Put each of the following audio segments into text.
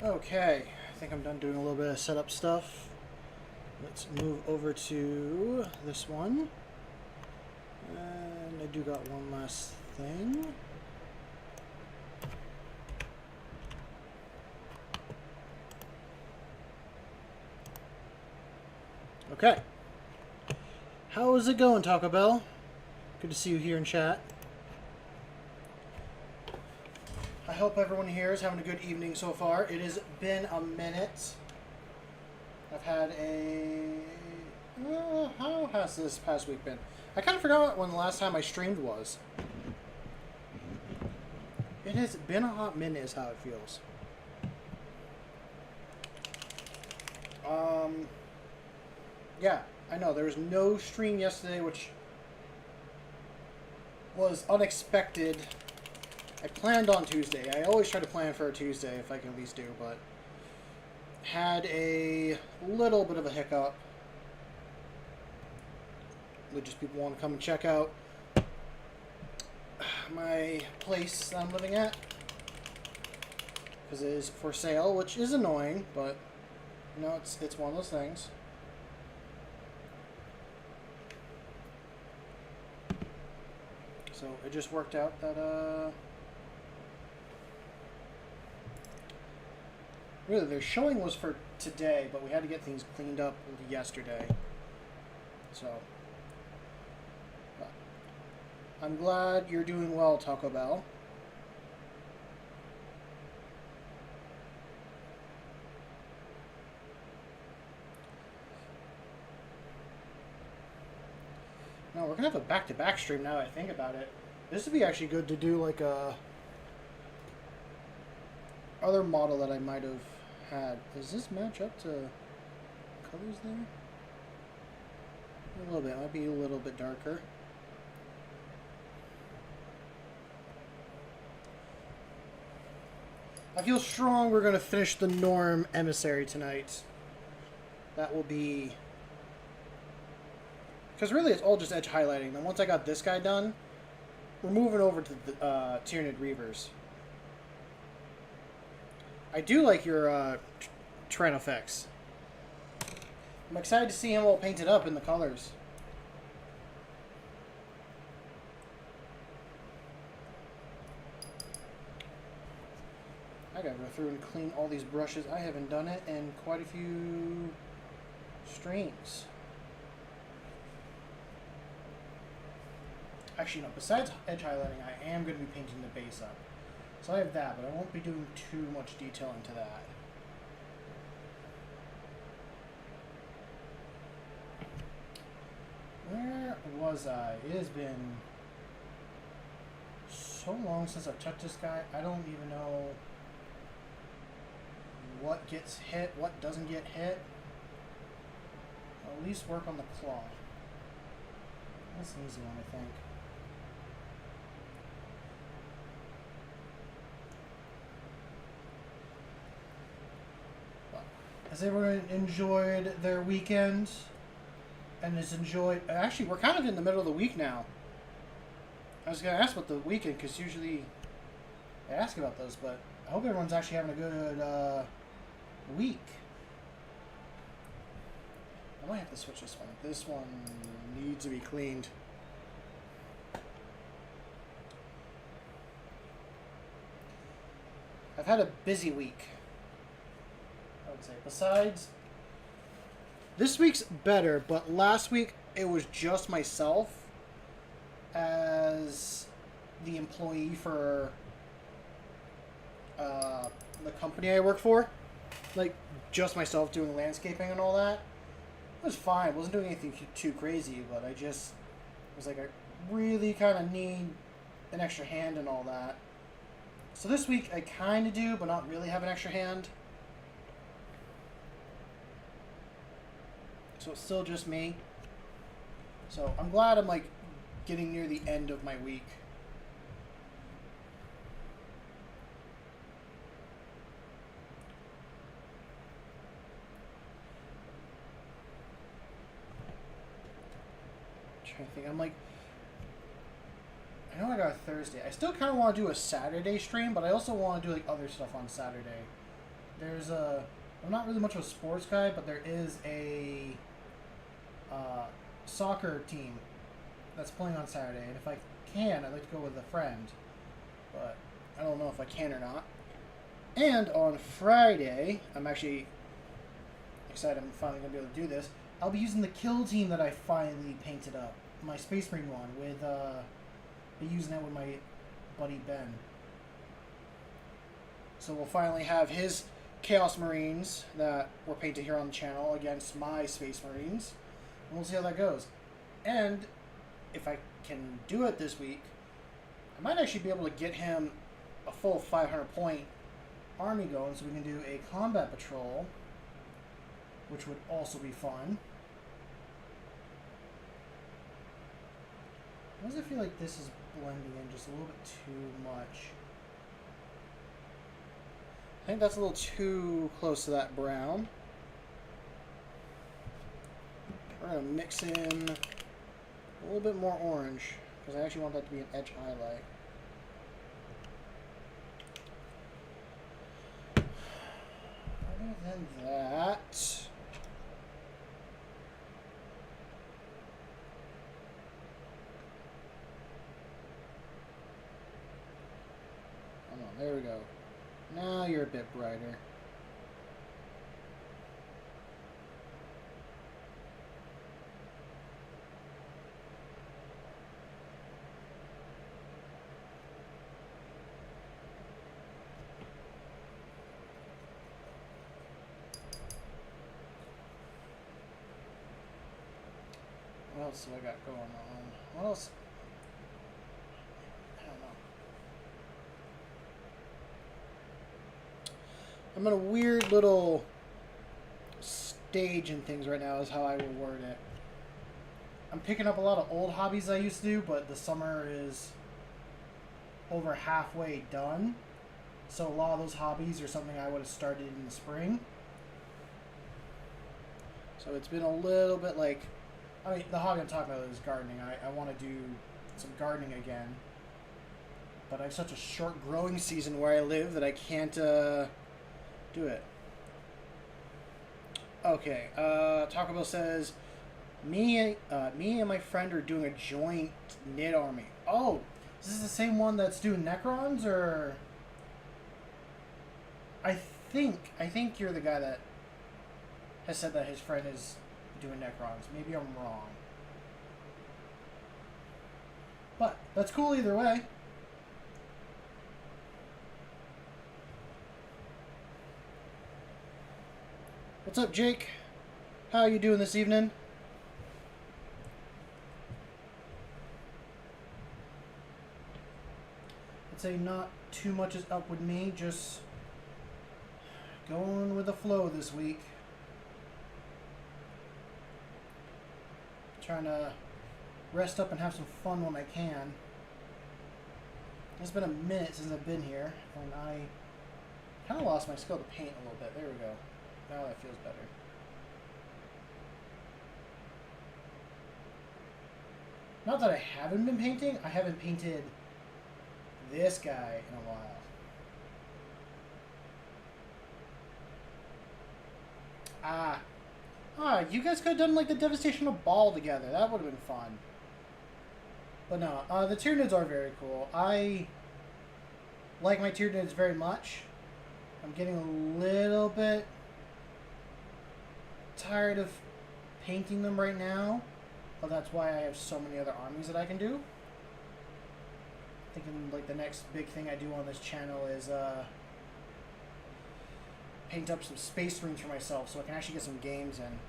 Okay, I think I'm done doing a little bit of setup stuff. Let's move over to this one. And I do got one last thing. Okay. How is it going, Taco Bell? Good to see you here in chat. I hope everyone here is having a good evening so far. It has been a minute. I've had a... how has this past week been? I kind of forgot when the last time I streamed was. It has been a hot minute is how it feels. Yeah, I know. There was no stream yesterday, which was unexpected. I planned on Tuesday. I always try to plan for a Tuesday if I can at least do, but had a little bit of a hiccup. Religious people want to come and check out my place that I'm living at because it is for sale, which is annoying, but you know, it's one of those things. So it just worked out that really their showing was for today, but we had to get things cleaned up yesterday. So I'm glad you're doing well, Taco Bell. No, we're gonna have a back-to-back stream now that I think about it. This would be actually good to do like a other model that I might have had. Does this match up to colors there? A little bit. It might be a little bit darker. I feel strong we're going to finish the Norm Emissary tonight. That will be... Because really it's all just edge highlighting. Then once I got this guy done, we're moving over to the Tyranid Reavers. I do like your Tyrann effects. I'm excited to see him all painted up in the colors. I gotta go through and clean all these brushes. I haven't done it in quite a few streams. Actually, no, besides edge highlighting, I am going to be painting the base up. So I have that, but I won't be doing too much detail into that. Where was I? It has been so long since I've touched this guy, I don't even know what gets hit, what doesn't get hit. I'll at least work on the claw. That's an easy one, I think. Has everyone enjoyed their weekend? And has enjoyed... Actually, we're kind of in the middle of the week now. I was going to ask about the weekend, because usually I ask about those, but I hope everyone's actually having a good week. I might have to switch this one. This one needs to be cleaned. I've had a busy week, I would say. Besides, this week's better, but last week it was just myself as the employee for the company I work for. Like, just myself doing landscaping and all that. It was fine. I wasn't doing anything too crazy, but I just was like, I really kind of need an extra hand and all that. So this week I kind of do, but not really have an extra hand. So it's still just me. So I'm glad I'm like getting near the end of my week. I'm trying to think. I'm like, I know I got a Thursday. I still kind of want to do a Saturday stream, but I also want to do like other stuff on Saturday. there's a. I'm not really much of a sports guy, but there is a soccer team that's playing on Saturday, and if I can, I'd like to go with a friend, but I don't know if I can or not. And on Friday, I'm actually excited I'm finally going to be able to do this. I'll be using the kill team that I finally painted up, my Space Marine one, with, be using that with my buddy Ben. So we'll finally have his Chaos Marines that were painted here on the channel against my Space Marines. And we'll see how that goes. And if I can do it this week, I might actually be able to get him a full 500 point army going, so we can do a combat patrol, which would also be fun. Why does it feel like this is blending in just a little bit too much? I think that's a little too close to that brown. We're going to mix in a little bit more orange, because I actually want that to be an edge highlight. Other than that, come on, there we go. Now you're a bit brighter. What else have I got going on? What else? I don't know. I'm in a weird little stage and things right now is how I will word it. I'm picking up a lot of old hobbies I used to do, but the summer is over halfway done. So a lot of those hobbies are something I would have started in the spring. So it's been a little bit like, I mean, the hobby I'm talking about is gardening. I want to do some gardening again. But I have such a short growing season where I live that I can't do it. Okay, Taco Bell says, me and my friend are doing a joint knit army. Oh, is this the same one that's doing Necrons, or? I think you're the guy that has said that his friend is doing Necrons. Maybe I'm wrong. But that's cool either way. What's up, Jake? How are you doing this evening? I'd say not too much is up with me, just going with the flow this week. Trying to rest up and have some fun when I can. It's been a minute since I've been here, and I kind of lost my skill to paint a little bit. There we go. Now that feels better. Not that I haven't been painting, I haven't painted this guy in a while. You guys could have done like the Devastation of Ball together. That would have been fun. But no, the Tyranids are very cool. I like my Tyranids very much. I'm getting a little bit tired of painting them right now. But that's why I have so many other armies that I can do. Thinking like the next big thing I do on this channel is paint up some Space Marines for myself so I can actually get some games in.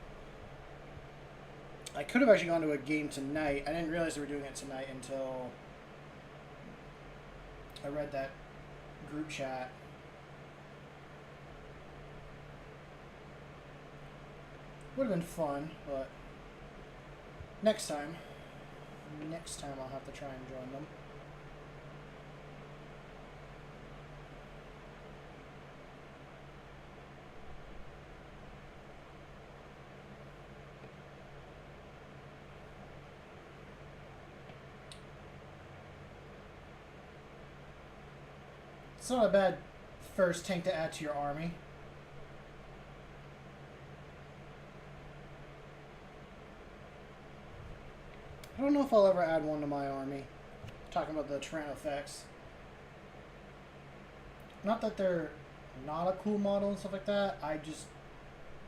I could have actually gone to a game tonight. I didn't realize they were doing it tonight until I read that group chat. Would have been fun, but next time I'll have to try and join them. It's not a bad first tank to add to your army. I don't know if I'll ever add one to my army. Talking about the Tyrannofex. Not that they're not a cool model and stuff like that. I just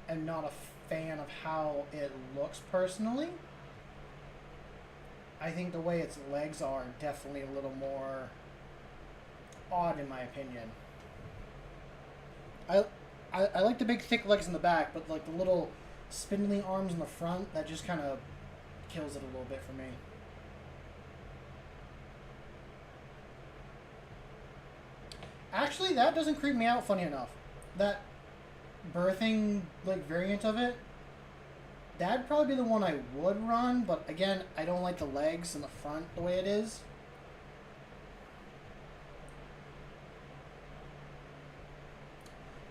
am not a fan of how it looks personally. I think the way its legs are definitely a little more odd in my opinion. I like the big thick legs in the back, but like the little spindly arms in the front, that just kind of kills it a little bit for me. Actually, that doesn't creep me out, funny enough. That birthing like variant of it, that'd probably be the one I would run, but again, I don't like the legs in the front the way it is.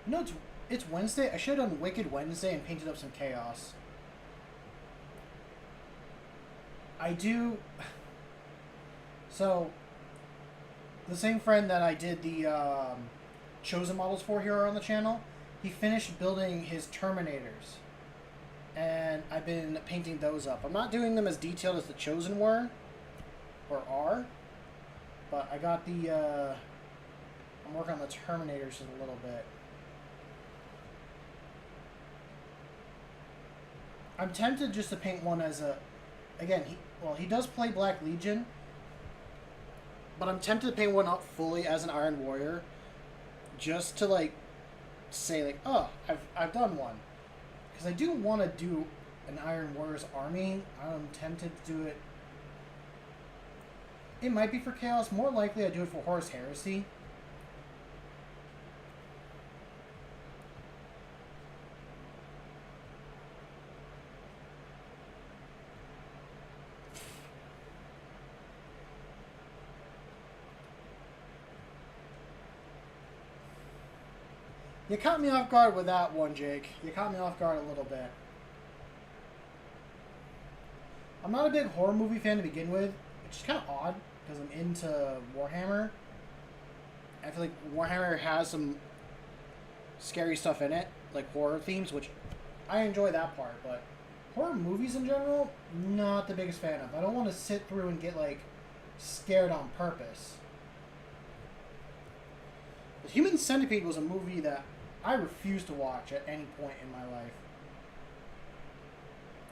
No, it's Wednesday. I should have done Wicked Wednesday and painted up some chaos. I do. So, the same friend that I did the Chosen models for here on the channel, he finished building his Terminators. And I've been painting those up. I'm not doing them as detailed as the Chosen were, or are, but I got the, I'm working on the Terminators a little bit. I'm tempted just to paint one as a, again, he does play Black Legion, but I'm tempted to paint one up fully as an Iron Warrior, just to like say like, oh, I've done one, because I do want to do an Iron Warriors army. I'm tempted to do it. It might be for Chaos. More likely, I do it for Horus Heresy. You caught me off guard with that one, Jake. You caught me off guard a little bit. I'm not a big horror movie fan to begin with, which is kind of odd, because I'm into Warhammer. I feel like Warhammer has some scary stuff in it, like horror themes, which I enjoy that part, but horror movies in general, not the biggest fan of. I don't want to sit through and get, like, scared on purpose. But Human Centipede was a movie that I refuse to watch at any point in my life.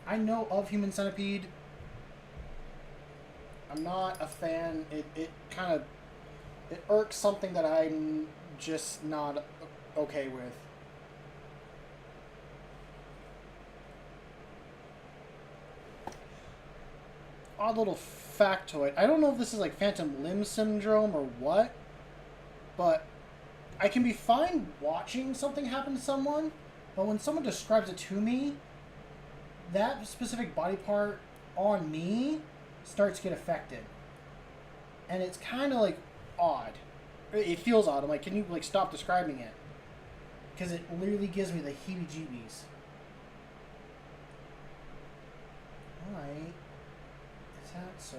I know of Human Centipede. I'm not a fan. It kind of, it irks something that I'm just not okay with. Odd little factoid. I don't know if this is like phantom limb syndrome or what, but I can be fine watching something happen to someone, but when someone describes it to me, that specific body part on me starts to get affected. And it's kind of like odd. It feels odd. I'm like, can you like stop describing it? Because it literally gives me the heebie-jeebies. Alright. Is that so?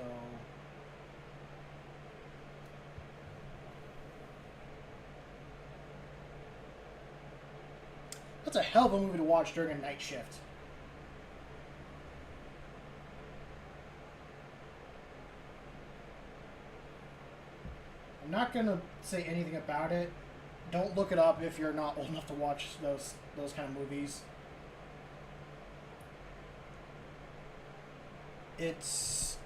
That's a hell of a movie to watch during a night shift. I'm not gonna say anything about it. Don't look it up if you're not old enough to watch those kind of movies. It's,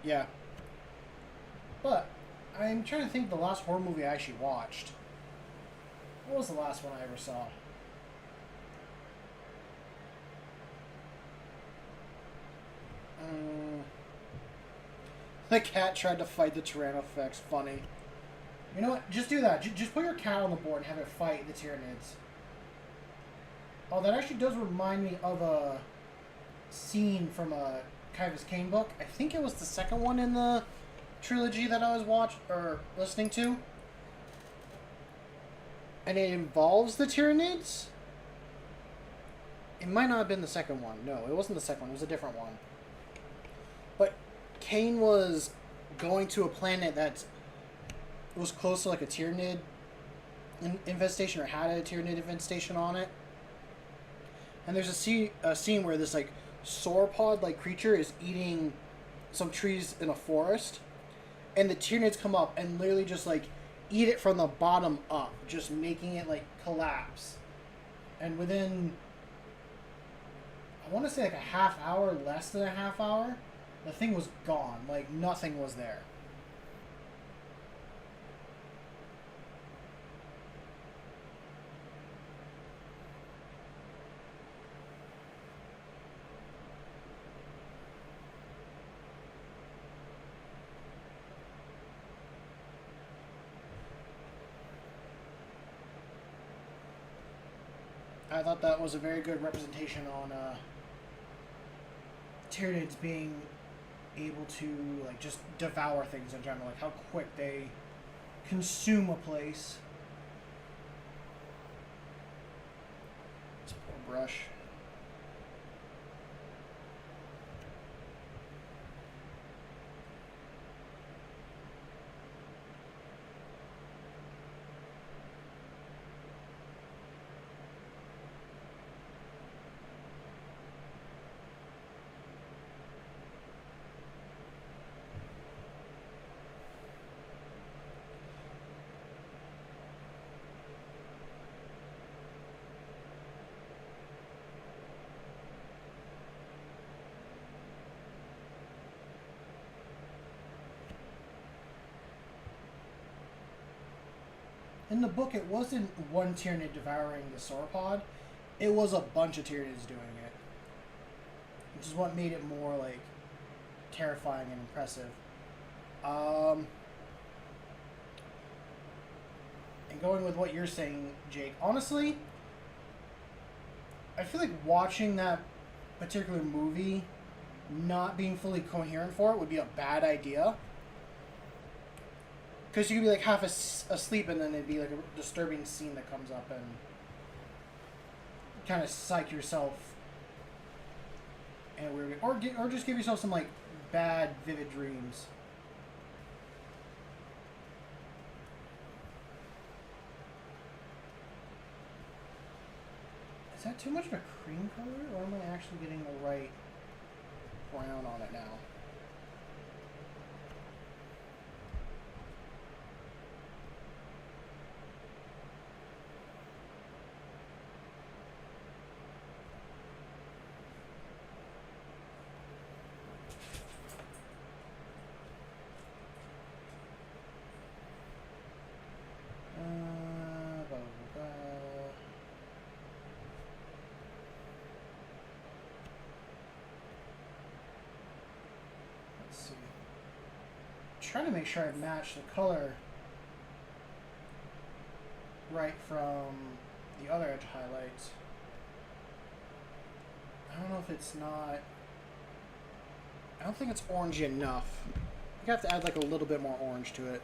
yeah. But I'm trying to think the last horror movie I actually watched. What was the last one I ever saw? The cat tried to fight the Tyrannofex. Funny. You know what? Just do that. Just put your cat on the board and have it fight the Tyranids. Oh, that actually does remind me of a scene from a Kaivis Kane book. I think it was the second one in the trilogy that I was listening to. And it involves the Tyranids? It might not have been the second one. No, it wasn't the second one. It was a different one. But Kane was going to a planet that was close to like a Tyranid infestation, or had a Tyranid infestation on it. And there's a scene where this like sauropod-like creature is eating some trees in a forest, and the Tyranids come up and literally just like eat it from the bottom up, just making it like collapse. And within, I want to say like a half hour, less than a half hour, the thing was gone. Like nothing was there. I thought that was a very good representation on Tyranids being able to like just devour things in general, like how quick they consume a place. Let's pull a brush. In the book, it wasn't one Tyranid devouring the sauropod. It was a bunch of Tyranids doing it. Which is what made it more, like, terrifying and impressive. And going with what you're saying, Jake, honestly, I feel like watching that particular movie not being fully coherent for it would be a bad idea. Because you could be like half asleep and then it'd be like a disturbing scene that comes up and kind of psych yourself in a weird way. Or just give yourself some like bad, vivid dreams. Is that too much of a cream color, or am I actually getting the right brown on it now? Blah, blah, blah. Let's see. Trying to make sure I match the color right from the other edge highlights. I don't know if it's not. I don't think it's orangey enough. I have to add like a little bit more orange to it.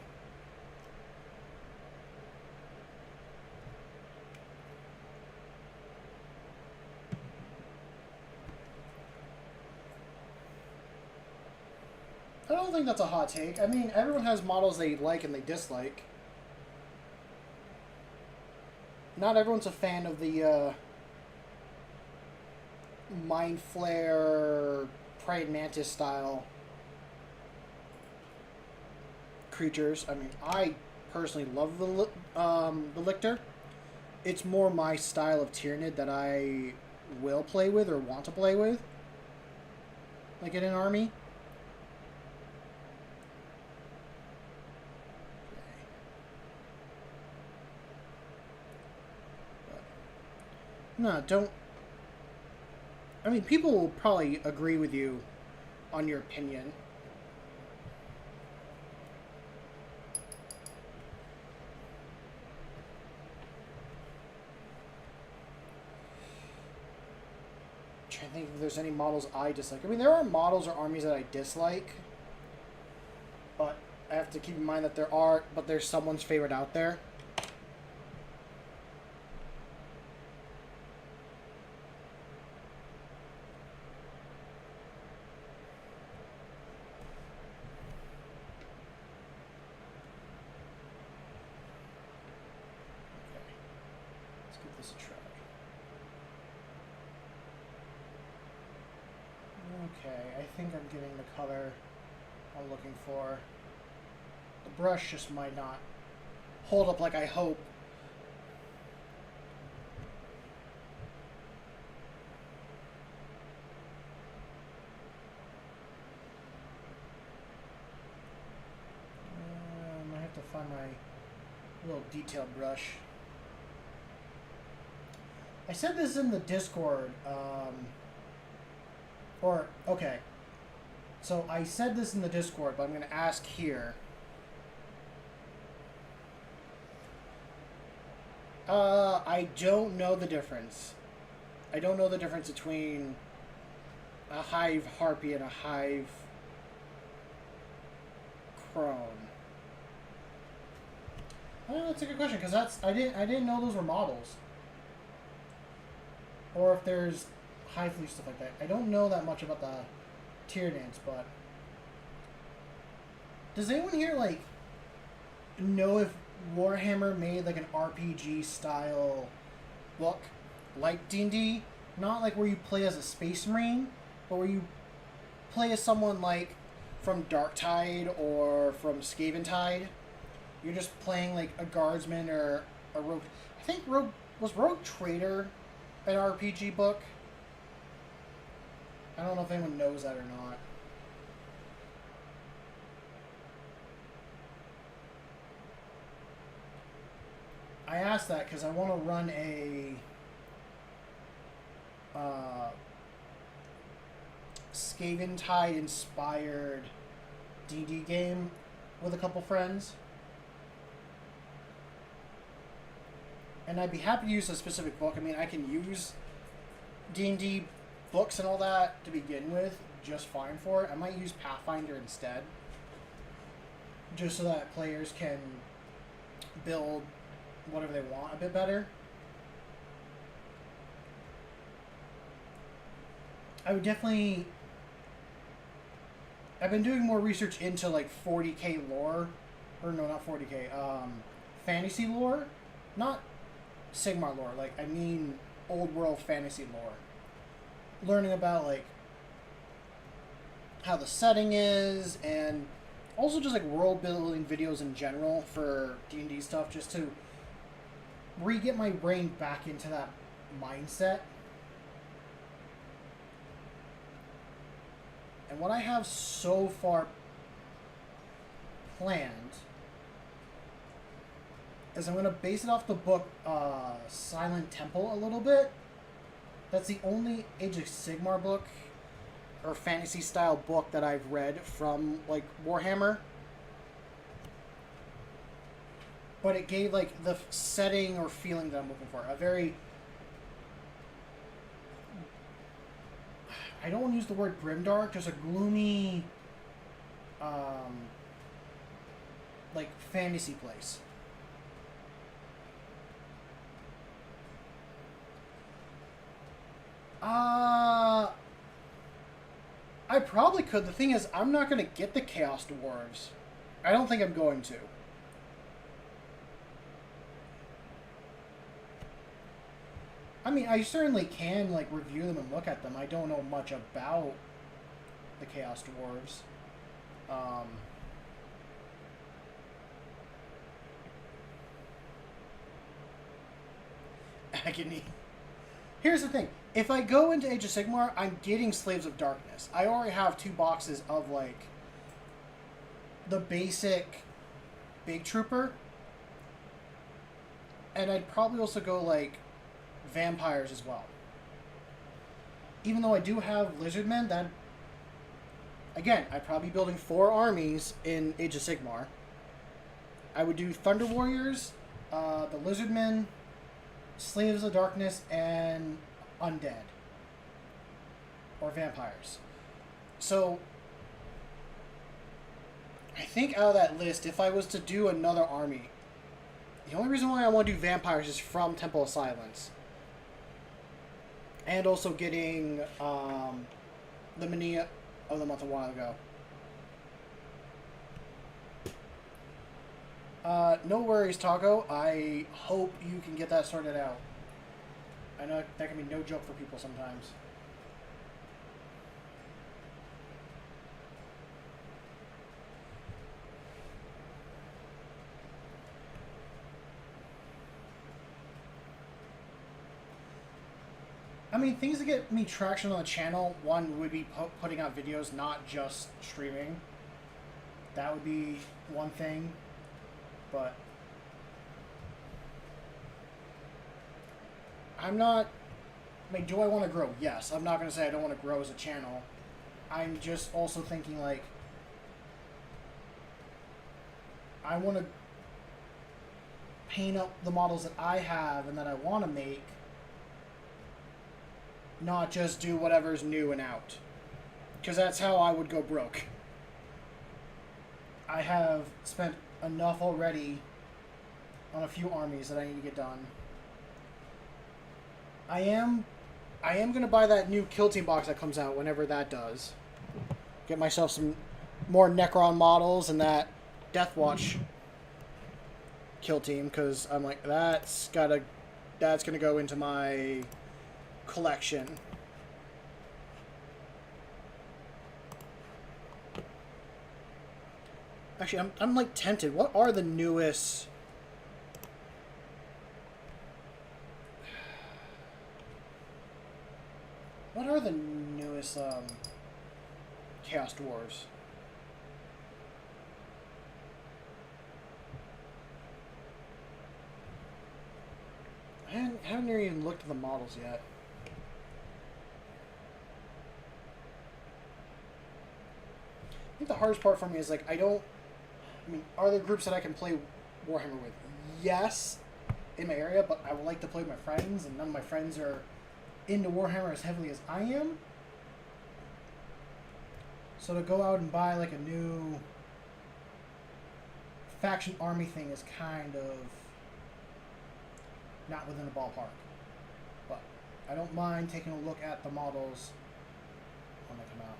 I don't think that's a hot take. I mean, everyone has models they like and they dislike. Not everyone's a fan of the Mind Flare, Praying Mantis style creatures. I mean, I personally love the Lictor. It's more my style of Tyranid that I will play with or want to play with, like in an army. No, don't. I mean, people will probably agree with you on your opinion. I'm trying to think if there's any models I dislike. I mean, there are models or armies that I dislike, but I have to keep in mind that there's someone's favorite out there. Let's give this a try. think I'm getting the color I'm looking for. The brush just might not hold up like I hope. I have to find my little detailed brush. I said this in the Discord, okay. So I said this in the Discord, but I'm going to ask here. I don't know the difference. I don't know the difference between a Hive Harpy and a Hive Crone. Oh, that's a good question, because I didn't know those were models. Or if there's Hive Fleet stuff like that. I don't know that much about the Tyranids, but does anyone here like know if Warhammer made like an RPG style book like D&D? Not like where you play as a Space Marine, but where you play as someone like from Darktide or from Skaventide. You're just playing like a guardsman or a rogue. I think was Rogue Trader an RPG book? I don't know if anyone knows that or not. I asked that because I want to run a Skaventide inspired D&D game with a couple friends. And I'd be happy to use a specific book. I mean, I can use D&D books and all that to begin with just fine for it. I might use Pathfinder instead, just so that players can build whatever they want a bit better. I would definitely... I've been doing more research into like 40k lore, or no, not 40k, fantasy lore, not Sigmar lore, like I mean old world fantasy lore. Learning about like how the setting is, and also just like world building videos in general for D&D stuff, just to re-get my brain back into that mindset. And what I have so far planned is I'm going to base it off the book Silent Temple a little bit. That's the only Age of Sigmar book or fantasy style book that I've read from like Warhammer. But it gave like the setting or feeling that I'm looking for. A very... I don't want to use the word grimdark, just a gloomy like fantasy place. I probably could. The thing is, I'm not going to get the Chaos Dwarves. I don't think I'm going to. I mean, I certainly can, like, review them and look at them. I don't know much about the Chaos Dwarves. Agony. Here's the thing. If I go into Age of Sigmar, I'm getting Slaves of Darkness. I already have 2 boxes of, like, the basic Big Trooper. And I'd probably also go, like, Vampires as well. Even though I do have Lizardmen, that... Again, I'd probably be building 4 armies in Age of Sigmar. I would do Thunder Warriors, the Lizardmen, Slaves of Darkness, and Undead. Or Vampires. So, I think out of that list, if I was to do another army, the only reason why I want to do Vampires is from Temple of Silence. And also getting the Mania of the Month a while ago. No worries, Taco. I hope you can get that sorted out. I know that can be no joke for people sometimes. mean, things that get me traction on the channel, one would be putting out videos, not just streaming. That would be one thing. But I'm not... I mean, do I want to grow? Yes. I'm not going to say I don't want to grow as a channel. I'm just also thinking, like, I want to paint up the models that I have and that I want to make, not just do whatever's new and out. Because that's how I would go broke. I have spent enough already on a few armies that I need to get done. I am going to buy that new Kill Team box that comes out whenever that does. Get myself some more Necron models and that Death Watch Kill Team, because I'm like, that's going to go into my collection. Actually, I'm like tempted. What are the newest... What are the newest Chaos Dwarves? I haven't even looked at the models yet. I think the hardest part for me is, like, I mean, are there groups that I can play Warhammer with? Yes, in my area, but I would like to play with my friends, and none of my friends are into Warhammer as heavily as I am. So to go out and buy, like, a new faction army thing is kind of not within the ballpark. But I don't mind taking a look at the models when they come out.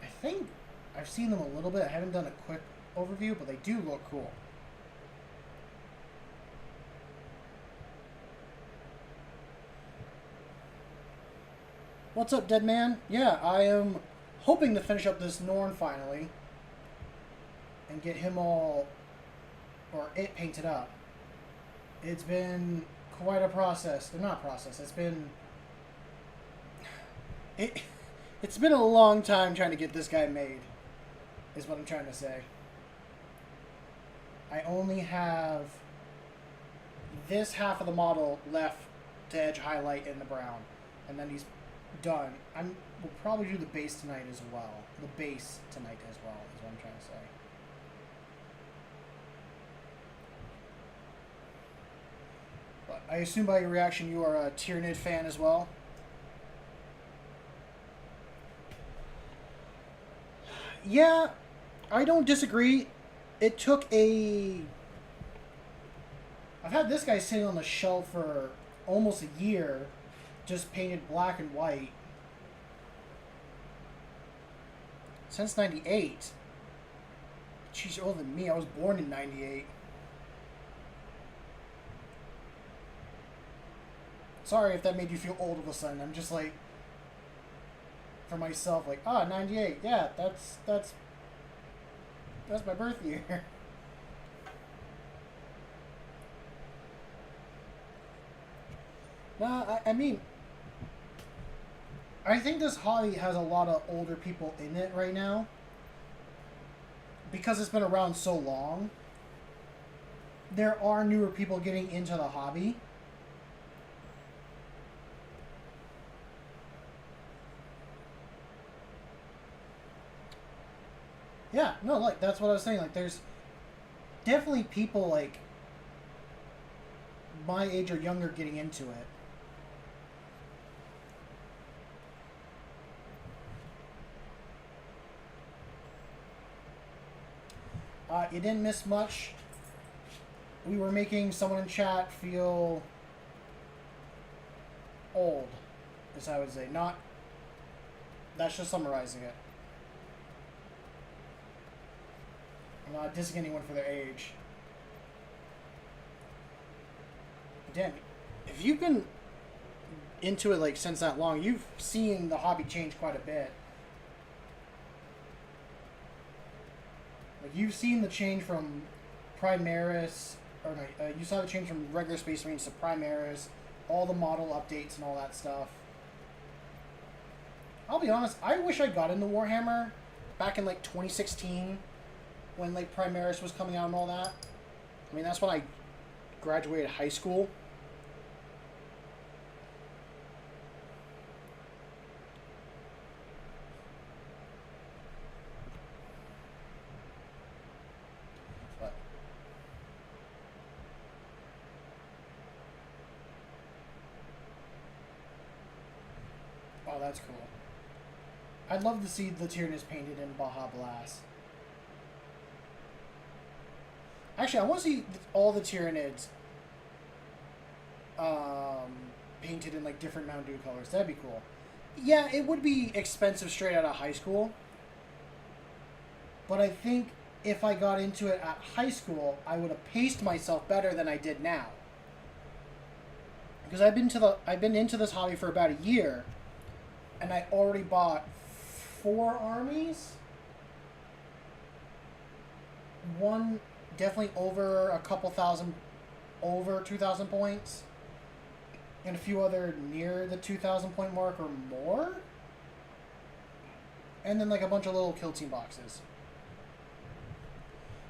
I think I've seen them a little bit. I haven't done a quick overview, but they do look cool. What's up, Dead Man? Yeah, I am hoping to finish up this Norn finally and get him all, or it, painted up. It's been quite a process. Not process. It's been a long time trying to get this guy made, is what I'm trying to say. I only have this half of the model left to edge highlight in the brown, and then he's done. We'll probably do the base tonight as well. The base tonight as well is what I'm trying to say. But I assume by your reaction you are a Tyranid fan as well. Yeah, I don't disagree. It took I've had this guy sitting on the shelf for almost a year, just painted black and white. Since 98. She's older than me. I was born in 98. Sorry if that made you feel old all of a sudden. I'm just like, for myself, like, 98. Yeah, that's my birth year. Nah, I mean, I think this hobby has a lot of older people in it right now. Because it's been around so long, there are newer people getting into the hobby. Yeah, no, like, that's what I was saying. Like, there's definitely people, like, my age or younger getting into it. You didn't miss much. We were making someone in chat feel old, as I would say. Not... That's just summarizing it. I'm not dissing anyone for their age. But damn, if you've been into it, like, since that long, you've seen the hobby change quite a bit. Like, you've seen the change from Primaris, or no, you saw the change from regular Space Marines to Primaris, all the model updates and all that stuff. I'll be honest, I wish I got into Warhammer back in like 2016 when like Primaris was coming out and all that. I mean, that's when I graduated high school. But oh, that's cool. I'd love to see the Tyranids painted in Baja Blast. Actually, I want to see all the Tyranids painted in like different Mountain Dew colors. That'd be cool. Yeah, it would be expensive straight out of high school. But I think if I got into it at high school, I would have paced myself better than I did now. Because I've been into this hobby for about a year, and I already bought 4 armies. One definitely over a couple thousand, over 2,000 points, and a few other near the 2,000 point mark or more, and then like a bunch of little kill team boxes.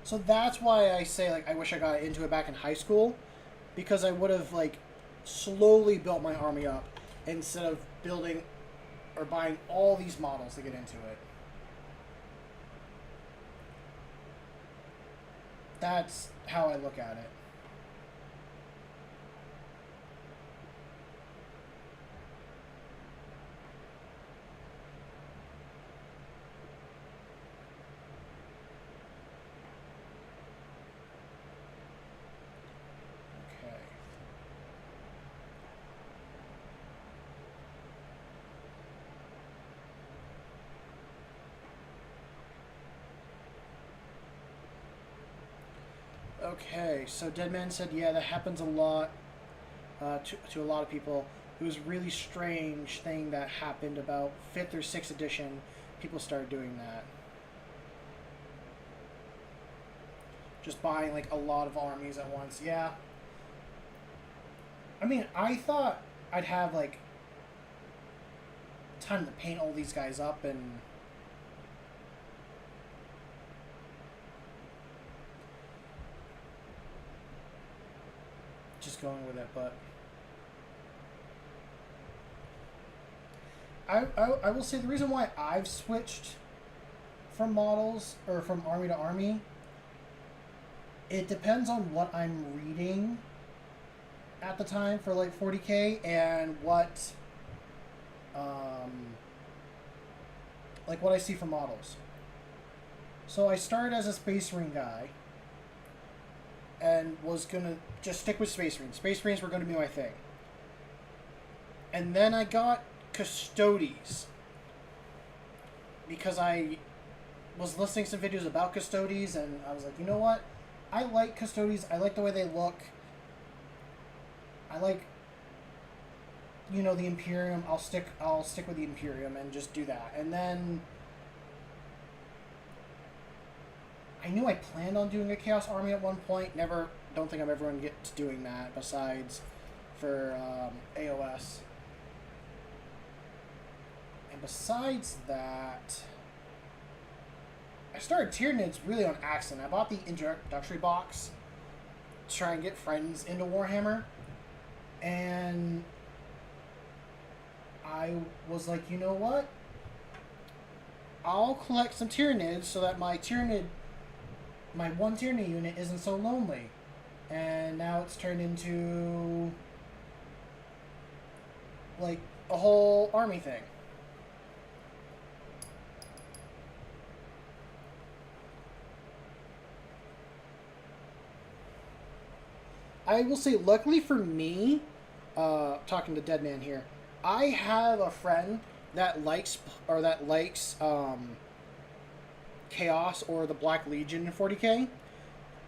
So that's why I say like I wish I got into it back in high school, because I would have like slowly built my army up instead of building or buying all these models to get into it. That's how I look at it. Okay. Okay, so Deadman said, yeah, that happens a lot to a lot of people. It was a really strange thing that happened about 5th or 6th edition. People started doing that. Just buying like a lot of armies at once. Yeah. I mean, I thought I'd have like time to paint all these guys up and just going with it, but I will say the reason why I've switched from models or from army to army, it depends on what I'm reading at the time for like 40k and what like what I see for models. So I started as a Space Marine guy and was gonna just stick with Space Marines. Space Marines were gonna be my thing. And then I got Custodes because I was listening to some videos about Custodes and I was like, you know what? I like Custodes. I like the way they look. I like, you know, the Imperium. I'll stick with the Imperium and just do that. And then I knew I planned on doing a Chaos Army at one point. Don't think I'm ever going to get to doing that besides for AOS. And besides that, I started Tyranids really on accident. I bought the introductory box to try and get friends into Warhammer. And I was like, you know what? I'll collect some Tyranids so that my one Tyranid unit isn't so lonely. And now it's turned into like a whole army thing. I will say, luckily for me, talking to Deadman here, I have a friend that likes Chaos or the Black Legion in 40k.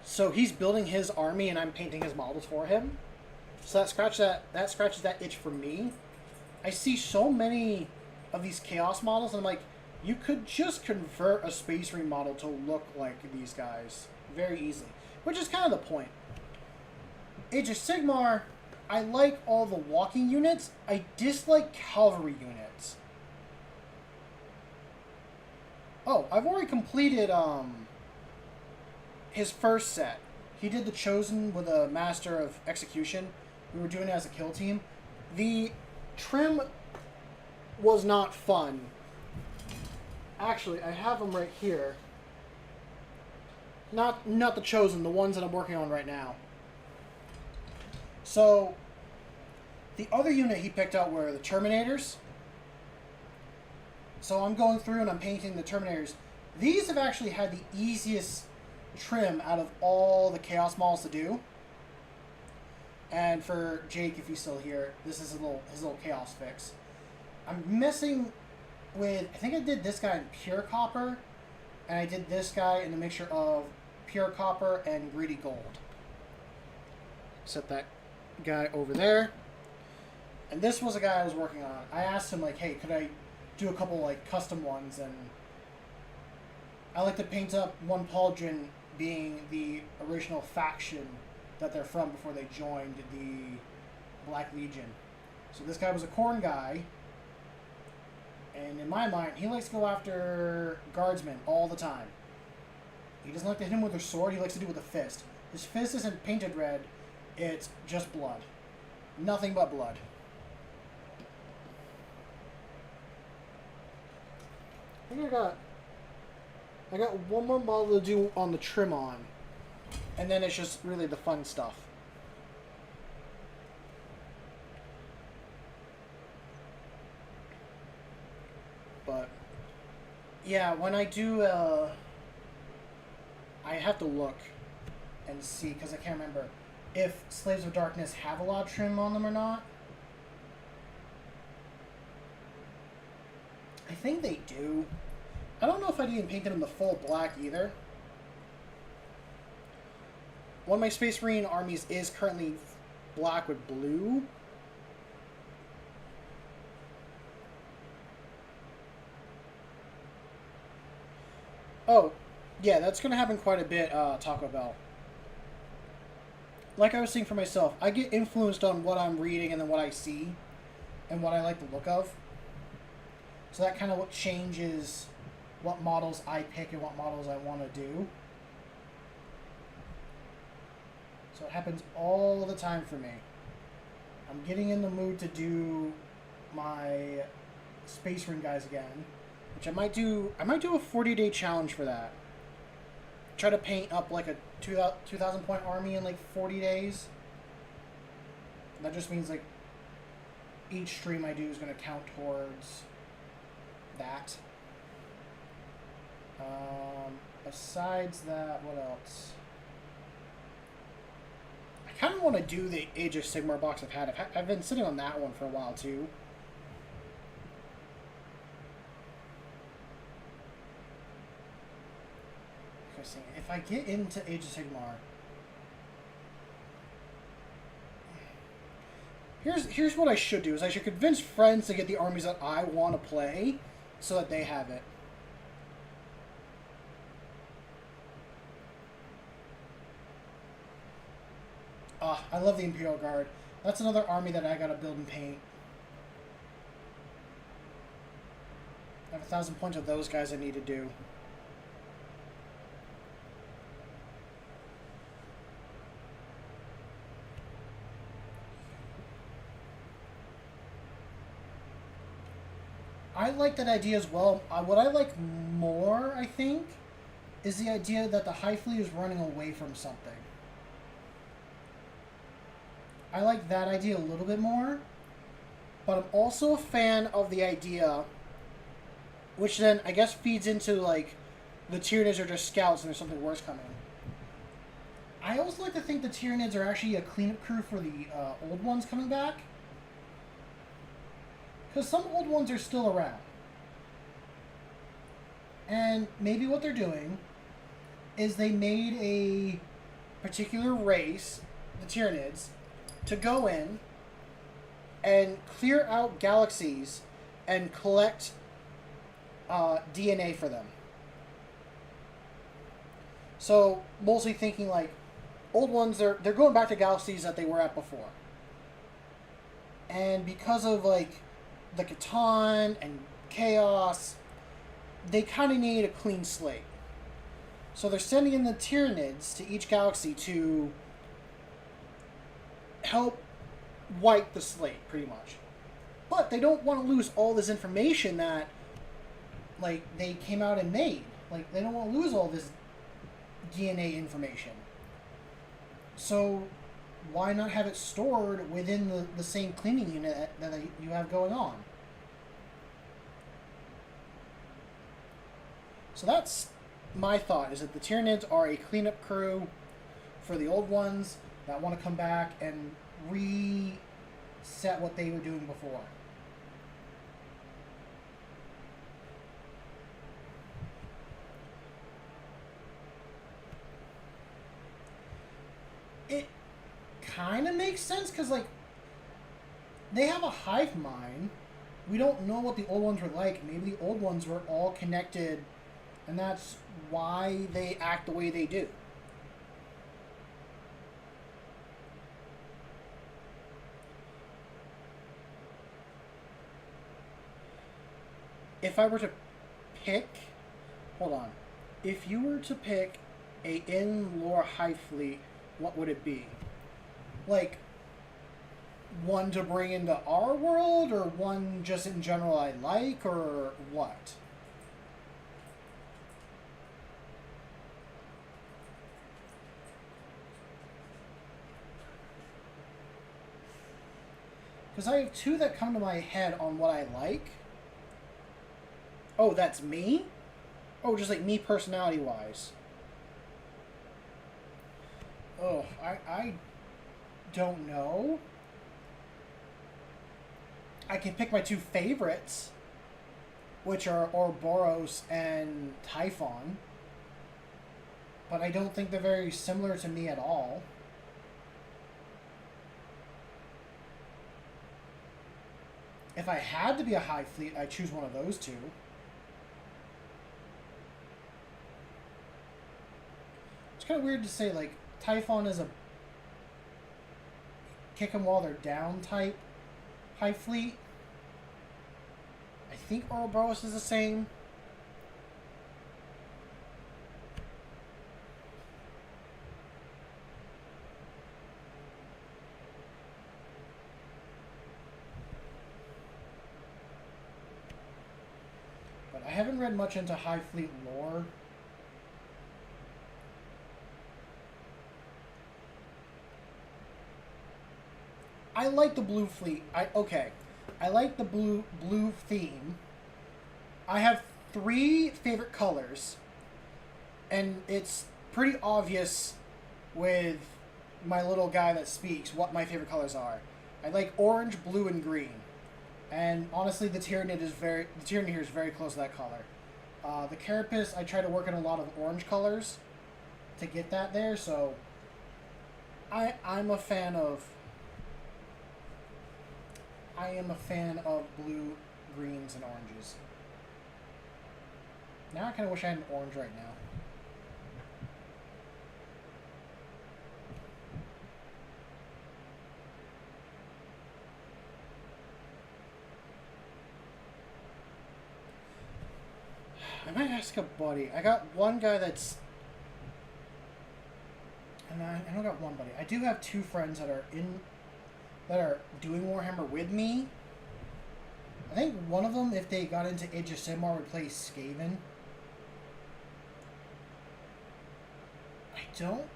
So he's building his army and I'm painting his models for him. So that scratches that itch for me. I see so many of these Chaos models and I'm like, you could just convert a Space Marine model to look like these guys very easily. Which is kind of the point. Age of Sigmar, I like all the walking units. I dislike cavalry units. Oh, I've already completed his first set. He did the Chosen with a Master of Execution. We were doing it as a kill team. The trim was not fun. Actually, I have them right here. Not the Chosen, the ones that I'm working on right now. So, the other unit he picked out were the Terminators. So I'm going through and I'm painting the Terminators. These have actually had the easiest trim out of all the Chaos models to do. And for Jake, if he's still here, this is his little Chaos fix. I'm messing with, I think I did this guy in Pure Copper, and I did this guy in a mixture of Pure Copper and Greedy Gold. Set that guy over there. And this was a guy I was working on. I asked him, like, hey, could I do a couple, like, custom ones? And I like to paint up one Pauldron being the original faction that they're from before they joined the Black Legion. So this guy was a Khorne guy. And in my mind, he likes to go after guardsmen all the time. He doesn't like to hit him with a sword, he likes to do it with a fist. His fist isn't painted red, it's just blood. Nothing but blood. I think I got one more model to do on the trim on. And then it's just really the fun stuff. But yeah, when I do I have to look and see, because I can't remember if Slaves of Darkness have a lot of trim on them or not. I think they do. I don't know if I'd even painted them the full black either. One of my Space Marine armies is currently black with blue. Oh, yeah, that's going to happen quite a bit, Taco Bell. Like I was saying for myself, I get influenced on what I'm reading and then what I see and what I like the look of. So that kind of what changes what models I pick and what models I want to do. So it happens all the time for me. I'm getting in the mood to do my Space Marine guys again, which I might do a 40-day challenge for that. Try to paint up like a 2,000 point army in like 40 days. That just means like each stream I do is going to count towards that. Besides that, what else? I kind of want to do the Age of Sigmar box I've had. I've been sitting on that one for a while too. If I get into Age of Sigmar, here's what I should do: is I should convince friends to get the armies that I want to play, so that they have it. I love the Imperial Guard. That's another army that I gotta build and paint. I have 1,000 points of those guys I need to do. I like that idea as well. What I like more, I think, is the idea that the Hive Fleet is running away from something. I like that idea a little bit more, but I'm also a fan of the idea, which then I guess feeds into like the Tyranids are just scouts and there's something worse coming. I also like to think the Tyranids are actually a cleanup crew for the old ones coming back. Because some old ones are still around. And maybe what they're doing is they made a particular race, the Tyranids, to go in and clear out galaxies and collect DNA for them. So, mostly thinking like, old ones, they're going back to galaxies that they were at before. And because of like the Catan and Chaos, they kind of need a clean slate. So they're sending in the Tyranids to each galaxy to help wipe the slate, pretty much. But they don't want to lose all this information that, like, they came out and made. Like, they don't want to lose all this DNA information. So why not have it stored within the same cleaning unit that you have going on? So that's my thought, is that the Tyranids are a cleanup crew for the old ones that want to come back and reset what they were doing before. It kind of makes sense, because, like, they have a hive mind. We don't know what the old ones were like. Maybe the old ones were all connected, and that's why they act the way they do. If I were to pick... Hold on. If you were to pick a in-lore hive fleet, what would it be? Like, one to bring into our world, or one just in general I like, or what? Because I have two that come to my head on what I like. Oh, that's me? Oh, just like me personality-wise. Oh, I don't know. I can pick my two favorites, which are Ouroboros and Typhon. But I don't think they're very similar to me at all. If I had to be a hive fleet, I'd choose one of those two. It's kind of weird to say, like, Typhon is a kick them while they're down type hive fleet. I think Ouroboros is the same. But I haven't read much into hive fleet lore. I like the blue fleet. I like the blue theme. I have 3 favorite colors, and it's pretty obvious with my little guy that speaks what my favorite colors are. I like orange, blue, and green. And honestly, the Tyranid here is very close to that color. The Carapace, I try to work in a lot of orange colors to get that there. So I'm a fan of. I am a fan of blue, greens, and oranges. Now I kind of wish I had an orange right now. I might ask a buddy. I got one guy that's... And I don't got one buddy. I do have 2 friends that are doing Warhammer with me. I think one of them, if they got into Age of Sigmar, would play Skaven. I don't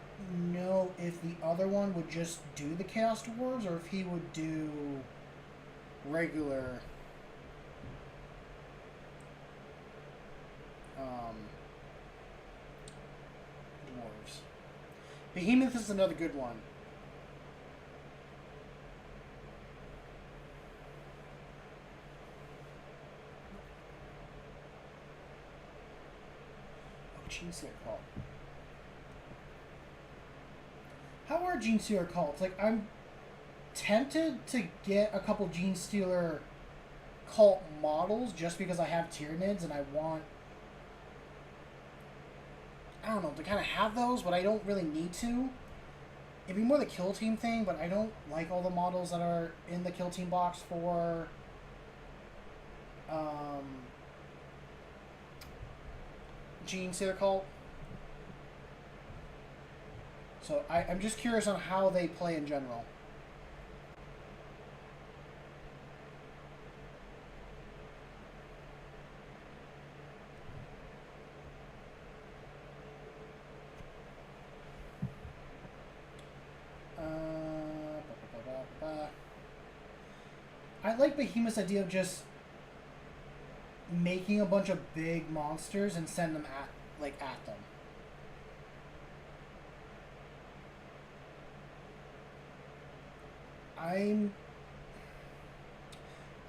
know if the other one would just do the Chaos Dwarves, or if he would do regular dwarves. Behemoth is another good one. Genestealer cult. How are Genestealer cults? Like, I'm tempted to get a couple Genestealer cult models just because I have Tyranids and I want, I don't know, to kind of have those, but I don't really need to. It'd be more the Kill Team thing, but I don't like all the models that are in the Kill Team box for Genestealer cult. So I'm just curious on how they play in general. I like Behemoth's idea of just making a bunch of big monsters and send them at them.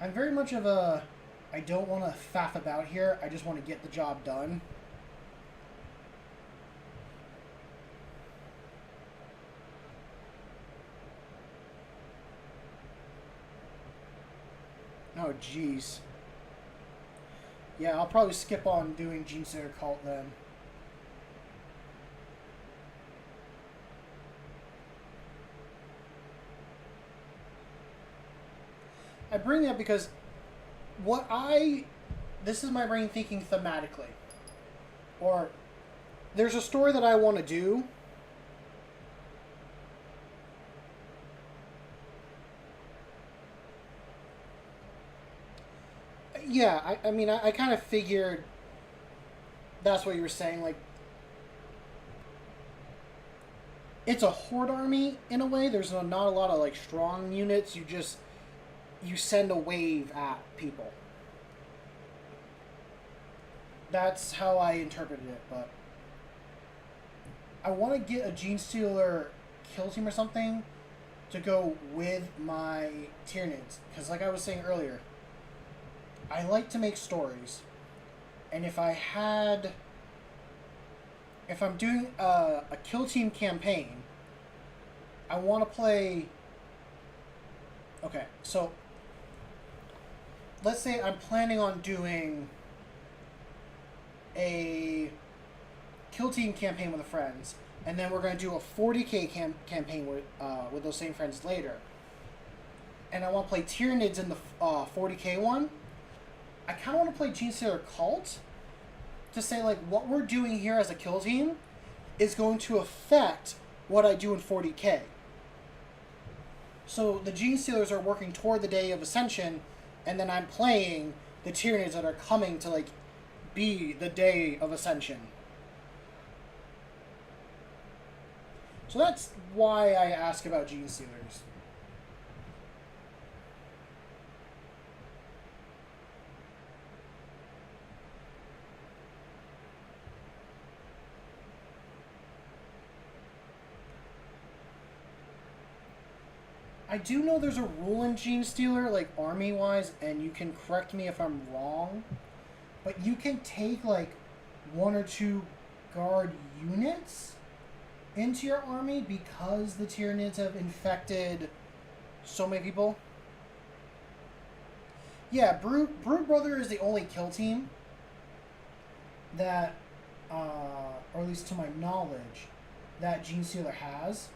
I'm very much of a I don't want to faff about here. I just want to get the job done. Oh, jeez. Yeah, I'll probably skip on doing Genestealer Cult then. I bring that because this is my brain thinking thematically. Or there's a story that I want to do. Yeah, I mean, I kind of figured that's what you were saying. Like, it's a horde army in a way. There's not a lot of, like, strong units. You send a wave at people. That's how I interpreted it, but I want to get a Genestealer kill team or something to go with my Tyranids. Because like I was saying earlier, I like to make stories. And if I'm doing a kill team campaign, I want to play... Okay, so let's say I'm planning on doing a kill team campaign with the friends, and then we're going to do a 40k campaign with those same friends later. And I want to play Tyranids in the 40k one. I kind of want to play Genestealer Cult to say, like, what we're doing here as a kill team is going to affect what I do in 40k. So the Genestealers are working toward the day of Ascension, and then I'm playing the Tyranids that are coming to, like, be the day of Ascension. So that's why I ask about Genestealers. I do know there's a rule in Genestealer, like, army-wise, and you can correct me if I'm wrong, but you can take, like, 1 or 2 guard units into your army because the Tyranids have infected so many people. Yeah, Brood Brother is the only kill team that, or at least to my knowledge, that Genestealer has.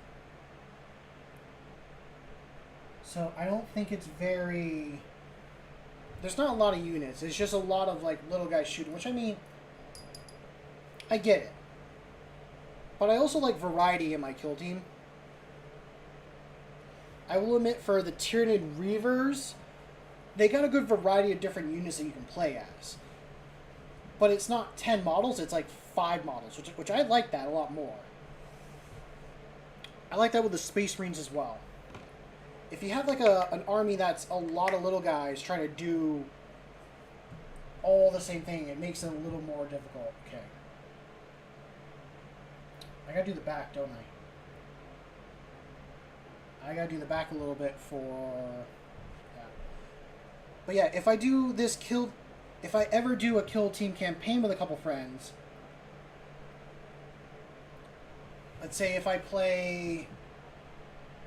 So I don't think it's very... There's not a lot of units. It's just a lot of, like, little guys shooting, which, I mean, I get it. But I also like variety in my kill team. I will admit, for the Tyranid Reavers, they got a good variety of different units that you can play as. But it's not 10 models, it's like 5 models, which I like that a lot more. I like that with the Space Marines as well. If you have like an army that's a lot of little guys trying to do all the same thing, it makes it a little more difficult. Okay. I gotta do the back, don't I? I gotta do the back a little bit for... Yeah. But yeah, if I do this if I ever do a kill team campaign with a couple friends, let's say if I play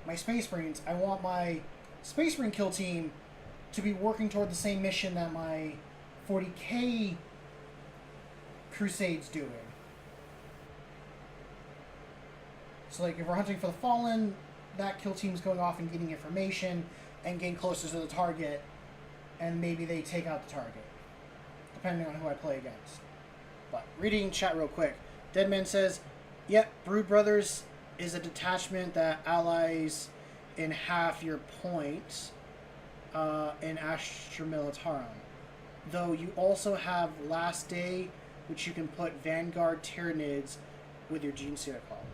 my Space Marines, I want my Space Marine kill team to be working toward the same mission that my 40k Crusade's doing. So, like, if we're hunting for the Fallen, that kill team's going off and getting information and getting closer to the target, and maybe they take out the target, depending on who I play against. But reading chat real quick. Deadman says, yep, Brood Brothers is a detachment that allies in half your points in Astra Militarum. Though you also have Last Day, which you can put Vanguard Tyranids with your Genestealer column.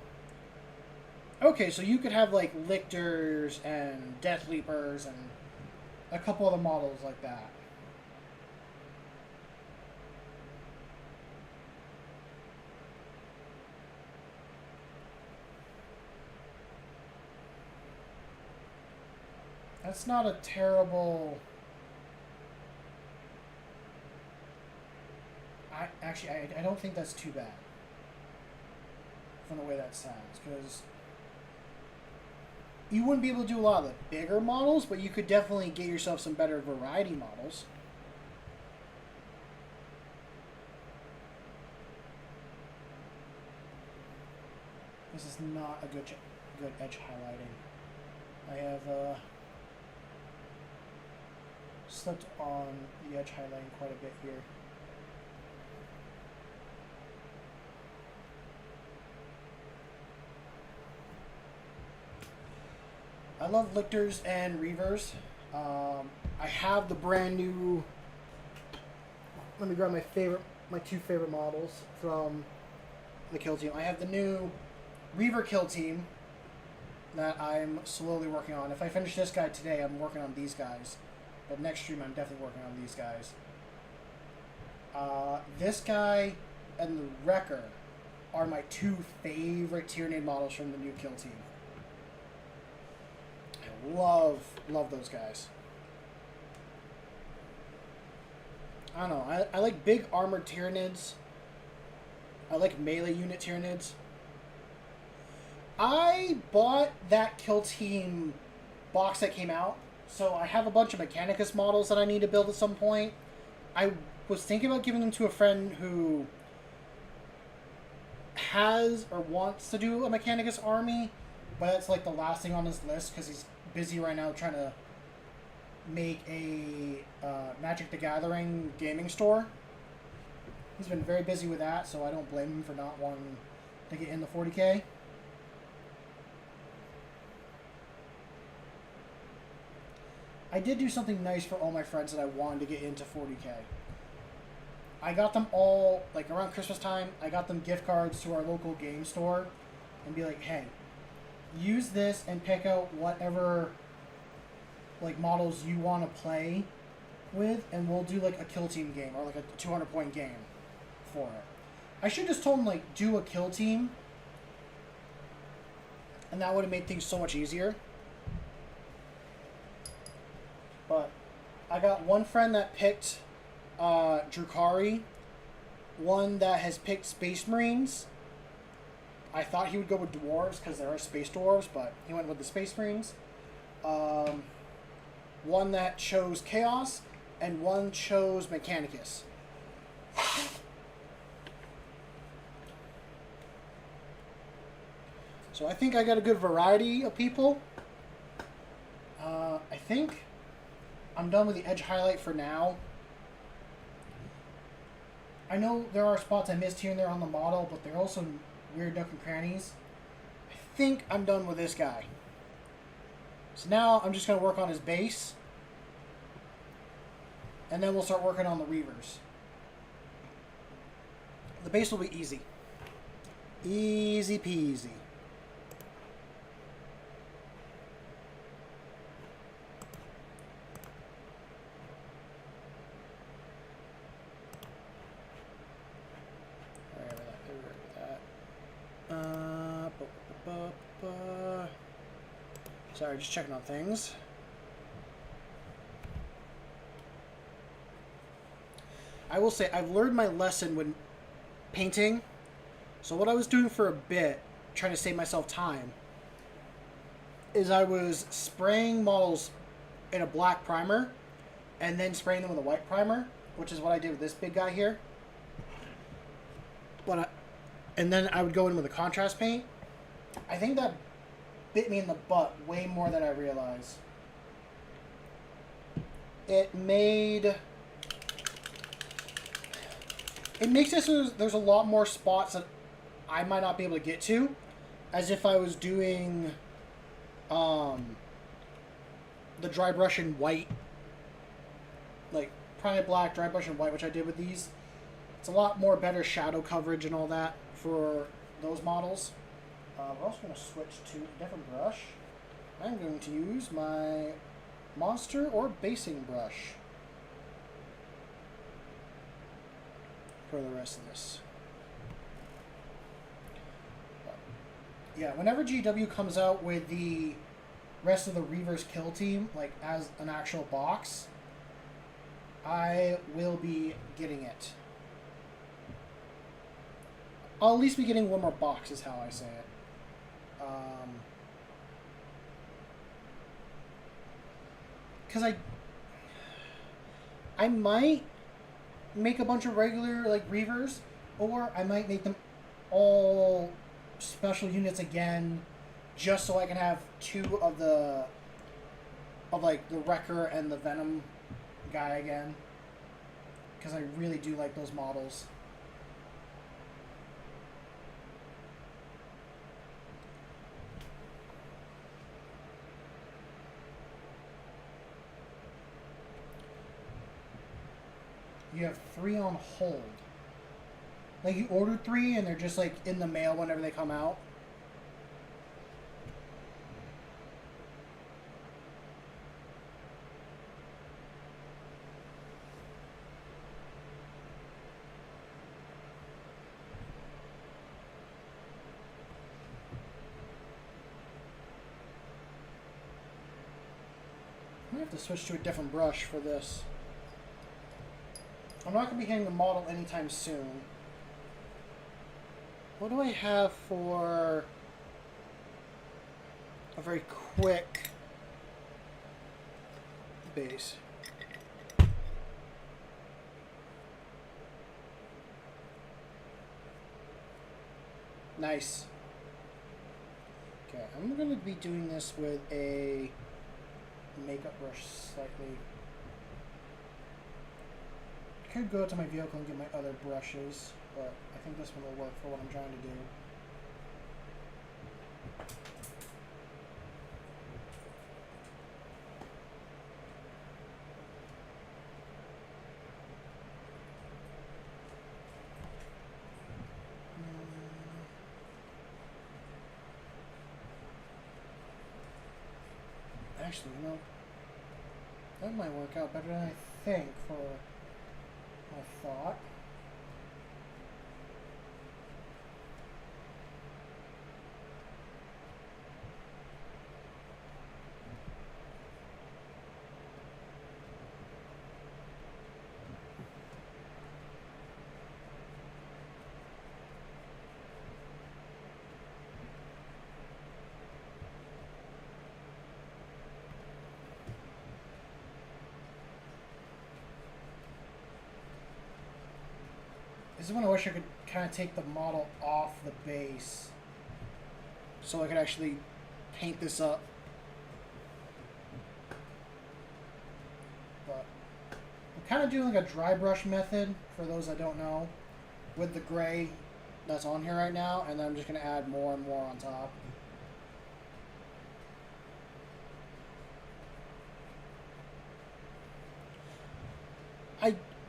Okay, so you could have like Lictors and Death Leapers and a couple other models like that. That's not a terrible... I don't think that's too bad from the way that sounds, because you wouldn't be able to do a lot of the bigger models, but you could definitely get yourself some better variety models. This is not a good edge highlighting. I have slipped on the edge highlighting quite a bit here. I love Lictors and Reavers. I have the brand new... Let me grab my two favorite models from the kill team. I have the new Reaver kill team that I'm slowly working on. If I finish this guy today, I'm working on these guys. But next stream, I'm definitely working on these guys. This guy and the Wrecker are my two favorite Tyranid models from the new kill team. Love those guys. I don't know. I like big armored Tyranids. I like melee unit Tyranids. I bought that kill team box that came out, so I have a bunch of Mechanicus models that I need to build at some point. I was thinking about giving them to a friend who has or wants to do a Mechanicus army, but that's like the last thing on his list because he's busy right now trying to make a Magic the Gathering gaming store. He's been very busy with that, so I don't blame him for not wanting to get in the 40K. I did do something nice for all my friends that I wanted to get into 40K. I got them all, like around Christmas time, I got them gift cards to our local game store and be like, hey, use this and pick out whatever like models you want to play with, and we'll do like a kill team game or like a 200-point game for it. I should just told them like do a kill team, and that would have made things so much easier. But I got one friend that picked Drukhari, one that has picked Space Marines. I thought he would go with dwarves because there are space dwarves, but he went with the Space Marines. One that chose Chaos, and one chose Mechanicus. So I think I got a good variety of people. I think I'm done with the edge highlight for now. I know there are spots I missed here and there on the model, but they're also weird nook and crannies. I think I'm done with this guy. So now I'm just going to work on his base. And then we'll start working on the Reavers. The base will be easy. Easy peasy. Sorry, just checking on things. I will say, I've learned my lesson when painting. So what I was doing for a bit, trying to save myself time, is I was spraying models in a black primer, and then spraying them with a white primer, which is what I did with this big guy here. And then I would go in with a contrast paint. I think that bit me in the butt way more than I realized. It made it makes it so there's a lot more spots that I might not be able to get to, as if I was doing the dry brush in white, like Primate Black, dry brush in white, which I did with these. It's a lot more better shadow coverage and all that for those models. We're also going to switch to a different brush. I'm going to use my Monster or Basing brush for the rest of this. Yeah, whenever GW comes out with the rest of the Reavers Kill Team, like as an actual box, I will be getting it. I'll at least be getting one more box, is how I say it. Because I might make a bunch of regular like Reavers, or I might make them all special units again, just so I can have two of the Wrecker and the Venom guy again, because I really do like those models. You have 3 on hold. Like you ordered 3 and they're just like in the mail whenever they come out. I'm gonna have to switch to a different brush for this. I'm not going to be hitting the model anytime soon. What do I have for a very quick base? Nice. Okay, I'm going to be doing this with a makeup brush slightly. I could go to my vehicle and get my other brushes, but I think this one will work for what I'm trying to do. Actually, you know, that might work out better than I think for my thought. This is when I wish I could kind of take the model off the base so I could actually paint this up. But I'm kind of doing like a dry brush method, for those that don't know, with the gray that's on here right now, and then I'm just going to add more and more on top.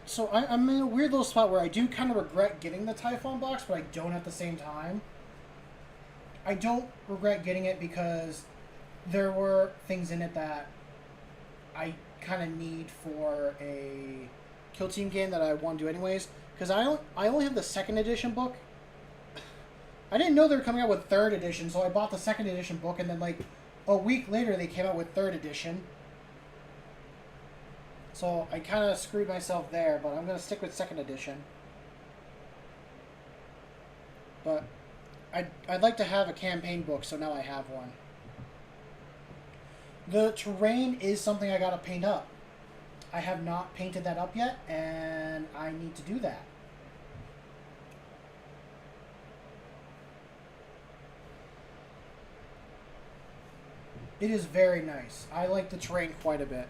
So I'm in a weird little spot where I do kind of regret getting the Typhon box, but I don't at the same time. I don't regret getting it because there were things in it that I kind of need for a Kill Team game that I want to do anyways. Because I only have the 2nd edition book. I didn't know they were coming out with 3rd edition, so I bought the 2nd edition book, and then like a week later they came out with 3rd edition. So I kind of screwed myself there, but I'm going to stick with 2nd edition. But I'd like to have a campaign book, so now I have one. The terrain is something I got to paint up. I have not painted that up yet, and I need to do that. It is very nice. I like the terrain quite a bit.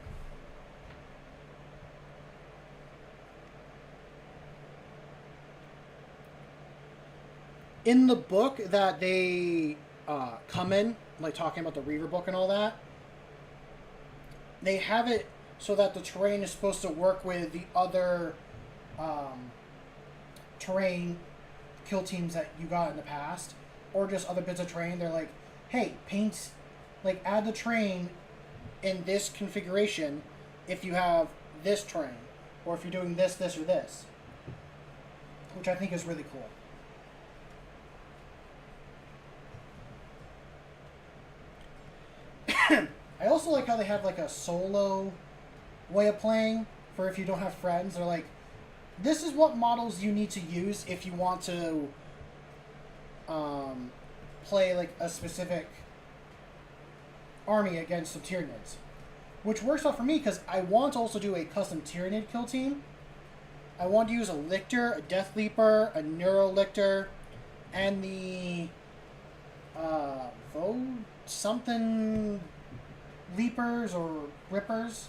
in the book that they come in, like talking about the Reaver book and all that, they have it so that the terrain is supposed to work with the other terrain kill teams that you got in the past, or just other bits of terrain. They're like, hey, paint, like add the terrain in this configuration if you have this terrain, or if you're doing this, this, or this, which I think is really cool. I also like how they have like a solo way of playing for if you don't have friends. They're like, this is what models you need to use if you want to play like a specific army against some Tyranids. Which works out for me because I want to also do a custom Tyranid kill team. I want to use a Lictor, a Death Leaper, a Neuro Lictor, and the something Leapers or Rippers.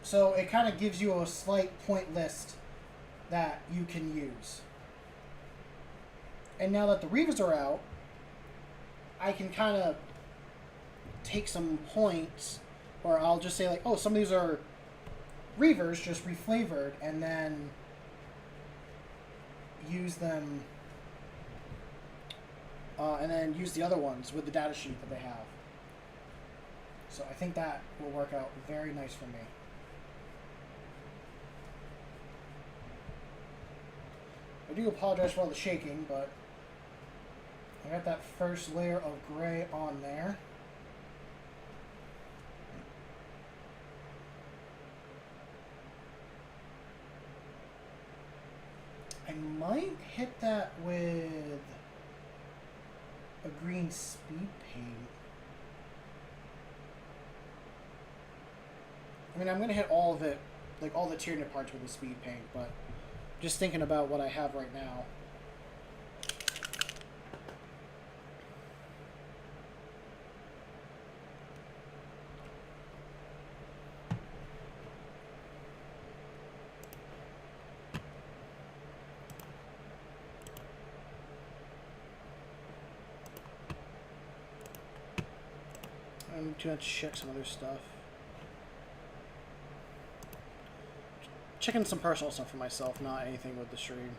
So it kind of gives you a slight point list that you can use. And now that the Reavers are out, I can kind of take some points, or I'll just say like, oh, some of these are Reavers just reflavored, and then use them, and then use the other ones with the data sheet that they have. So I think that will work out very nice for me. I do apologize for all the shaking, but I got that first layer of gray on there. I might hit that with a green speed paint. I mean, I'm going to hit all of it, like all the Tyranid parts with the speed paint, but just thinking about what I have right now. I'm going to check some other stuff. Checking some personal stuff for myself, not anything with the stream.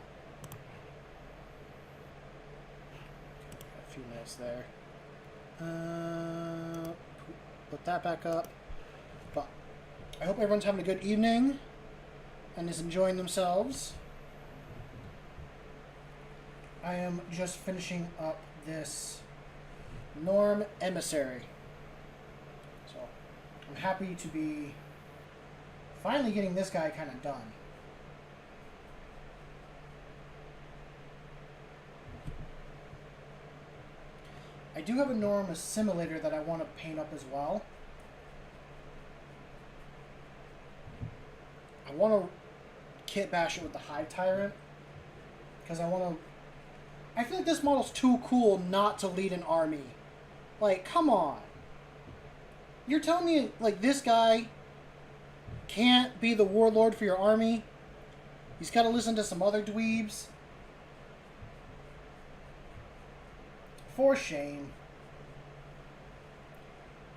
A few minutes there. Put that back up. But I hope everyone's having a good evening and is enjoying themselves. I am just finishing up this Norm Emissary. So I'm happy to be finally getting this guy kind of done. I do have a Norm Assimilator that I want to paint up as well. I want to kit bash it with the Hive Tyrant because I feel like this model's too cool not to lead an army. Like, come on. You're telling me, like, this guy can't be the warlord for your army? He's got to listen to some other dweebs? For shame.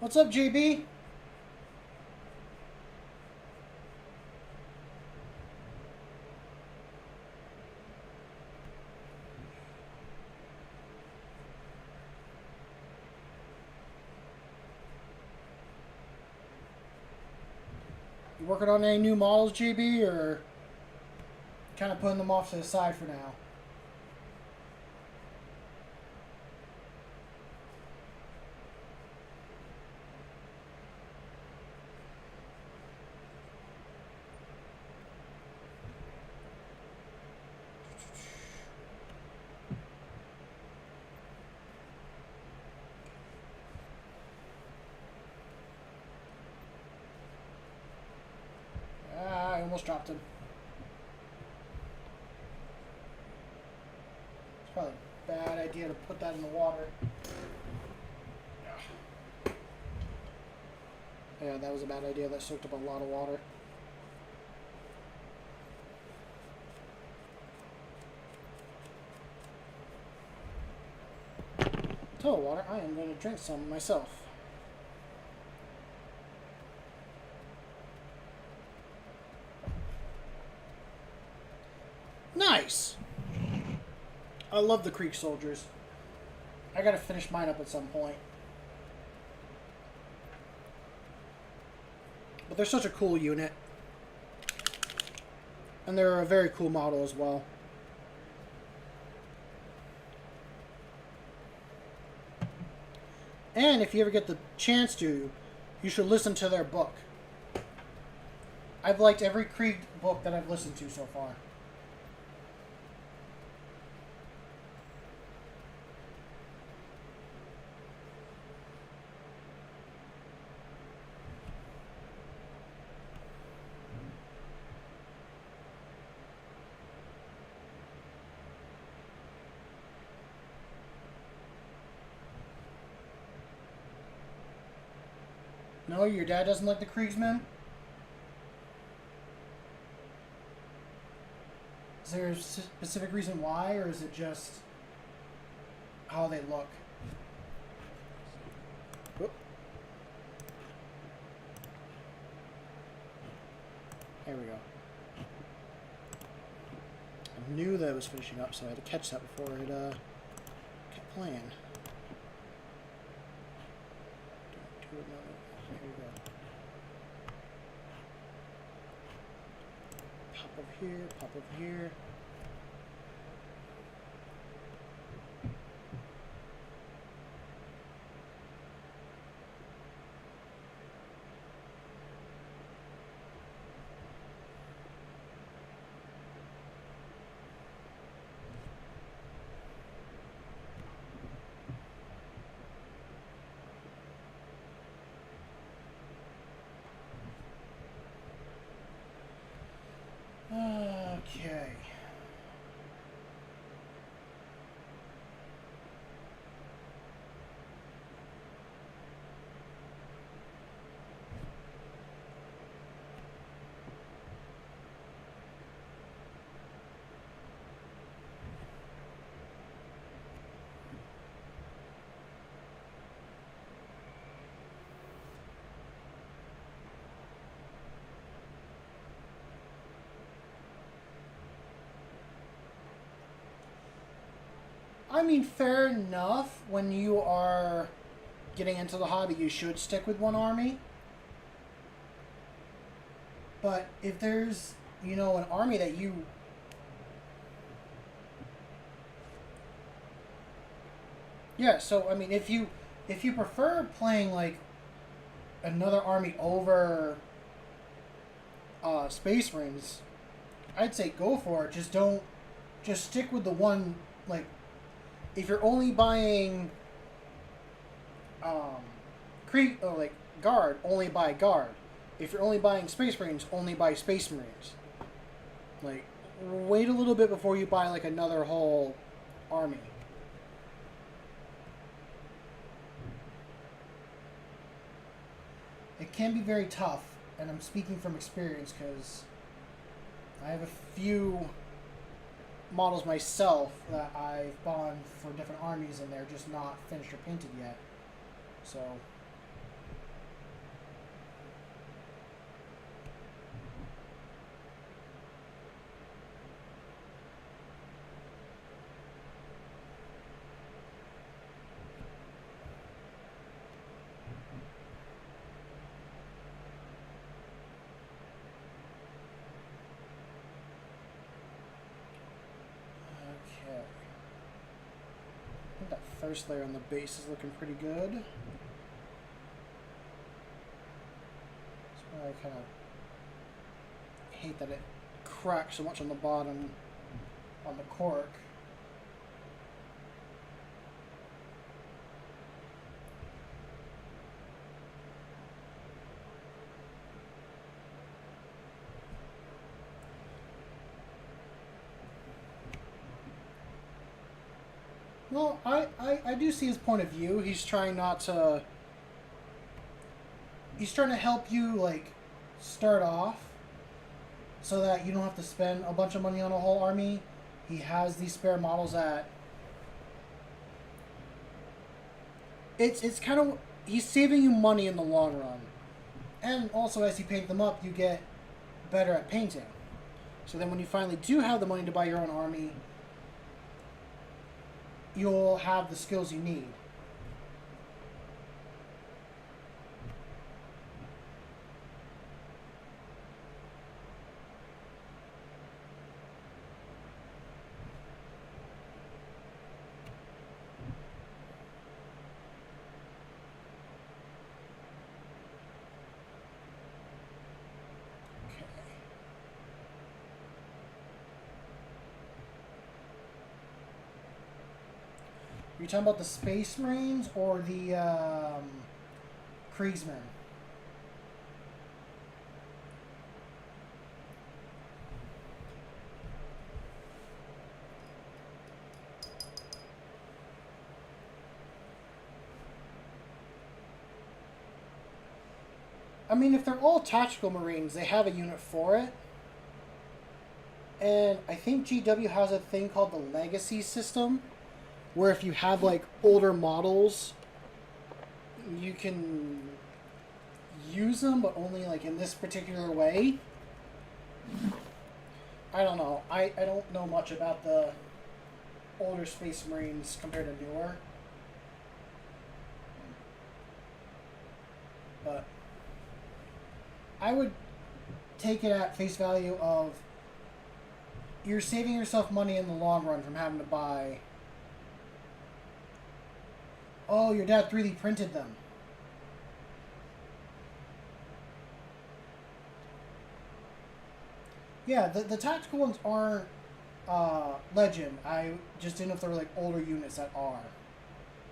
What's up, JB? You working on any new models, JB, or kind of putting them off to the side for now? I almost dropped him. It's probably a bad idea to put that in the water. Yeah, that was a bad idea. That soaked up a lot of water. total water. I am going to drink some myself. Nice! I love the Creek Soldiers. I gotta finish mine up at some point. But they're such a cool unit. And they're a very cool model as well. And if you ever get the chance to, you should listen to their book. I've liked every Krieg book that I've listened to so far. No, your dad doesn't like the Kriegsmen? Is there a specific reason why, or is it just how they look? Whoop. There we go. I knew that it was finishing up, so I had to catch that before it kept playing. Don't do another. There we go. Pop over here, pop over here. Okay. I mean, fair enough. When you are getting into the hobby, you should stick with one army. But if there's, you know, an army that you... Yeah, so, I mean, if you prefer playing, like, another army over Space Marines, I'd say go for it. Just stick with the one, like... If you're only buying Guard, only buy Guard. If you're only buying Space Marines, only buy Space Marines. Like, wait a little bit before you buy, like, another whole army. It can be very tough, and I'm speaking from experience because I have a few models myself that I've bought for different armies and they're just not finished or painted yet. So that first layer on the base is looking pretty good. That's why I kind of hate that it cracks so much on the bottom on the cork. Well, I do see his point of view. He's trying not to... He's trying to help you, like, start off so that you don't have to spend a bunch of money on a whole army. He has these spare models at it's kind of, he's saving you money in the long run, and also as you paint them up, you get better at painting. So then when you finally do have the money to buy your own army, you'll have the skills you need. Are you talking about the Space Marines or the Kriegsmen? I mean, if they're all tactical Marines, they have a unit for it. And I think GW has a thing called the Legacy system, where if you have like older models, you can use them, but only like in this particular way. I don't know. I don't know much about the older Space Marines compared to newer. But I would take it at face value of you're saving yourself money in the long run from having to buy. Oh, your dad 3D printed them. Yeah, the tactical ones aren't legend. I just didn't know if they were like older units that are.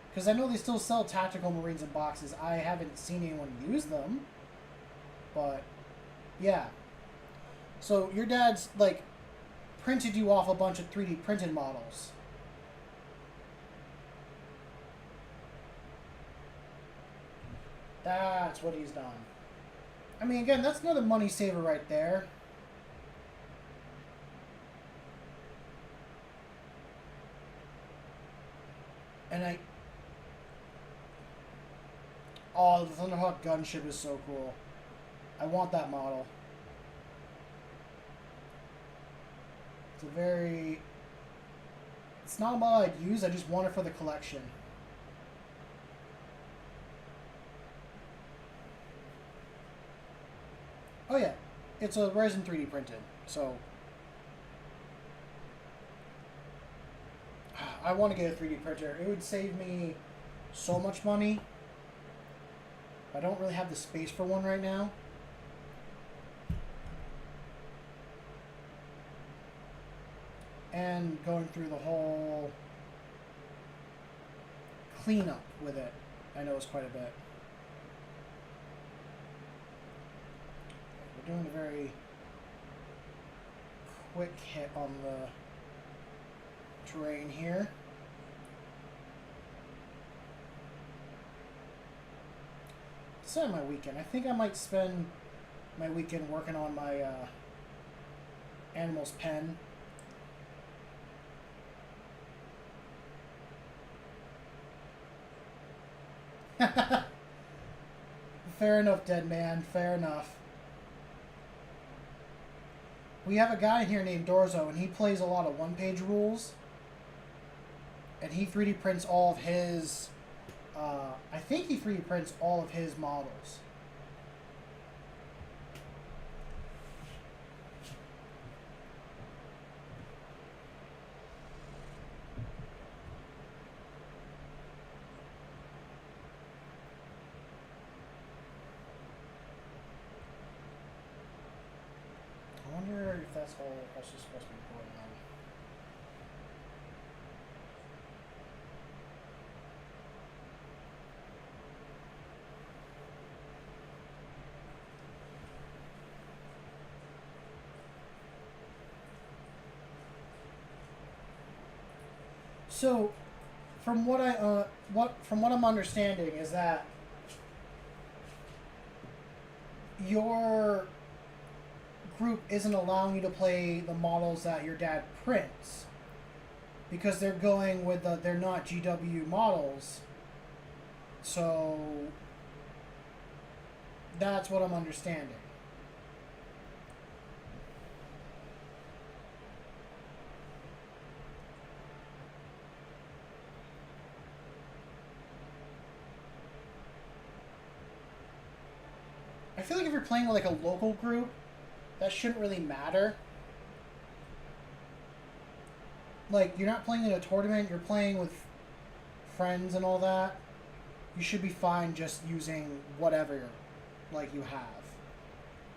Because I know they still sell tactical Marines in boxes. I haven't seen anyone use them. But, yeah. So, your dad's, like, printed you off a bunch of 3D printed models. That's what he's done. I mean, again, that's another money saver right there. And oh, the Thunderhawk gunship is so cool. I want that model. It's not a model I'd use, I just want it for the collection. Oh yeah, it's a resin 3D printed, so I want to get a 3D printer. It would save me so much money. I don't really have the space for one right now. And going through the whole cleanup with it, I know is quite a bit. We're doing a very quick hit on the terrain here. Decide my weekend. I think I might spend my weekend working on my animal's pen. Fair enough, dead man. Fair enough. We have a guy here named Dorzo, and he plays a lot of one-page rules. And he 3D prints all of his... I think he 3D prints all of his models. I wonder if that's all also supposed to be going on. So, from what I'm understanding is that your group isn't allowing you to play the models that your dad prints because they're going with they're not GW models. So that's what I'm understanding. I feel like if you're playing with like a local group, that shouldn't really matter. Like, you're not playing in a tournament, you're playing with friends and all that. You should be fine just using whatever, like, you have.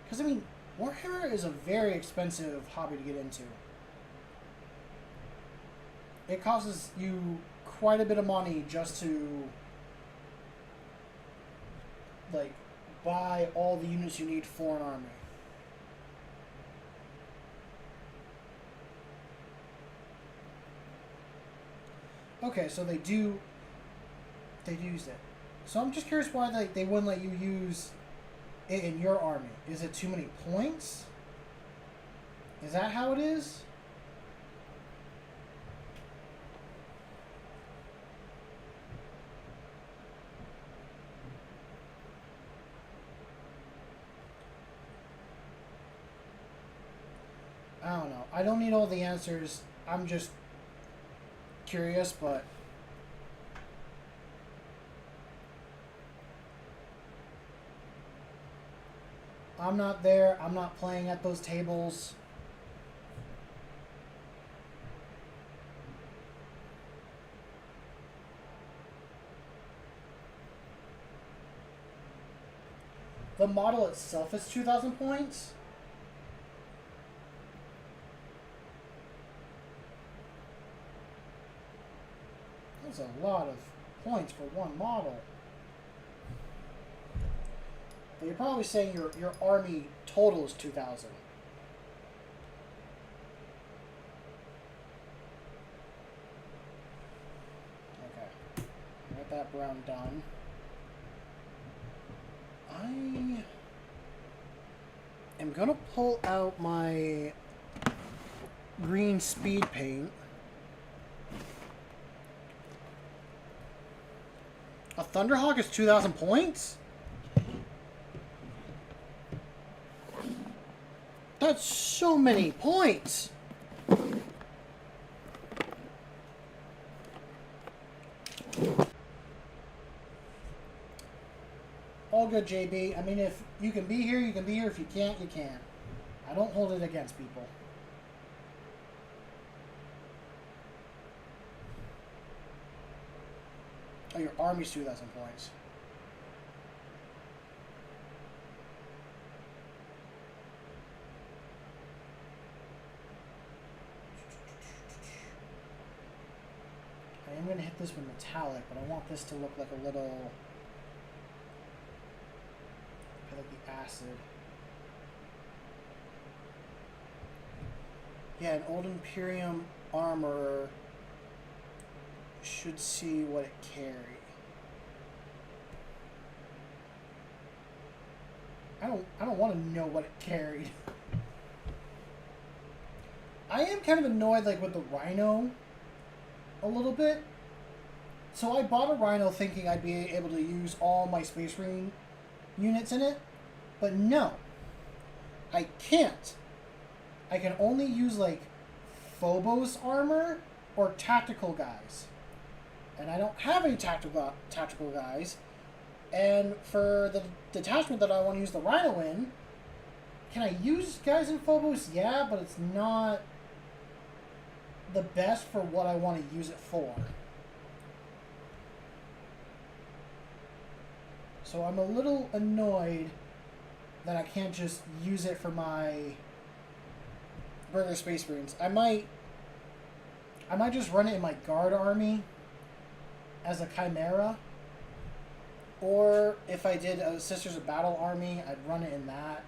Because, I mean, Warhammer is a very expensive hobby to get into. It costs you quite a bit of money just to, like, buy all the units you need for an army. Okay, so they do use it. So I'm just curious why they wouldn't let you use it in your army. Is it too many points? Is that how it is? I don't know. I don't need all the answers. I'm just curious, but I'm not there. I'm not playing at those tables. The model itself is 2,000 points. That's a lot of points for one model. But you're probably saying your army total is 2,000. Okay. Get that brown done. I am going to pull out my green speed paint. A Thunderhawk is 2,000 points? That's so many points! All good, JB. I mean, if you can be here, you can be here. If you can't, you can't. I don't hold it against people. Oh, your army's 2,000 points. I am going to hit this with metallic, but I want this to look like a little... I like the acid. Yeah, an old Imperium armor should see what it carries. I don't want to know what it carried. I am kind of annoyed like with the Rhino a little bit. So I bought a Rhino thinking I'd be able to use all my Space Marine units in it, but no. I can't. I can only use like Phobos armor or tactical guys. And I don't have any tactical guys. And for the detachment that I want to use the Rhino in, can I use guys in Phobos? Yeah, but it's not the best for what I want to use it for. So I'm a little annoyed that I can't just use it for my regular Space Marines. I might just run it in my Guard army as a Chimera. Or if I did a Sisters of Battle army, I'd run it in that.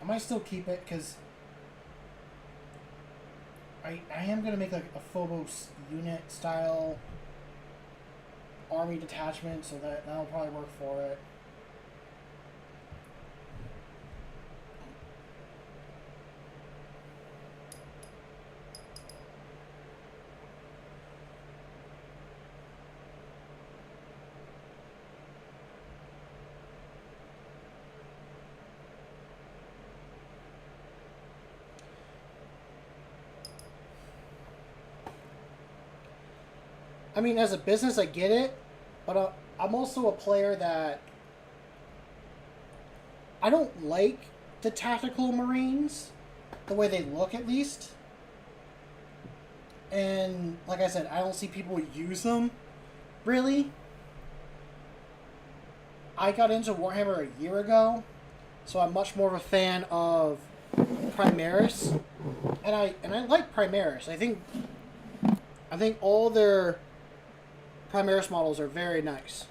I might still keep it because I am going to make like a Phobos unit style army detachment, so that'll probably work for it. I mean, as a business, I get it, but I'm also a player that I don't like the tactical Marines, the way they look at least. And like I said, I don't see people use them, really. I got into Warhammer a year ago, so I'm much more of a fan of Primaris, and I like Primaris. I think all their Primaris models are very nice.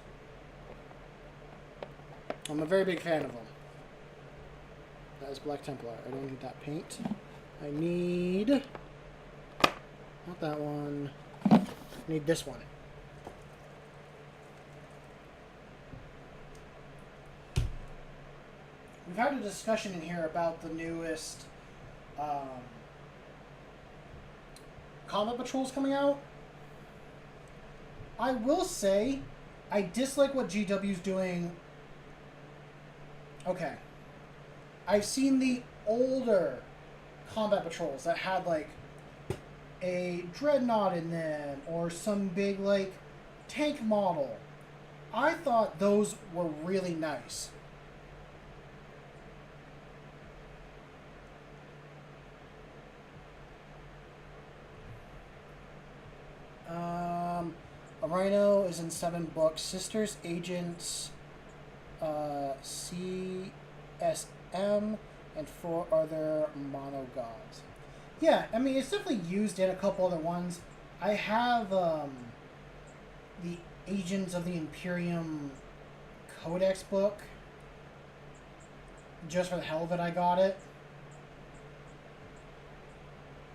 I'm a very big fan of them. That is Black Templar. I don't need that paint. I need... not that one. I need this one. We've had a discussion in here about the newest combat patrols coming out. I will say, I dislike what GW's doing. Okay. I've seen the older combat patrols that had like a dreadnought in them or some big like tank model. I thought those were really nice. A Rhino is in 7 books. Sisters, Agents, CSM, and 4 other mono gods. Yeah, I mean, it's definitely used in a couple other ones. I have the Agents of the Imperium Codex book. Just for the hell of it, I got it.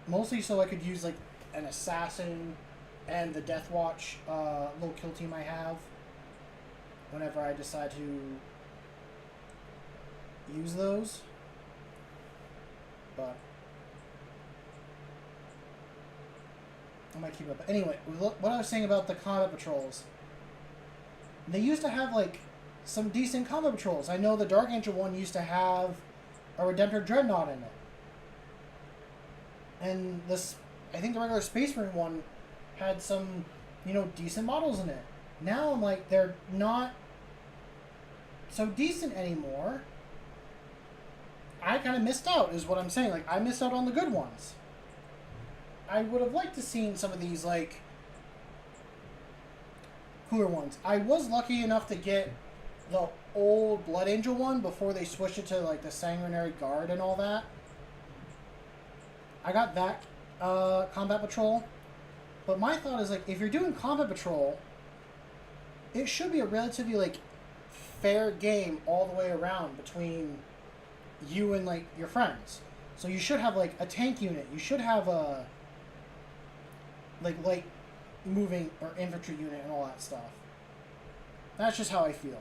Mostly so I could use, like, an assassin and the Death Watch little kill team I have whenever I decide to use those. But I might keep it up. But anyway, what I was saying about the combat patrols, they used to have like some decent combat patrols. I know the Dark Angel one used to have a Redemptor Dreadnought in it, and this, I think the regular Space Marine one had some, you know, decent models in it. Now I'm like, they're not so decent anymore. I kind of missed out, is what I'm saying. Like, I missed out on the good ones. I would have liked to seen some of these, like, cooler ones. I was lucky enough to get the old Blood Angel one before they switched it to, like, the Sanguinary Guard and all that. I got that combat patrol. But my thought is, like, if you're doing combat patrol, it should be a relatively, like, fair game all the way around between you and, like, your friends. So you should have, like, a tank unit. You should have a, like, light moving or infantry unit and all that stuff. That's just how I feel.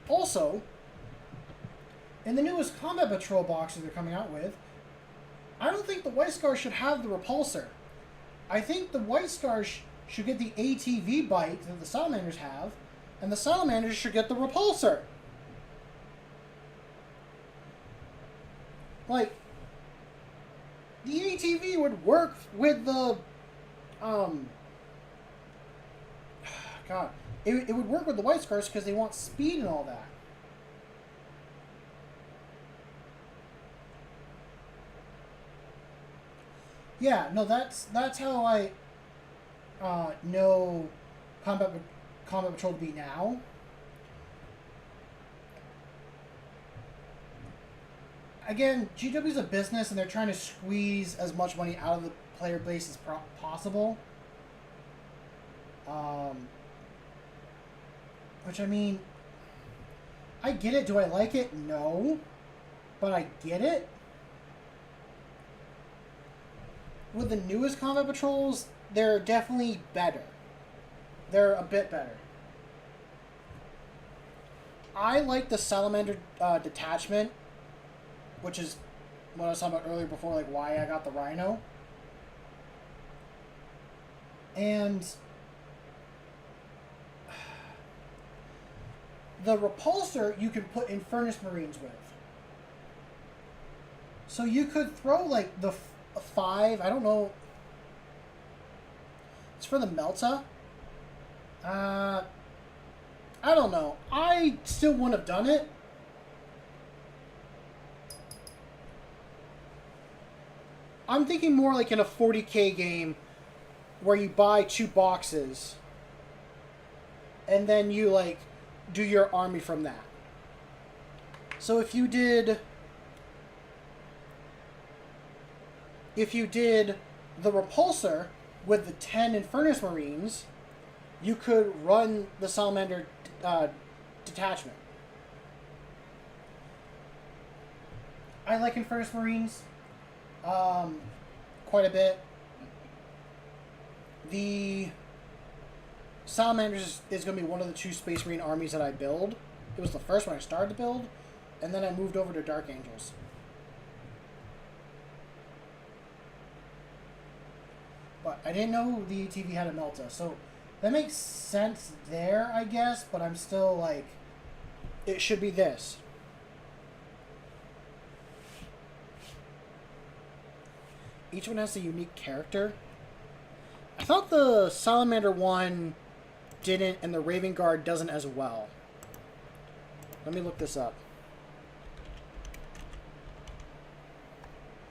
Also, in the newest combat patrol boxes they're coming out with, I don't think the White Scars should have the repulsor. I think the White Scars should get the ATV bite that the Salamanders have, and the Salamanders should get the repulsor. Like, the ATV would work with the, God, it would work with the White Scars because they want speed and all that. Yeah, no, that's how I know combat patrol to be now. Again, GW's a business, and they're trying to squeeze as much money out of the player base as possible. Which, I mean, I get it. Do I like it? No. But I get it. With the newest combat patrols, they're definitely better. They're a bit better. I like the Salamander detachment, which is what I was talking about earlier before, like why I got the Rhino. And the repulsor you can put Infernus Marines with. So you could throw like the 5, I don't know. It's for the Melta. Uh, I don't know. I still wouldn't have done it. I'm thinking more like in a 40K game where you buy 2 boxes and then you like do your army from that. So if you did the Repulsor with the 10 Infernus Marines, you could run the Salamander detachment. I like Infernus Marines quite a bit. The Salamanders is going to be one of the 2 Space Marine armies that I build. It was the first one I started to build, and then I moved over to Dark Angels. But I didn't know the ATV had a Melta, so that makes sense there, I guess, but I'm still like, it should be this. Each one has a unique character. I thought the Salamander one didn't, and the Raven Guard doesn't as well. Let me look this up.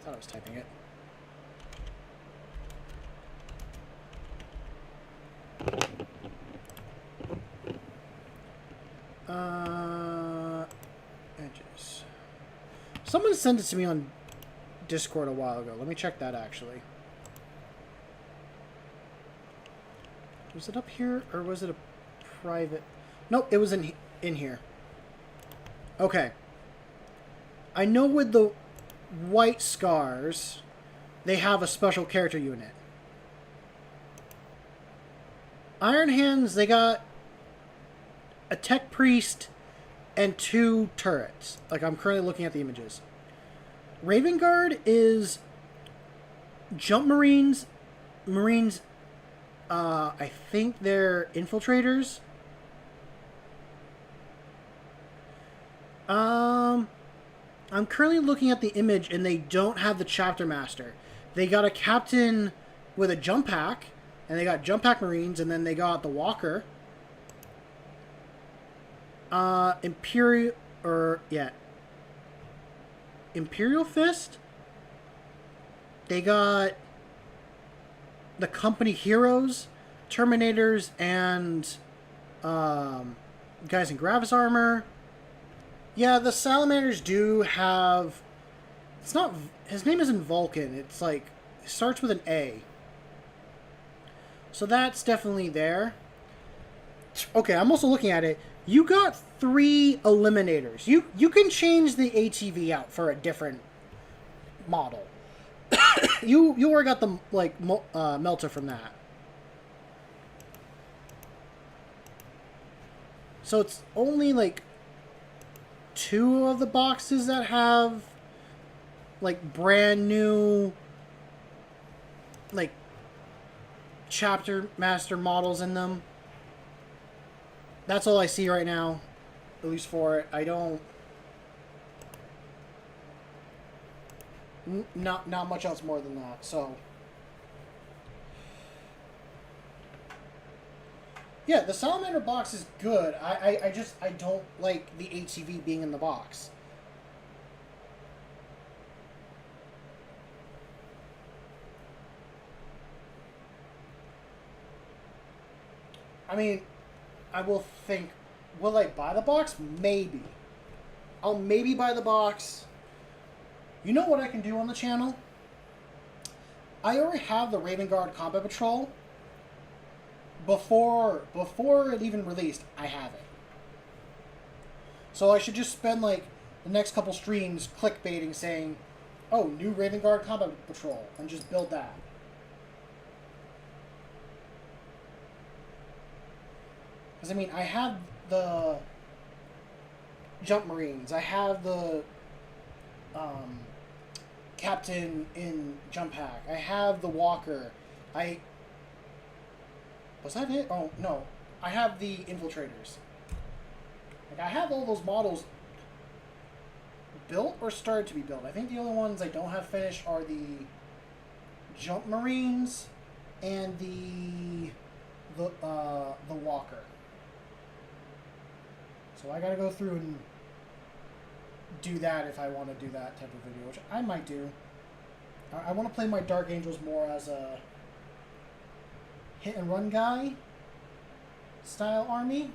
I thought I was typing it. Edges. Someone sent it to me on Discord a while ago. Let me check that actually. Was it up here or was it a private? Nope, it was in here. Okay. I know with the White Scars, they have a special character unit. Iron Hands, they got a Tech Priest and 2 turrets. Like, I'm currently looking at the images. Raven Guard is Jump Marines, I think they're infiltrators. I'm currently looking at the image and they don't have the Chapter Master. They got a captain with a jump pack, and they got jump pack Marines, and then they got the Walker. Imperial Fist. They got the Company Heroes, Terminators, and guys in Gravis armor. Yeah, the Salamanders do have... It's not... His name isn't Vulcan. It's like... It starts with an A. So that's definitely there. Okay, I'm also looking at it. You got 3 Eliminators. You can change the ATV out for a different model. you already got the like Melta from that. So it's only like 2 of the boxes that have like brand new like Chapter Master models in them. That's all I see right now, at least for it. I don't... Not much else more than that, so... Yeah, the Salamander box is good. I don't like the ATV being in the box. I mean... I will think, will I buy the box? Maybe. I'll maybe buy the box. You know what I can do on the channel? I already have the Raven Guard Combat Patrol. Before it even released, I have it. So I should just spend like the next couple streams clickbaiting saying, oh, new Raven Guard Combat Patrol, and just build that. Because, I mean, I have the Jump Marines. I have the Captain in Jump Pack. I have the Walker. Was that it? Oh, no. I have the Infiltrators. Like, I have all those models built or started to be built. I think the only ones I don't have finished are the Jump Marines and the the walker. So I gotta go through and do that if I want to do that type of video, which I might do. I want to play my Dark Angels more as a hit and run guy style army.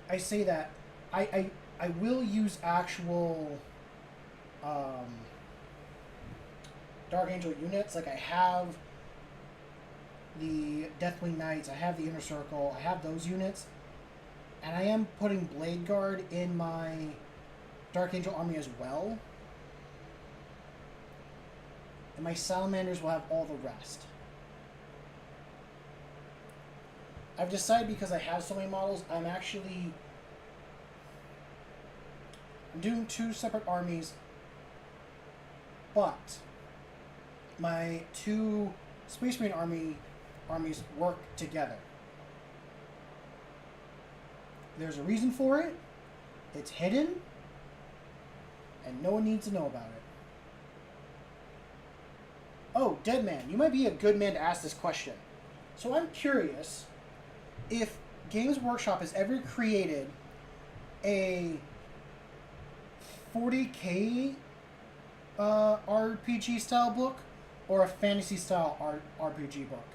I say that I will use actual Dark Angel units. Like I have the Deathwing Knights, I have the Inner Circle, I have those units, and I am putting Blade Guard in my Dark Angel army as well. And my Salamanders will have all the rest. I've decided, because I have so many models, I'm doing 2 separate armies, but my 2 Space Marine armies work together. There's a reason for it. It's hidden, and no one needs to know about it. Oh, Deadman, you might be a good man to ask this question. So I'm curious if Games Workshop has ever created a 40K RPG style book or a fantasy style RPG book.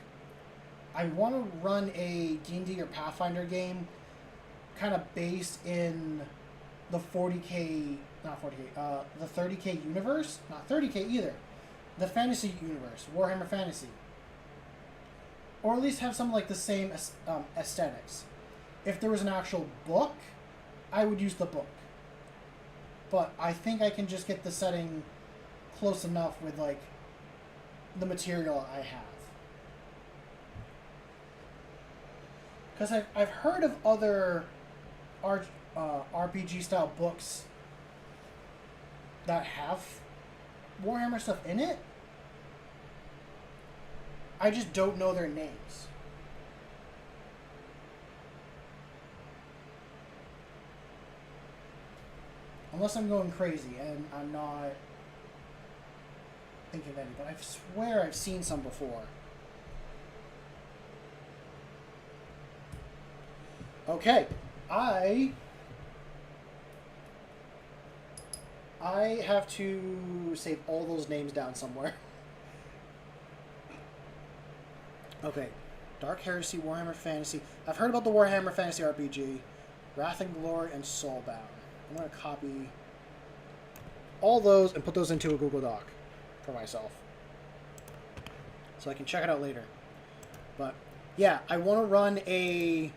I want to run a D&D or Pathfinder game kind of based in the 40K, not 40K, the 30K universe, not 30K either, the fantasy universe, Warhammer Fantasy. Or at least have some like the same aesthetics. If there was an actual book, I would use the book. But I think I can just get the setting close enough with like the material I have. Because I've heard of other RPG style books that have Warhammer stuff in it. I just don't know their names. Unless I'm going crazy and I'm not thinking of any, but I swear I've seen some before. Okay, I have to save all those names down somewhere. Okay, Dark Heresy, Warhammer Fantasy. I've heard about the Warhammer Fantasy RPG, Wrath and Glory, and Soulbound. I'm going to copy all those and put those into a Google Doc for myself, so I can check it out later. But yeah, I want to run a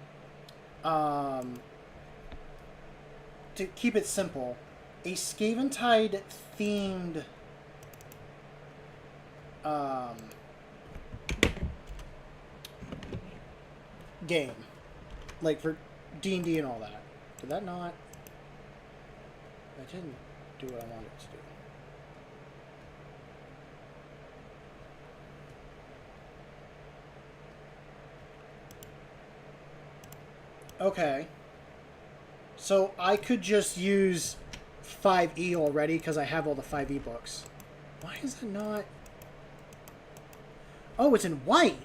to keep it simple, a Scaventide themed game, like for D&D and all that. Did that not? I didn't do what I wanted it to do. Okay. So I could just use 5e already because I have all the 5e books. Why is it not? Oh, it's in white.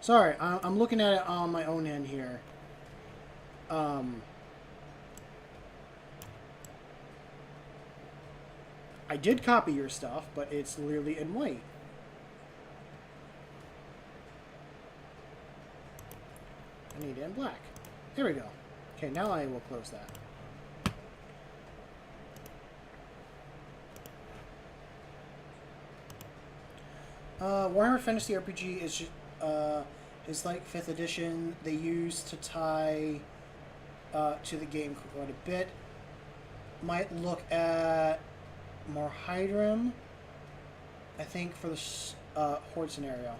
Sorry, I'm looking at it on my own end here. I did copy your stuff, but it's literally in white. I need it in black. There we go. Okay, now I will close that. Warhammer Fantasy RPG is like 5th edition. They used to tie to the game quite a bit. Might look at Morhydrum, I think, for the Horde scenario.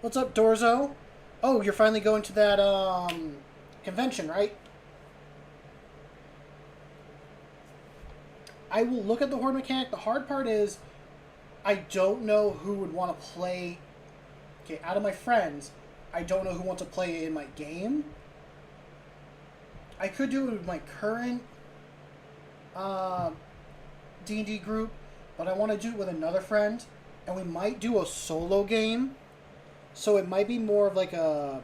What's up, Dorzo? Oh, you're finally going to that convention, right? I will look at the Horde mechanic. The hard part is I don't know who would want to play. Okay, out of my friends, I don't know who wants to play in my game. I could do it with my current D&D group, but I want to do it with another friend, and we might do a solo game. So it might be more of like a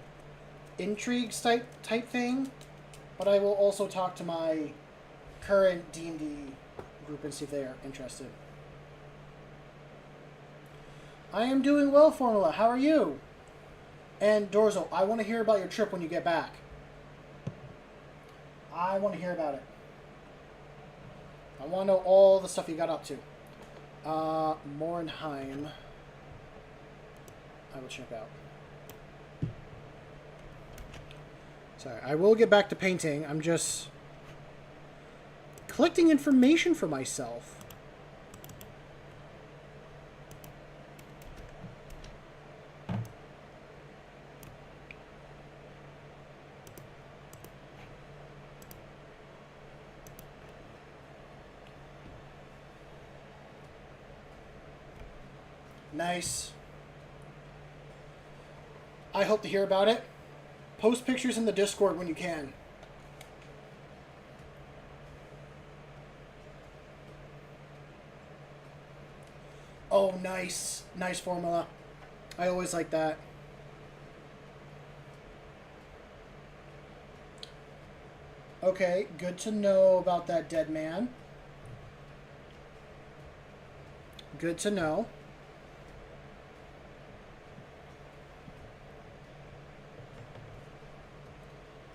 intrigue type thing, but I will also talk to my current D&D group and see if they are interested. I am doing well, Formula. How are you? And Dorzo, I want to hear about your trip when you get back. I want to hear about it. I want to know all the stuff you got up to. Morenheim. I will check out. Sorry, I will get back to painting. I'm just collecting information for myself. Nice. I hope to hear about it. Post pictures in the Discord when you can. Oh, nice. Nice formula. I always like that. Okay, good to know about that dead man. Good to know.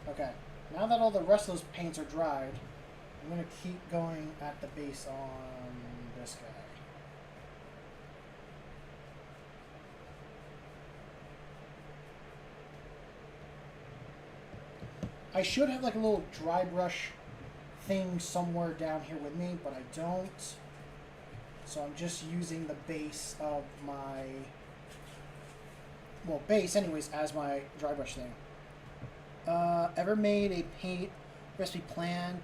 Okay, now that all the rest of those paints are dried, I'm going to keep going at the base on this guy. I should have like a little dry brush thing somewhere down here with me, but I don't. So I'm just using the base of my, well, base anyways, as my dry brush thing. Ever made a paint recipe plan?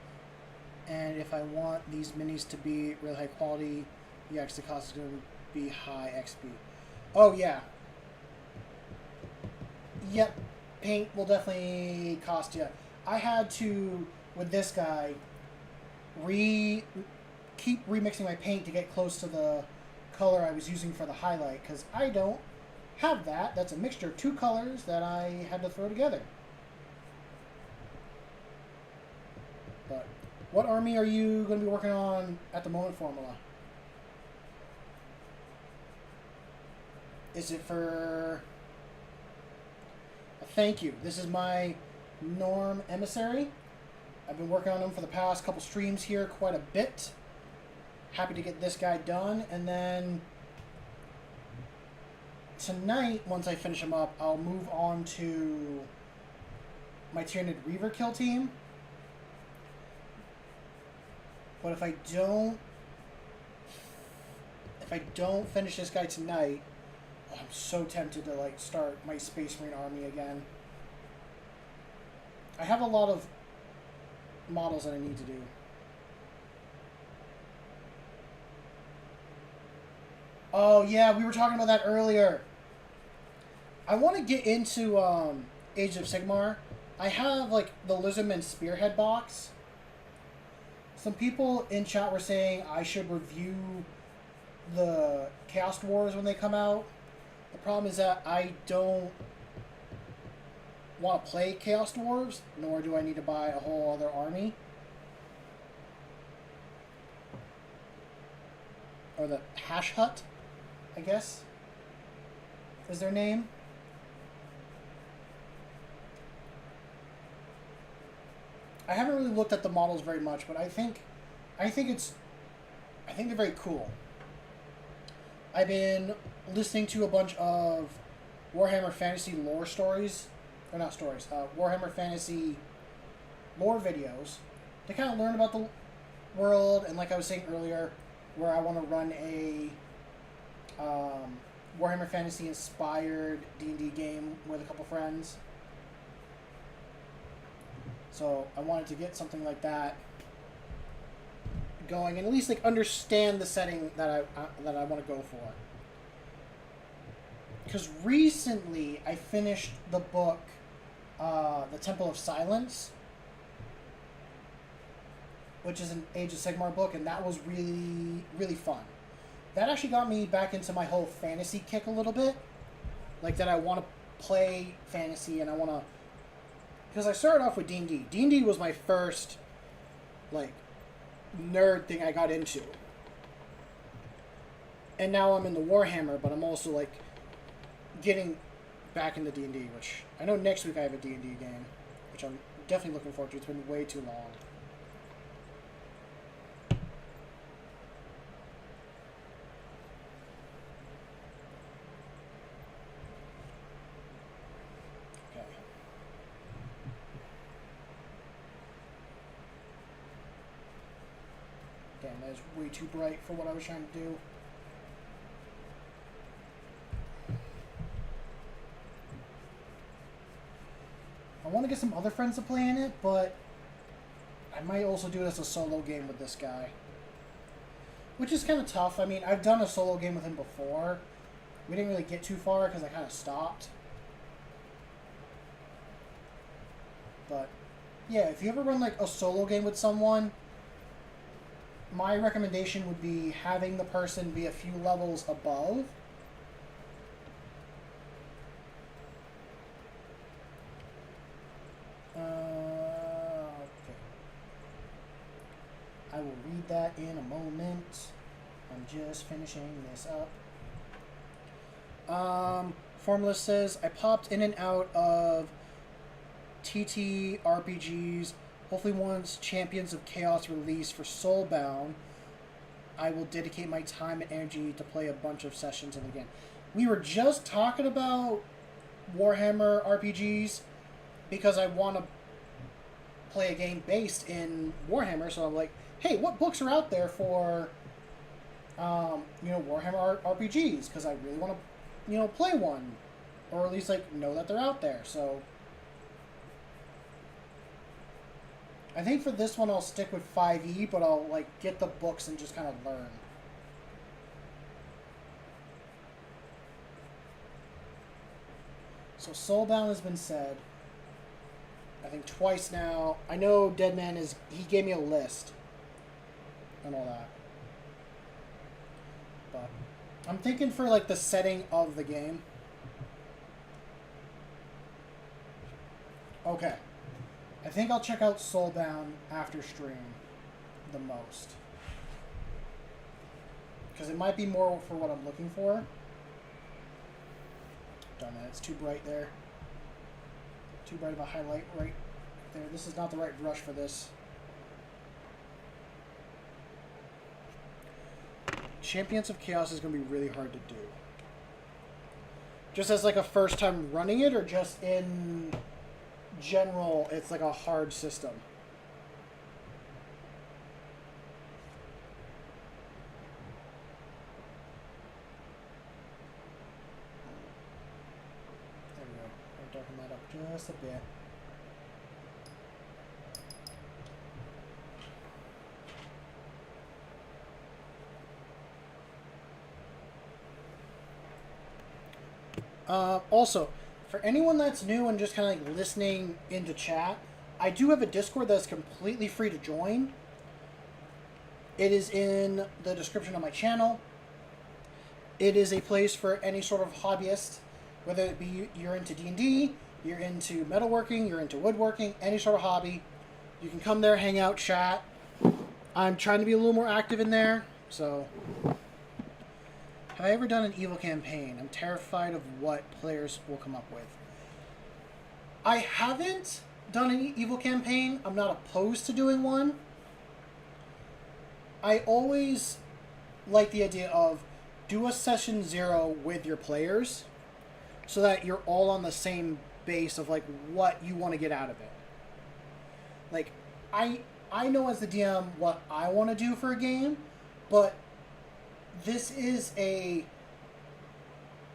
And if I want these minis to be really high quality, yeah, because the cost is going to be high XP. Oh, yeah. Yep. Paint will definitely cost you. I had to, with this guy, keep remixing my paint to get close to the color I was using for the highlight, because I don't have that. That's a mixture of two colors that I had to throw together. But what army are you going to be working on at the moment, Formula? Is it for... Thank you. This is my Norm Emissary. I've been working on him for the past couple streams here quite a bit. Happy to get this guy done. And then tonight, once I finish him up, I'll move on to my Tyranid Reaver kill team. But if I don't finish this guy tonight, I'm so tempted to like start my Space Marine army again. I have a lot of models that I need to do. Oh yeah, we were talking about that earlier. I want to get into Age of Sigmar. I have like the Lizardman Spearhead box. Some people in chat were saying I should review the Chaos Wars when they come out. The problem is that I don't want to play Chaos Dwarves, nor do I need to buy a whole other army. Or the Hash Hut, I guess, is their name. I haven't really looked at the models very much, but I think they're very cool. I've been listening to a bunch of Warhammer Fantasy lore stories, or not stories, Warhammer Fantasy lore videos to kind of learn about the world, and like I was saying earlier, where I want to run a Warhammer Fantasy inspired D&D game with a couple friends. So I wanted to get something like that going and at least like understand the setting that I want to go for. Because recently I finished the book, The Temple of Silence, which is an Age of Sigmar book, and that was really, really fun. that actually got me back into my whole fantasy kick a little bit. Like that I want to play fantasy and I want to... Because I started off with D&D. D&D was my first, like, nerd thing I got into. And now I'm into Warhammer, but I'm also, like, getting back into D&D, which I know next week I have a D&D game, which I'm definitely looking forward to. It's been way too long. Okay. Damn, that is way too bright for what I was trying to do. I want to get some other friends to play in it, but I might also do it as a solo game with this guy. Which is kind of tough. I mean, I've done a solo game with him before. We didn't really get too far because I kind of stopped. But, yeah, if you ever run, like, a solo game with someone, my recommendation would be having the person be a few levels above. Okay. I will read that in a moment. I'm just finishing this up. Formula says, I popped in and out of TTRPGs. Hopefully once Champions of Chaos release for Soulbound, I will dedicate my time and energy to play a bunch of sessions in the game. We were just talking about Warhammer RPGs because I want to play a game based in Warhammer, so I'm like, hey, what books are out there for, Warhammer RPGs? Because I really want to, play one, or at least, like, know that they're out there, so... I think for this one I'll stick with 5e, but I'll, like, get the books and just kind of learn. So Soulbound has been said, I think twice now. I know Deadman he gave me a list and all that. But I'm thinking for, like, the setting of the game. Okay. I think I'll check out Soulbound after stream the most. Because it might be more for what I'm looking for. Darn it, it's too bright there. Too bright of a highlight right there. This is not the right brush for this. Champions of Chaos is going to be really hard to do. Just as like a first time running it, or just in general, it's like a hard system. There we go. I'll darken that up just a bit. Also, for anyone that's new and just kind of like listening into chat, I do have a Discord that's completely free to join. It is in the description of my channel. It is a place for any sort of hobbyist, whether it be you're into D&D, you're into metalworking, you're into woodworking, any sort of hobby. You can come there, hang out, chat. I'm trying to be a little more active in there, so... Have I ever done an evil campaign? I'm terrified of what players will come up with. I haven't done an evil campaign. I'm not opposed to doing one. I always like the idea of do a session 0 with your players so that you're all on the same base of like what you want to get out of it. Like, I know as the DM what I want to do for a game, but this is a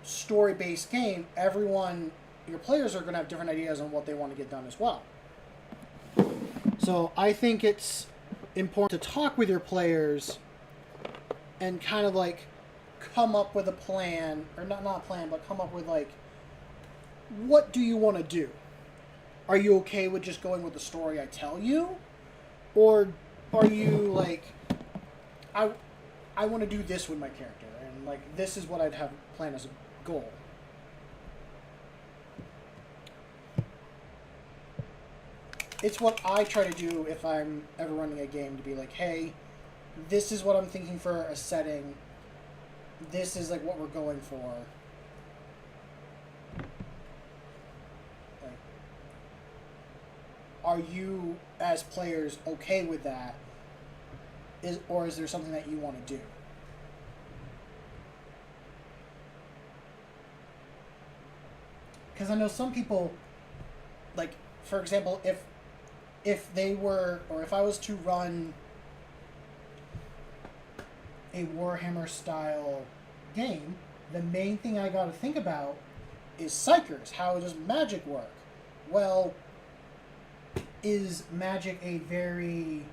story-based game. Your players are going to have different ideas on what they want to get done as well. So I think it's important to talk with your players and kind of like come up with a plan, or not a plan, but come up with like, what do you want to do? Are you okay with just going with the story I tell you? Or are you like, I want to do this with my character, and like this is what I'd have planned as a goal. It's what I try to do if I'm ever running a game, to be like, hey, this is what I'm thinking for a setting. This is like what we're going for. Like, are you as players okay with that? Or is there something that you want to do? Because I know some people, like, for example, if they were, or if I was to run a Warhammer style game, the main thing I got to think about is Psykers. How does magic work? Well, is magic a very...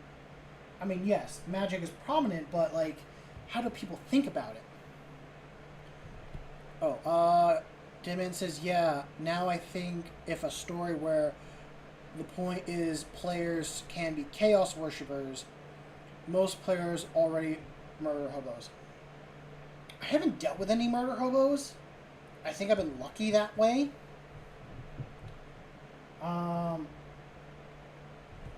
I mean, yes, magic is prominent, but, like, how do people think about it? Oh, Dimon says, yeah, now I think if a story where the point is players can be chaos worshippers, most players already murder hobos. I haven't dealt with any murder hobos. I think I've been lucky that way. Get out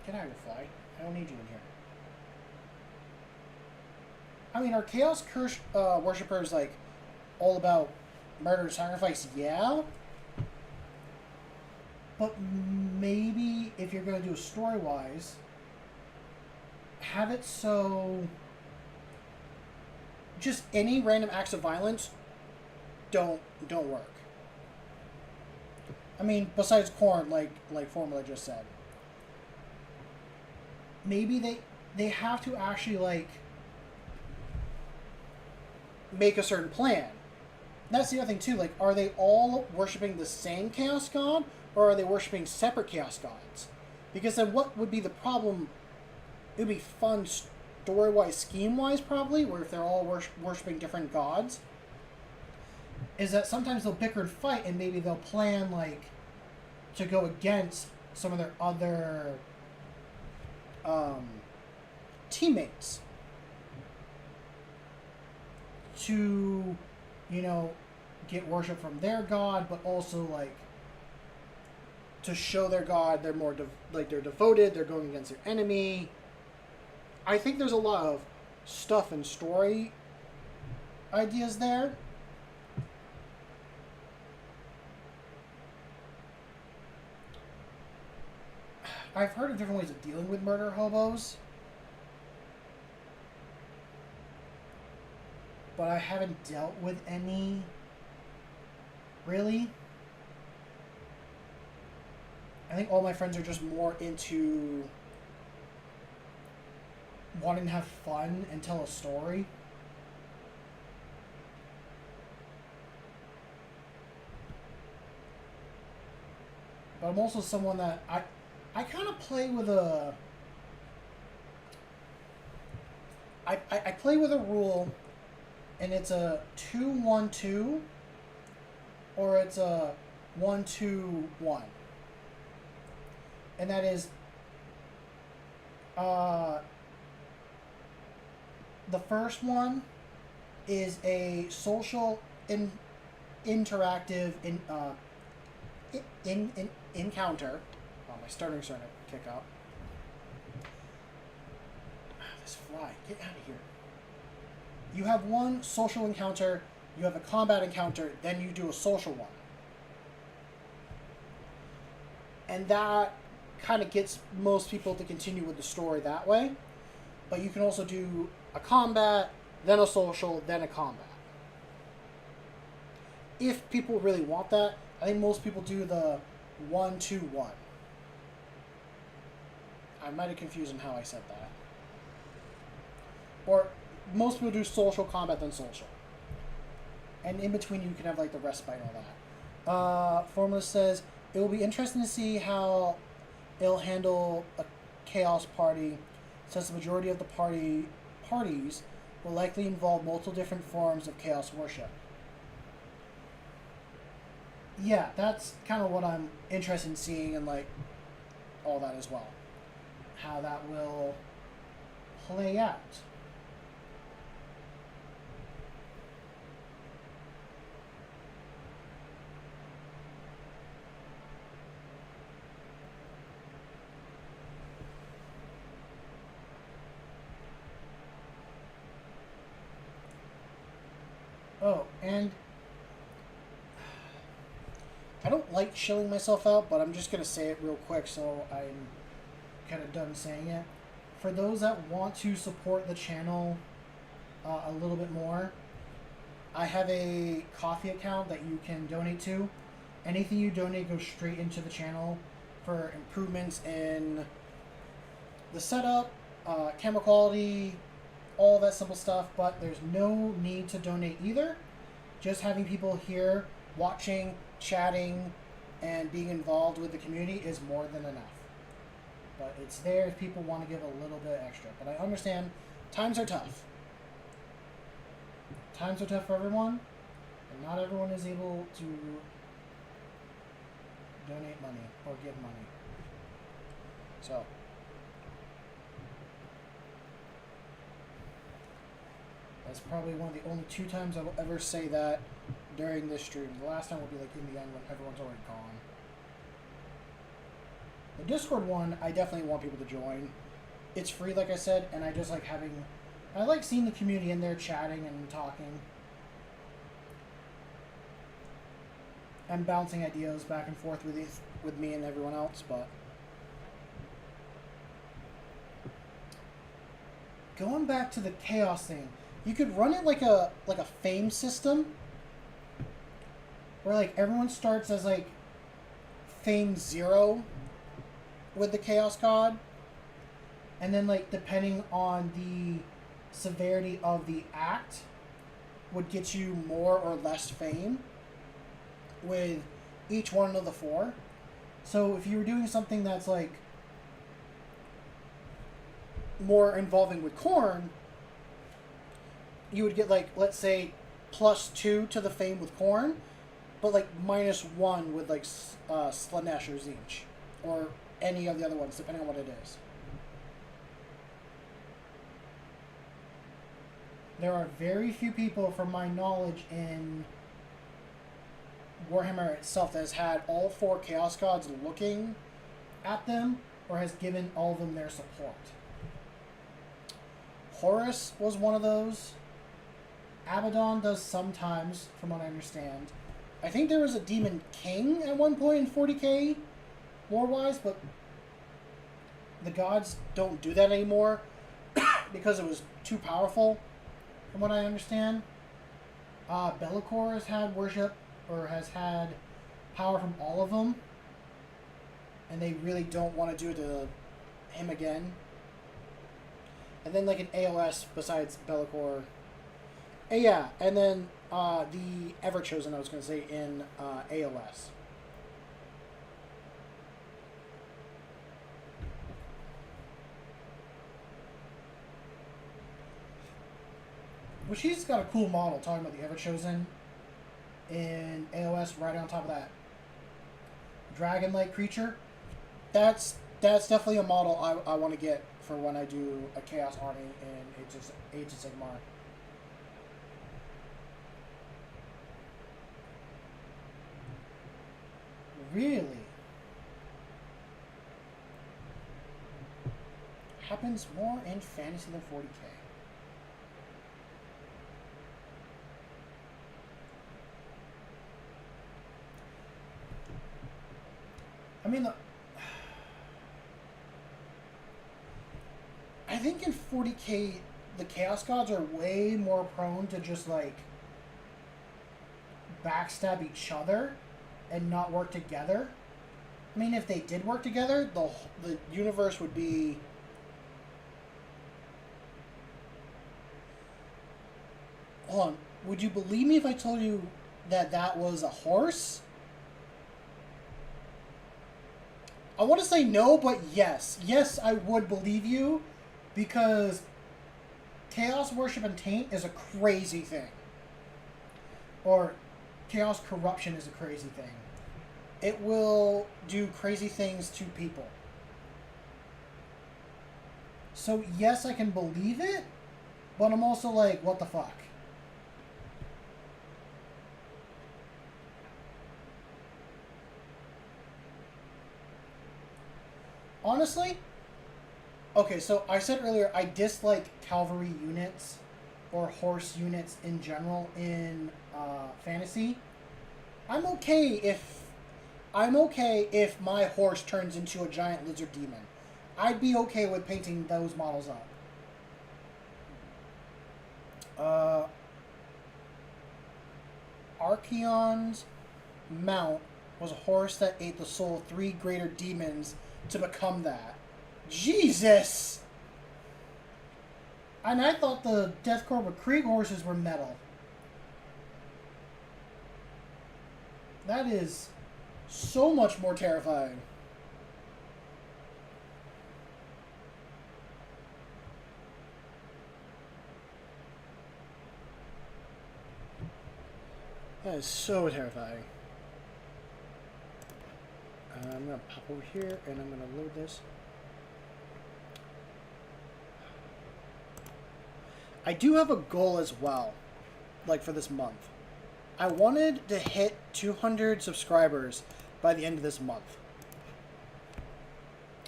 of here, fly. I don't need you in here. I mean, are chaos worshippers like all about murder and sacrifice? Yeah. But maybe if you're going to do it story-wise, have it so just any random acts of violence don't work. I mean, besides Khorne, like Formula just said, maybe they have to actually like make a certain plan. And that's the other thing too. Like, are they all worshiping the same chaos god, or are they worshiping separate chaos gods? Because then what would be the problem? It would be fun story-wise, scheme-wise, probably, where if they're all worshiping different gods, is that sometimes they'll bicker and fight, and maybe they'll plan, like, to go against some of their other teammates to, you know, get worship from their god, but also, like, to show their god they're more they're devoted, they're going against their enemy. I think there's a lot of stuff and story ideas there. I've heard of different ways of dealing with murder hobos, but I haven't dealt with any, really. I think all my friends are just more into wanting to have fun and tell a story. But I'm also someone that I kind of play with a... I play with a rule, and it's a 2-1-2, or it's a 1-2-1. And that is... the first one is a social interactive encounter. Oh, my starting's starting to kick up. This fly, get out of here. You have one social encounter, you have a combat encounter, then you do a social one. And that kind of gets most people to continue with the story that way. But you can also do a combat, then a social, then a combat. If people really want that, I think most people do the 1-2-1. I might have confused in how I said that. Or most people do social combat, then social. And in between you can have like the respite and all that. Formula says, it will be interesting to see how it'll handle a chaos party, since the majority of the parties will likely involve multiple different forms of chaos worship. Yeah, that's kind of what I'm interested in seeing, and like all that as well. How that will play out. Oh, and I don't like shilling myself out, but I'm just gonna say it real quick so I'm kind of done saying it. For those that want to support the channel a little bit more, I have a coffee account that you can donate to. Anything you donate goes straight into the channel for improvements in the setup, camera quality, all that simple stuff. But there's no need to donate either. Just having people here watching, chatting, and being involved with the community is more than enough. But it's there if people want to give a little bit extra. But I understand times are tough. Times are tough for everyone, and not everyone is able to donate money or give money. So, that's probably one of the only 2 times I will ever say that during this stream. The last time will be like in the end when everyone's already gone. The Discord one, I definitely want people to join. It's free, like I said, and I just like having... I like seeing the community in there chatting and talking. And bouncing ideas back and forth with me and everyone else, but... Going back to the chaos thing, you could run it like a fame system. Where like everyone starts as like fame 0 with the Chaos God. And then like depending on the severity of the act would get you more or less fame with each one of the 4. So if you were doing something that's like more involving with Korn, you would get like, let's say, +2 to the fame with Korn, but like -1 with like Slaanesh or Tzeentch, or any of the other ones, depending on what it is. There are very few people, from my knowledge, in Warhammer itself that has had all 4 Chaos Gods looking at them, or has given all of them their support. Horus was one of those. Abaddon does sometimes, from what I understand. I think there was a Demon King at one point in 40k, war-wise, but the gods don't do that anymore because it was too powerful, from what I understand. Be'lakor has had worship, or has had power from all of them, and they really don't want to do it to him again. And then like an AOS besides Be'lakor. Yeah, and then the Everchosen, I was going to say, in AOS. Which he's got a cool model talking about the Everchosen in AOS right on top of that dragon-like creature. That's definitely a model I want to get for when I do a Chaos Army in Age of Sigmar. Really? Happens more in fantasy than 40k. I mean, I think in 40k, the Chaos Gods are way more prone to just, like, backstab each other and not work together. I mean, if they did work together, the universe would be... Hold on. Would you believe me if I told you that that was a horse? I want to say no, but yes. Yes, I would believe you, because Chaos Worship and Taint is a crazy thing. Or Chaos Corruption is a crazy thing. It will do crazy things to people. So yes, I can believe it, but I'm also like, what the fuck? Honestly, okay, so I said earlier I dislike cavalry units or horse units in general in fantasy, I'm okay if my horse turns into a giant lizard demon. I'd be okay with painting those models up. Archeon's mount was a horse that ate the soul of 3 greater demons to become that. Jesus! And I thought the Death Korps Krieg horses were metal. That is so much more terrifying. That is so terrifying. I'm going to pop over here and I'm going to load this. I do have a goal as well, like for this month. I wanted to hit 200 subscribers by the end of this month.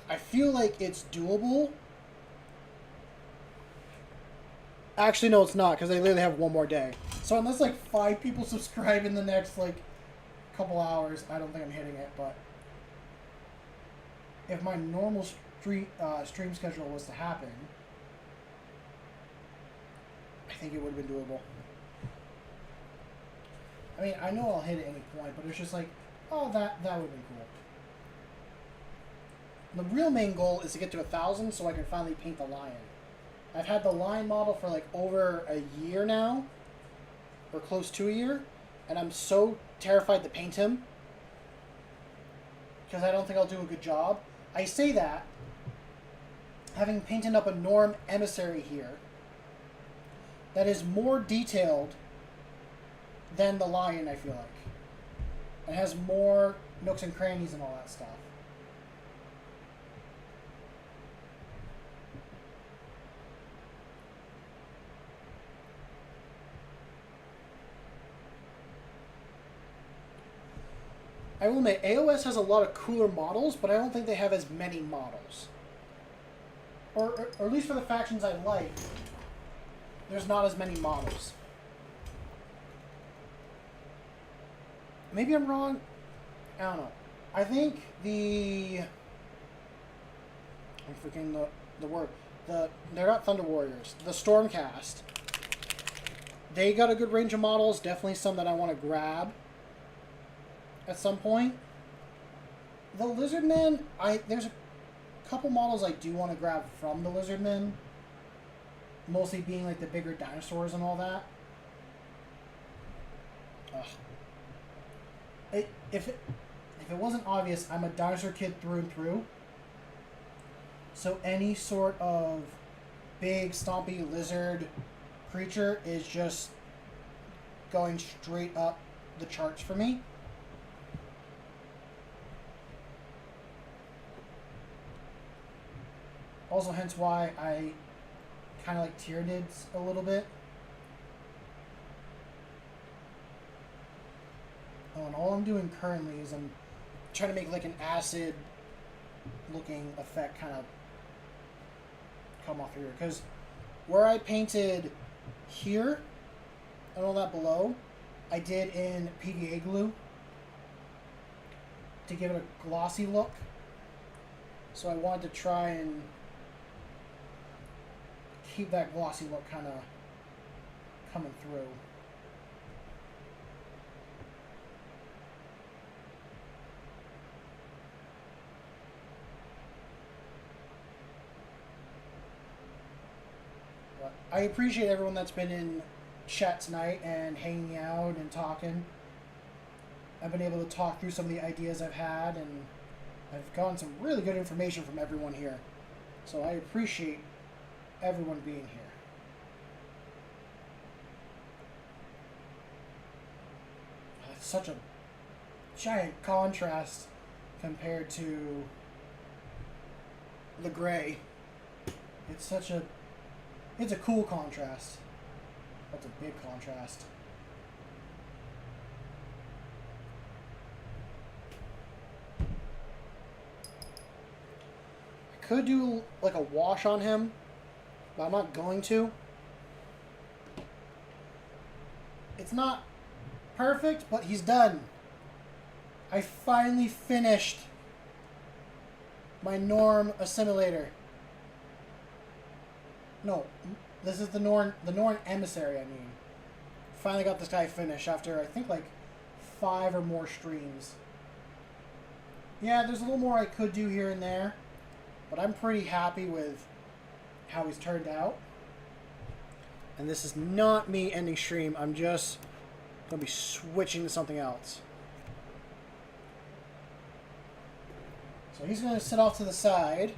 I feel like it's doable. Actually, no, it's not, because I literally have one more day. So unless like 5 people subscribe in the next like couple hours, I don't think I'm hitting it. But if my normal stream schedule was to happen, I think it would have been doable. I mean, I know I'll hit at any point, but it's just like, oh, that would have been cool. The real main goal is to get to 1,000 so I can finally paint the lion. I've had the lion model for like over a year now, or close to a year, and I'm so terrified to paint him because I don't think I'll do a good job. I say that, having painted up a Norm emissary here, that is more detailed than the lion, I feel like. It has more nooks and crannies and all that stuff. I will admit, AOS has a lot of cooler models, but I don't think they have as many models. Or at least for the factions I like, there's not as many models. Maybe I'm wrong. I don't know. I think I'm forgetting the word. They're not Thunder Warriors. The Stormcast. They got a good range of models. Definitely some that I want to grab at some point. The Lizardmen, there's a couple models I do want to grab from the Lizardmen. Mostly being like the bigger dinosaurs and all that. Ugh. If it wasn't obvious, I'm a dinosaur kid through and through. So any sort of big, stompy lizard creature is just going straight up the charts for me. Also, hence why I kind of like Tyranids a little bit. Oh, and all I'm doing currently is I'm trying to make like an acid looking effect kind of come off here. Because where I painted here and all that below, I did in PVA glue to give it a glossy look. So I wanted to try and keep that glossy look kind of coming through. But I appreciate everyone that's been in chat tonight and hanging out and talking. I've been able to talk through some of the ideas I've had, and I've gotten some really good information from everyone here. So I appreciate everyone being here. It's such a giant contrast compared to the gray. It's a cool contrast. That's a big contrast. I could do like a wash on him, but I'm not going to. It's not perfect, but he's done. I finally finished my Norn assimilator. No, this is the Norn emissary, I mean. Finally got this guy finished after, I think, like 5 or more streams. Yeah, there's a little more I could do here and there, but I'm pretty happy with how he's turned out. And this is not me ending stream. I'm just going to be switching to something else. So he's going to sit off to the side.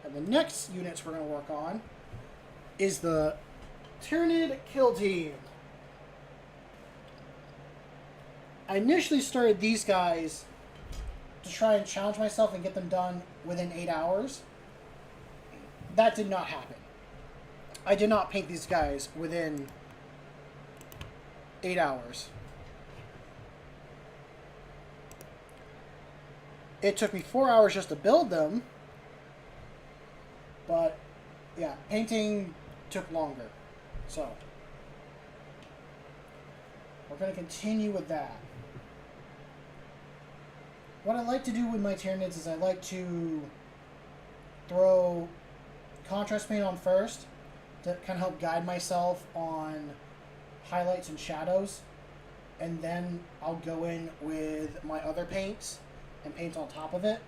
And the next units we're going to work on is the Tyranid Kill Team. I initially started these guys to try and challenge myself and get them done within 8 hours. That did not happen. I did not paint these guys within 8 hours. It took me 4 hours just to build them, but yeah, painting took longer. So we're going to continue with that. What I like to do with my Tyranids is I like to throw contrast paint on first to kind of help guide myself on highlights and shadows, and then I'll go in with my other paints and paint on top of it.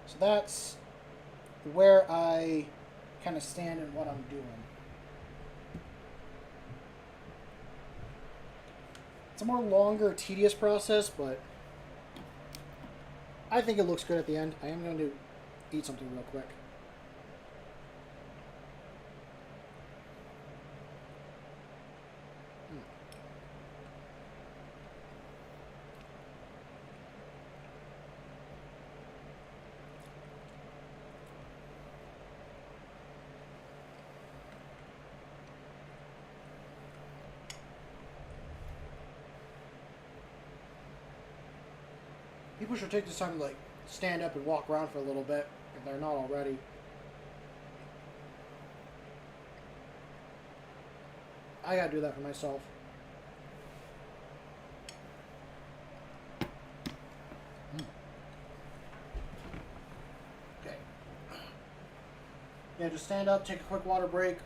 So that's where I kind of stand in what I'm doing. It's a more longer, tedious process, but I think it looks good at the end. I am going to eat something real quick. People should take this time to like stand up and walk around for a little bit if they're not already. I gotta do that for myself. Okay. Yeah, just stand up, take a quick water break.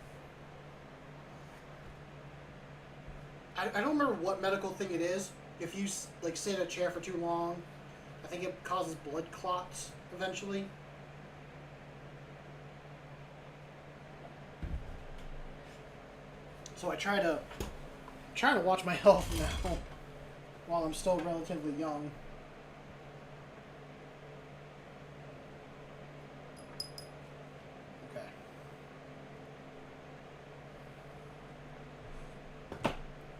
I don't remember what medical thing it is. If you like sit in a chair for too long, I think it causes blood clots eventually. So I try to watch my health now while I'm still relatively young. Okay.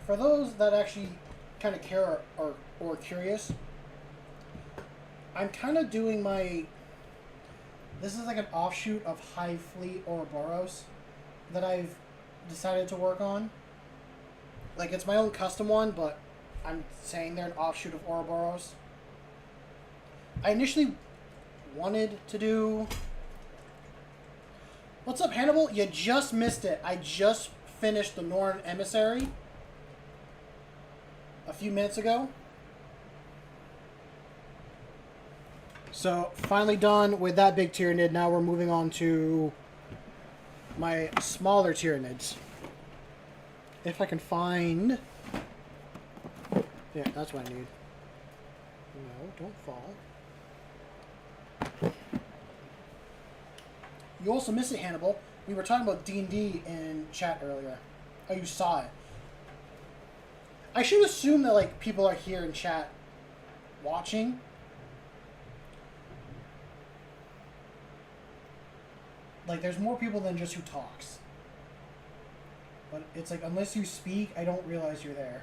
For those that actually kind of care or curious, I'm kind of doing my... This is like an offshoot of Hive Fleet Ouroboros that I've decided to work on. Like, it's my own custom one, but I'm saying they're an offshoot of Ouroboros. I initially wanted to do... What's up, Hannibal? You just missed it. I just finished the Norn Emissary a few minutes ago. So, finally done with that big Tyranid. Now we're moving on to my smaller Tyranids. If I can find... Yeah, that's what I need. No, don't fall. You also missed it, Hannibal. We were talking about D&D in chat earlier. Oh, you saw it. I should assume that, like, people are here in chat watching. Like, there's more people than just who talks. But it's like, unless you speak, I don't realize you're there.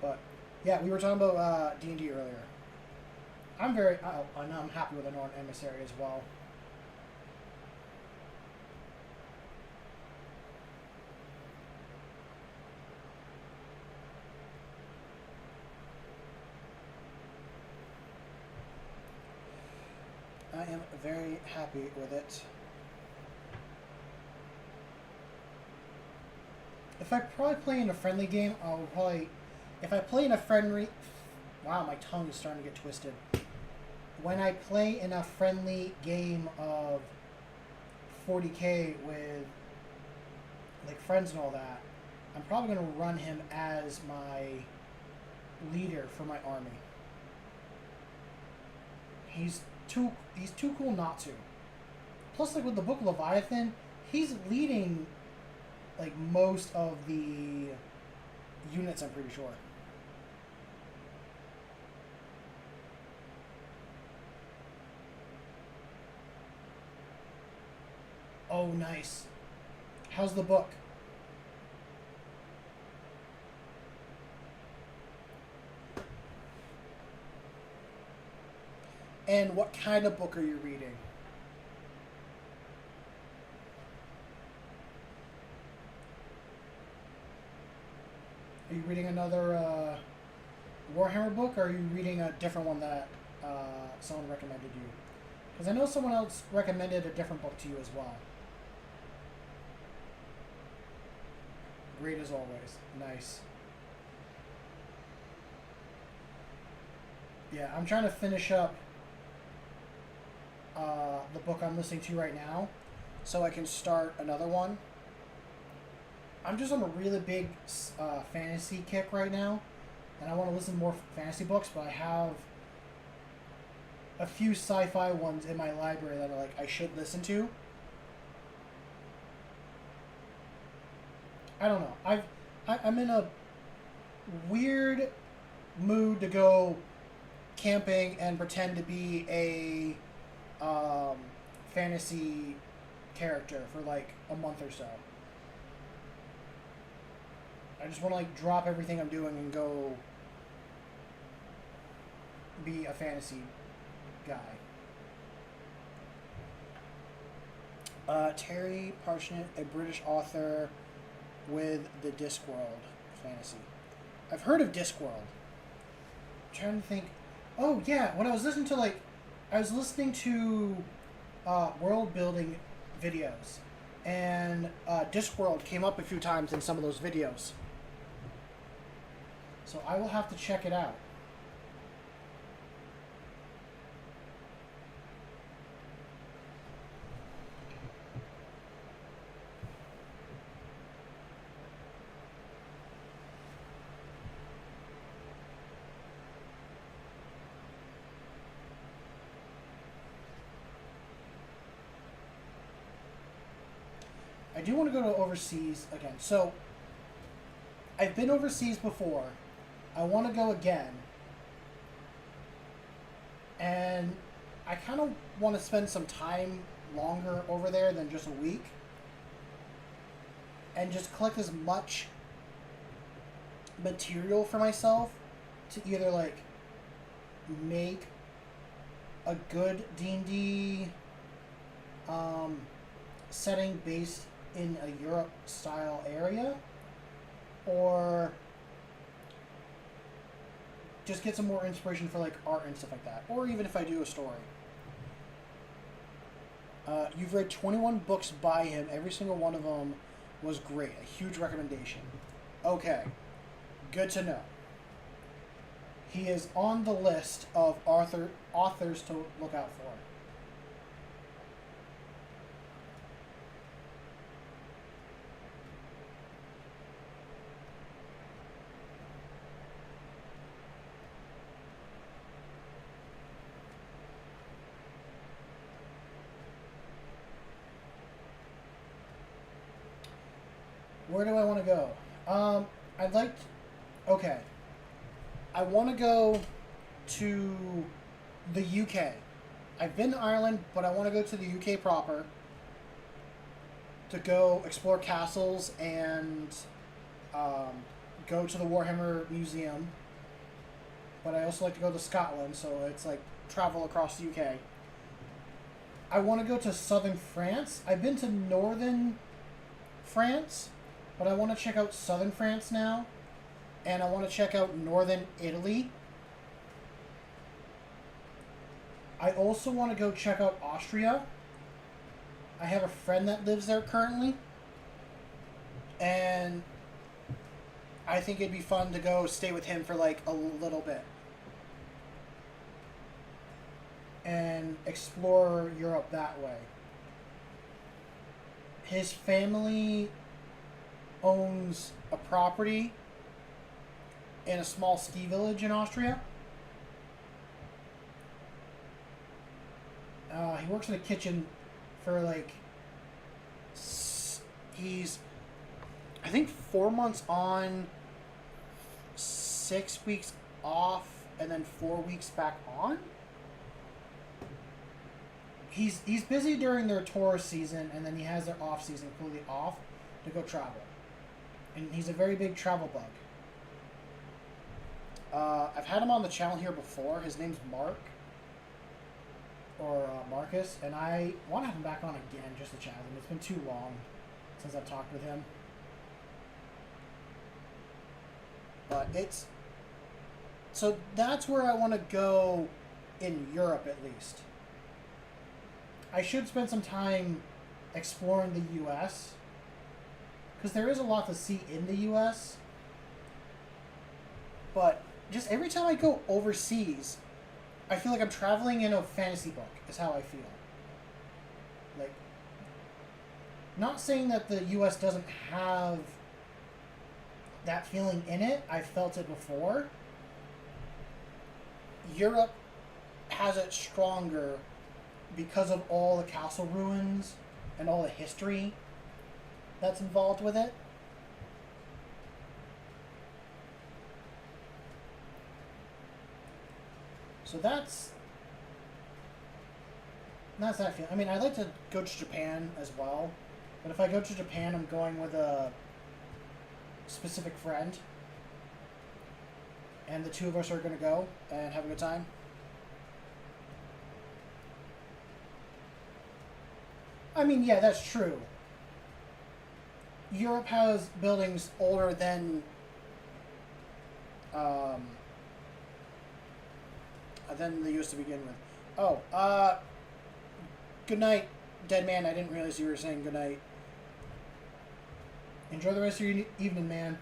But, yeah, we were talking about D&D earlier. I'm happy with the Norn Emissary as well. I am very happy with it. If I probably play in a friendly game, I'll probably. If I play in a friendly. Wow, my tongue is starting to get twisted. When I play in a friendly game of 40k with like friends and all that, I'm probably going to run him as my leader for my army. He's too cool not to. Plus, like with the Book of Leviathan, he's leading like most of the units. I'm pretty sure. Oh, nice. How's the book? And what kind of book are you reading? Are you reading another Warhammer book, or are you reading a different one that someone recommended you? Because I know someone else recommended a different book to you as well. Great as always. Nice. Yeah, I'm trying to finish up the book I'm listening to right now so I can start another one. I'm just on a really big fantasy kick right now, and I want to listen to more fantasy books, but I have a few sci-fi ones in my library that are like I should listen to. I don't know. I'm in a weird mood to go camping and pretend to be a fantasy character for like a month or so. I just want to like drop everything I'm doing and go be a fantasy guy. Terry Parsnett, a British author with the Discworld fantasy. I've heard of Discworld. I'm trying to think. Oh yeah, when I was listening to I was listening to world building videos, and Discworld came up a few times in some of those videos. So I will have to check it out. I do want to go to overseas again. So I've been overseas before. I want to go again. And I kind of want to spend some time longer over there than just a week. And just collect as much material for myself to either like make a good D&D setting based in a Europe style area, or just get some more inspiration for like art and stuff like that, or even if I do a story. You've read 21 books by him. Every single one of them was great. A huge recommendation. Okay, good to know. He is on the list of authors to look out for. Where do I want to go? I'd like okay. I want to go to the UK. I've been to Ireland, but I want to go to the UK proper to go explore castles and go to the Warhammer Museum. But I also like to go to Scotland, so it's like travel across the UK. I want to go to southern France. I've been to northern France, but I want to check out southern France now. And I want to check out northern Italy. I also want to go check out Austria. I have a friend that lives there currently. And I think it'd be fun to go stay with him for like a little bit and explore Europe that way. His family owns a property in a small ski village in Austria. He works in the kitchen for like he's I think 4 months on, 6 weeks off, and then 4 weeks back on. He's busy during their tourist season, and then he has their off season completely off to go travel. And he's a very big travel bug. I've had him on the channel here before. His name's Mark. Or Marcus. And I want to have him back on again just to chat with him. It's been too long since I've talked with him. But it's... So that's where I want to go in Europe, at least. I should spend some time exploring the U.S. because there is a lot to see in the U.S. But just every time I go overseas, I feel like I'm traveling in a fantasy book, is how I feel. Like, not saying that the U.S. doesn't have that feeling in it. I've felt it before. Europe has it stronger because of all the castle ruins and all the history that's involved with it. So that's that feeling. I mean, I'd like to go to Japan as well, but if I go to Japan, I'm going with a specific friend, and the two of us are going to go and have a good time. I mean, yeah, that's true. Europe has buildings older than they used to begin with. Oh, good night, dead man. I didn't realize you were saying good night. Enjoy the rest of your evening, man.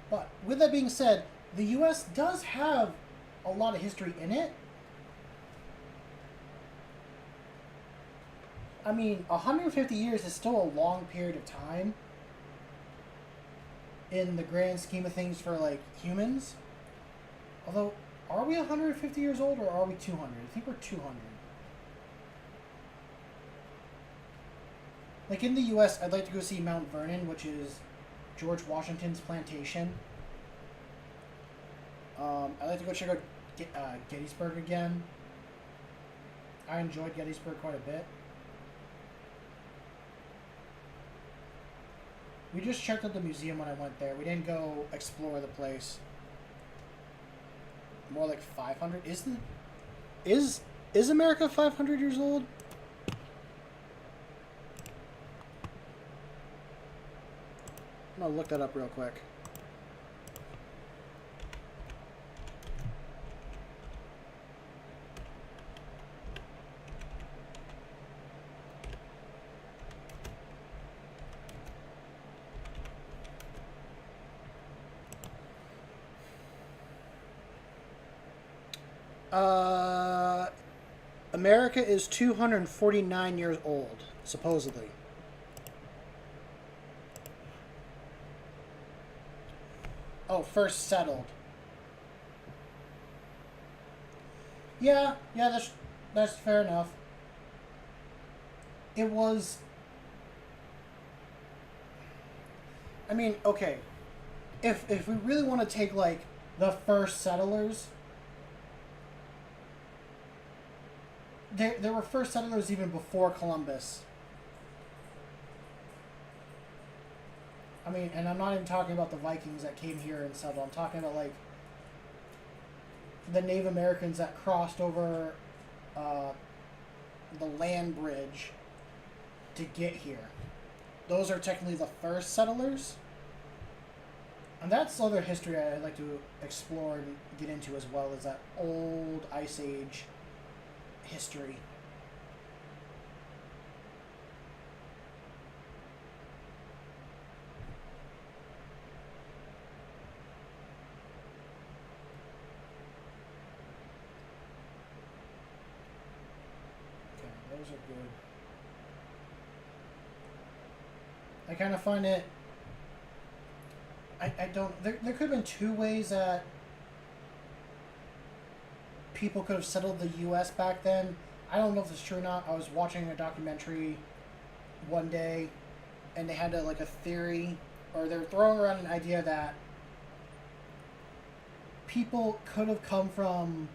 But with that being said, the U.S. does have a lot of history in it. I mean, 150 years is still a long period of time in the grand scheme of things for, like, humans. Although, are we 150 years old or are we 200? I think we're 200. Like, in the U.S., I'd like to go see Mount Vernon, which is George Washington's plantation. I'd like to go check out Gettysburg again. I enjoyed Gettysburg quite a bit. We just checked out the museum when I went there. We didn't go explore the place. More like 500. Is America 500 years old? I'm gonna look that up real quick. America is 249 years old, supposedly. Oh, first settled. Yeah, that's fair enough. It was... I mean, okay. If we really want to take, like, the first settlers... There were first settlers even before Columbus. I mean, and I'm not even talking about the Vikings that came here and settled. I'm talking about, like, the Native Americans that crossed over the land bridge to get here. Those are technically the first settlers. And that's other history I'd like to explore and get into as well, is that old Ice Age history. Those are good. I kind of find it. I don't. There could have been two ways that people could have settled the U.S. back then. I don't know if it's true or not. I was watching a documentary one day, and they had like a theory, or they were throwing around an idea that people could have come from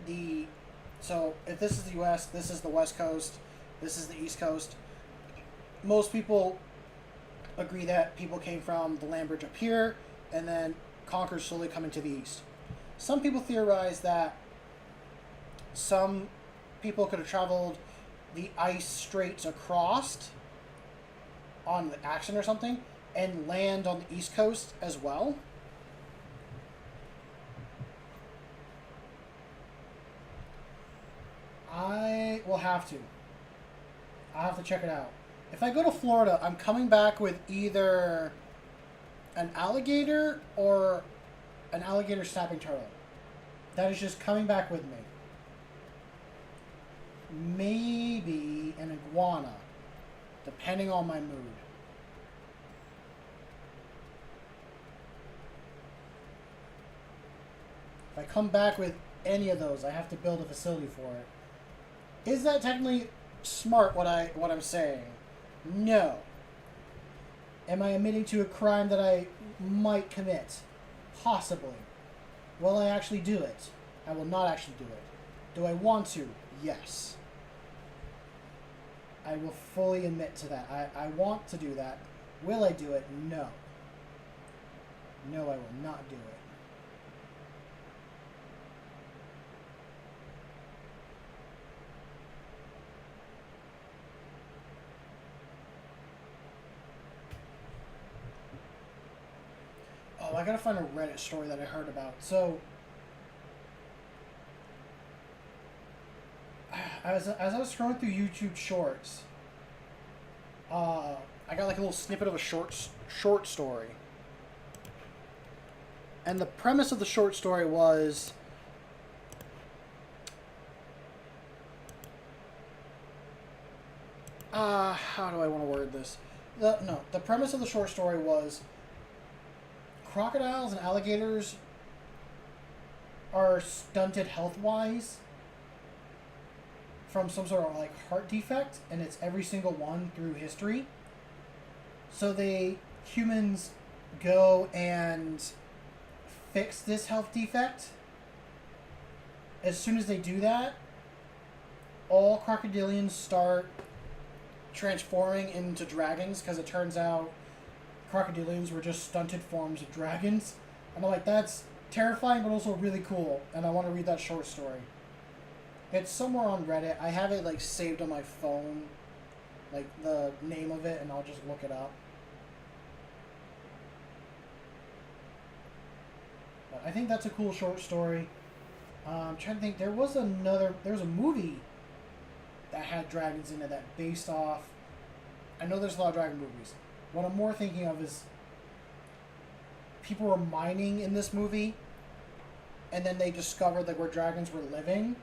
the. So if this is the U.S., this is the West Coast, this is the East Coast. Most people agree that people came from the land bridge up here, and then conquered slowly coming to the east. Some people theorize that some people could have traveled the ice straits across on the accident or something and land on the East Coast as well. I will have to. I'll have to check it out. If I go to Florida, I'm coming back with either an alligator or an alligator snapping turtle. That is just coming back with me. Maybe an iguana, depending on my mood. If I come back with any of those, I have to build a facility for it. Is that technically smart, what I'm saying? No. Am I admitting to a crime that I might commit? Possibly. Will I actually do it? I will not actually do it. Do I want to? Yes. I will fully admit to that. I want to do that. Will I do it? No. No, I will not do it. Oh, I gotta find a Reddit story that I heard about. So, as I was scrolling through YouTube Shorts, I got like a little snippet of a short story, and the premise of the short story was how do I want to word this? The premise of the short story was crocodiles and alligators are stunted health-wise from some sort of like heart defect, and it's every single one through history. So humans go and fix this health defect. As soon as they do that, all crocodilians start transforming into dragons, because it turns out crocodilians were just stunted forms of dragons. And I'm like, that's terrifying, but also really cool. And I want to read that short story. It's somewhere on Reddit. I have it like saved on my phone, like the name of it, and I'll just look it up. But I think that's a cool short story. I'm trying to think. There was a movie that had dragons in it that based off. I know there's a lot of dragon movies. What I'm more thinking of is people were mining in this movie, and then they discovered like where dragons were living,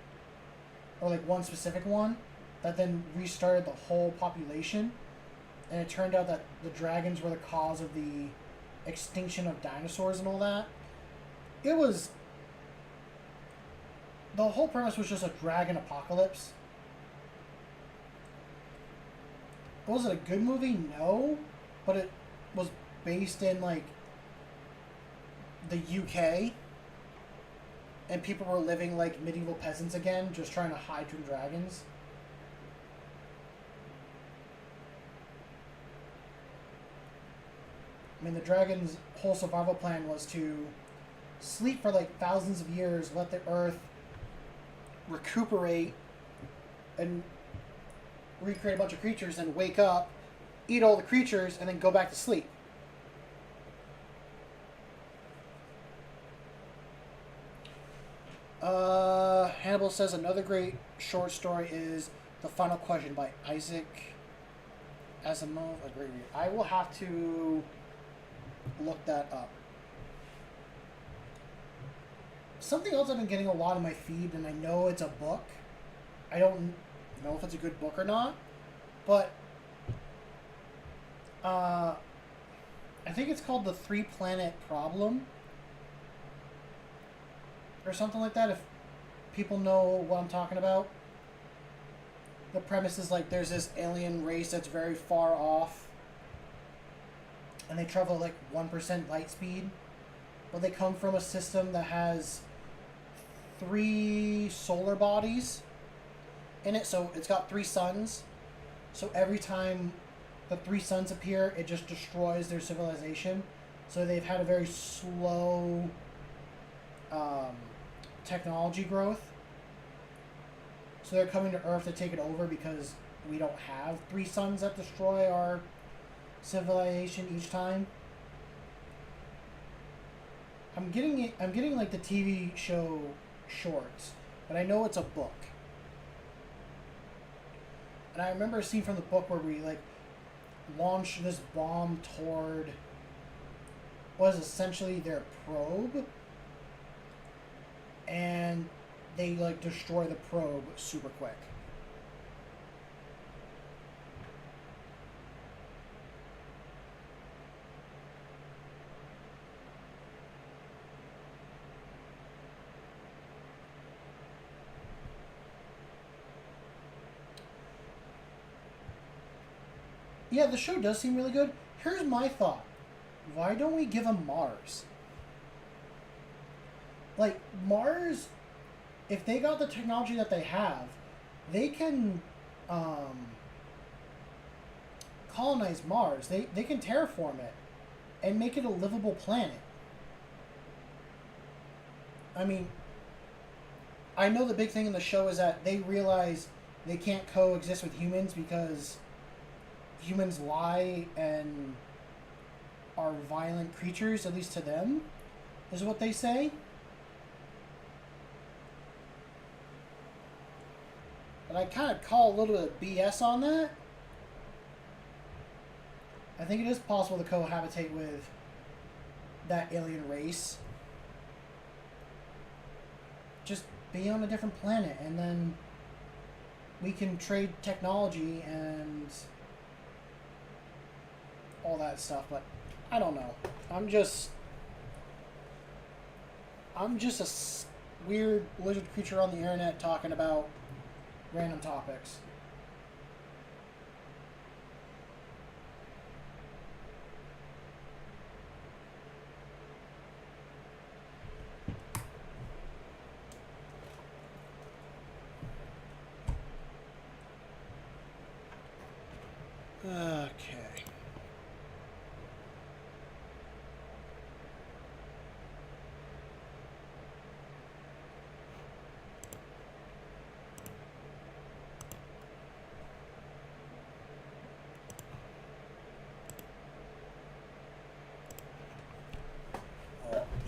or like one specific one, that then restarted the whole population, and it turned out that the dragons were the cause of the extinction of dinosaurs and all that. The whole premise was just a dragon apocalypse. Was it a good movie? No. But it was based in, like, the UK. And people were living like medieval peasants again, just trying to hide from dragons. I mean, the dragon's whole survival plan was to sleep for, like, thousands of years, let the earth recuperate, and recreate a bunch of creatures, and wake up, eat all the creatures, and then go back to sleep. Hannibal says another great short story is The Final Question by Isaac Asimov. A great read. I will have to look that up. Something else I've been getting a lot in my feed, and I know it's a book, I don't know if it's a good book or not, but I think it's called The Three Planet Problem or something like that. If people know what I'm talking about, the premise is like there's this alien race that's very far off, and they travel at like 1% light speed, but they come from a system that has 3 solar bodies in it, so it's got 3 suns. So every time the 3 suns appear, it just destroys their civilization. So they've had a very slow technology growth. So they're coming to Earth to take it over because we don't have 3 suns that destroy our civilization each time. I'm getting like the TV show shorts, but I know it's a book. And I remember a scene from the book where we like launch this bomb toward what is essentially their probe, and they like destroy the probe super quick. Yeah, the show does seem really good. Here's my thought. Why don't we give them Mars? Like, Mars, if they got the technology that they have, they can colonize Mars. They can terraform it and make it a livable planet. I mean, I know the big thing in the show is that they realize they can't coexist with humans because humans lie and are violent creatures, at least to them, is what they say. But I kind of call a little bit of BS on that. I think it is possible to cohabitate with that alien race. Just be on a different planet, and then we can trade technology and all that stuff, but I don't know. I'm just a weird lizard creature on the internet talking about random topics. Okay.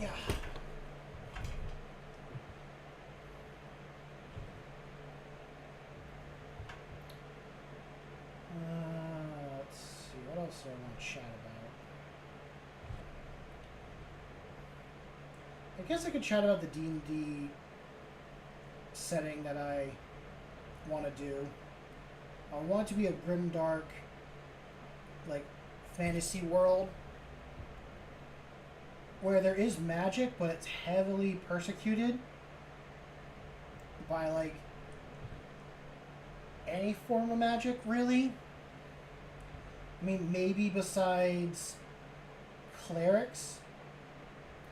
Yeah. Let's see. What else do I want to chat about? I guess I could chat about the D&D setting that I want to do. I want it to be a grimdark, like, fantasy world where there is magic, but it's heavily persecuted by, like, any form of magic, really. I mean, maybe besides clerics,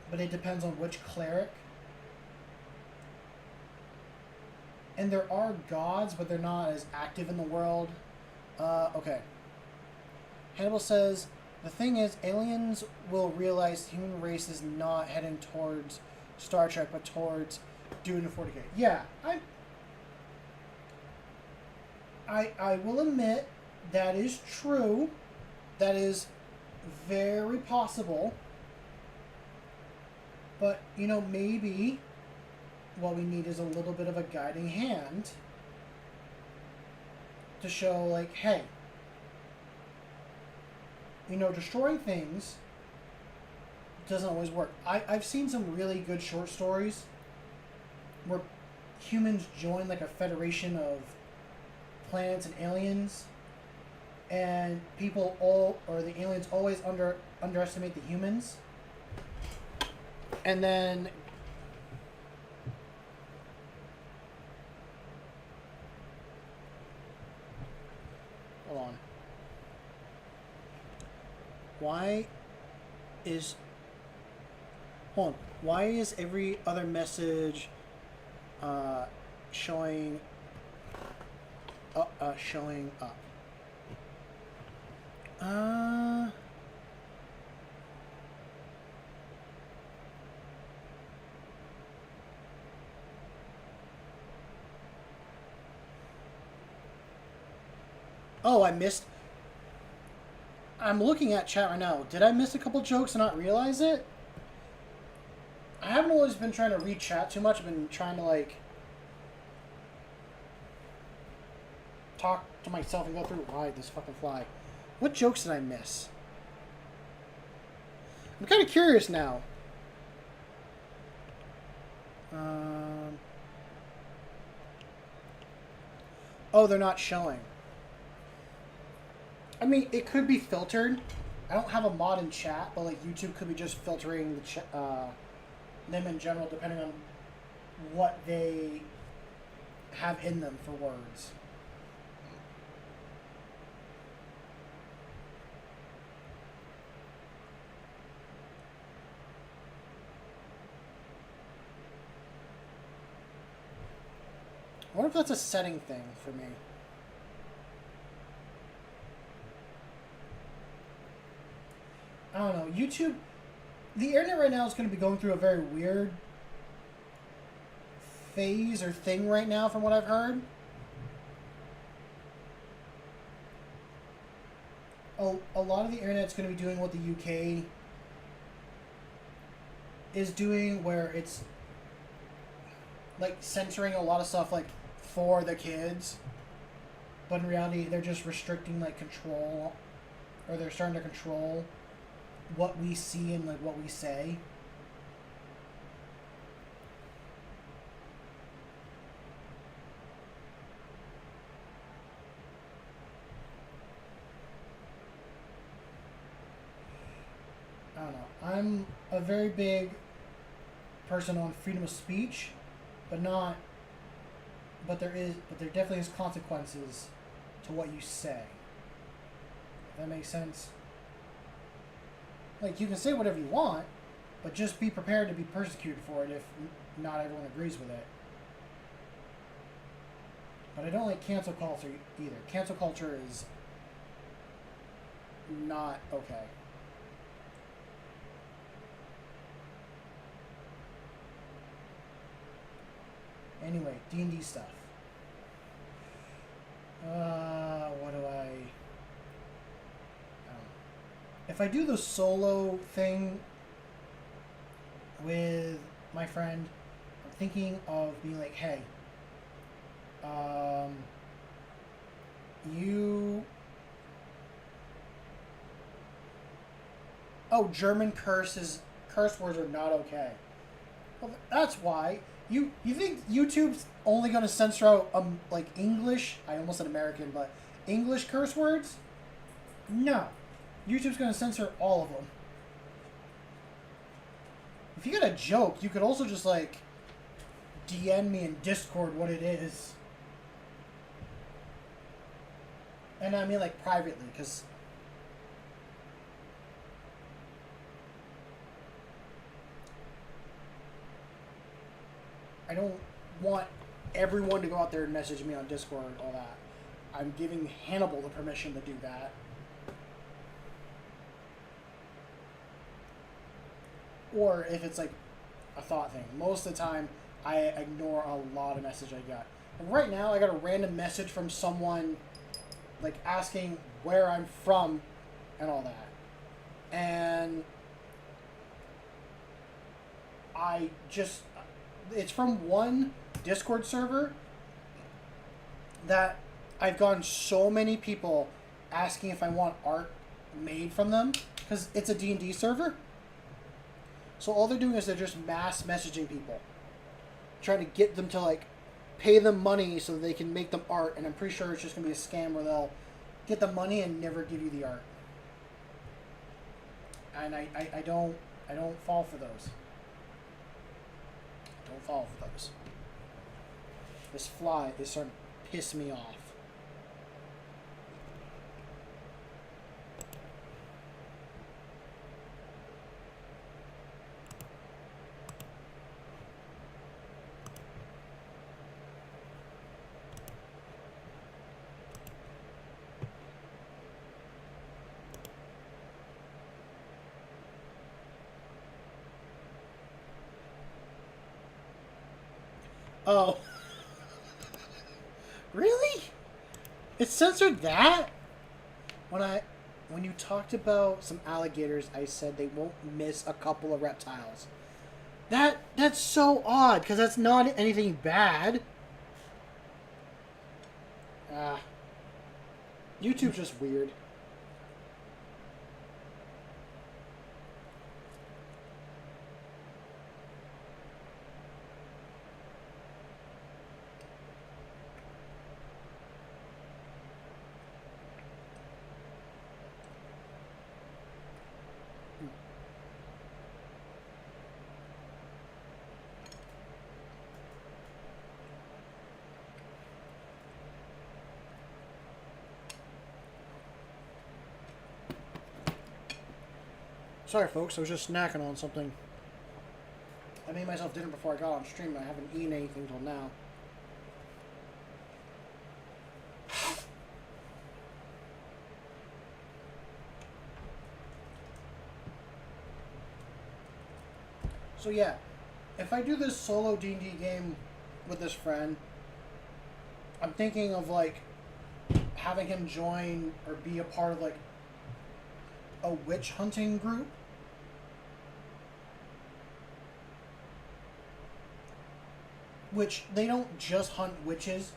but it depends on which cleric. And there are gods, but they're not as active in the world. Okay. Hannibal says, the thing is, aliens will realize the human race is not heading towards Star Trek, but towards Dune and 40K. Yeah, I will admit that is true. That is very possible. But, you know, maybe what we need is a little bit of a guiding hand to show, like, hey, you know, destroying things doesn't always work. I've seen some really good short stories where humans join like a federation of planets and aliens, and the aliens always underestimate the humans, and then hold on. Why is hold on. Why is every other message showing showing up? Oh, I missed. I'm looking at chat right now. Did I miss a couple jokes and not realize it? I haven't always been trying to read chat too much. I've been trying to like talk to myself and go through why this fucking fly. What jokes did I miss? I'm kind of curious now. Oh, they're not showing. I mean, it could be filtered. I don't have a mod in chat, but like YouTube could be just filtering them in general, depending on what they have in them for words. I wonder if that's a setting thing for me. I don't know. YouTube, the internet right now is going to be going through a very weird phase or thing right now, from what I've heard. A lot of the internet's going to be doing what the UK is doing, where it's like censoring a lot of stuff like for the kids, but in reality they're just restricting like control, or they're starting to control what we see and like what we say. I don't know. I'm a very big person on freedom of speech, but there definitely is consequences to what you say. If that makes sense. Like, you can say whatever you want, but just be prepared to be persecuted for it if not everyone agrees with it. But I don't like cancel culture either. Cancel culture is not okay. Anyway, D&D stuff. What do I... If I do the solo thing with my friend, I'm thinking of being like, hey, German curse words are not okay. Well, that's why. You think YouTube's only going to censor out like English? I almost said American, but English curse words? No. YouTube's going to censor all of them. If you got a joke, you could also just like DM me in Discord what it is. And I mean like privately, because I don't want everyone to go out there and message me on Discord and all that. I'm giving Hannibal the permission to do that. Or if it's like a thought thing. Most of the time, I ignore a lot of message I got. And right now, I got a random message from someone like asking where I'm from and all that. And it's from one Discord server that I've gotten so many people asking if I want art made from them, because it's a D&D server. So all they're doing is they're just mass messaging people, trying to get them to like pay them money so that they can make them art, and I'm pretty sure it's just going to be a scam where they'll get the money and never give you the art. And I don't fall for those. Don't fall for those. This fly is starting to piss me off. Oh. Really? It censored that? When you talked about some alligators, I said they won't miss a couple of reptiles. That's so odd, because that's not anything bad. YouTube's just weird. Sorry, folks. I was just snacking on something. I made myself dinner before I got on stream, and I haven't eaten anything till now. So yeah, if I do this solo D&D game with this friend, I'm thinking of like having him join or be a part of like a witch hunting group. Which they don't just hunt witches.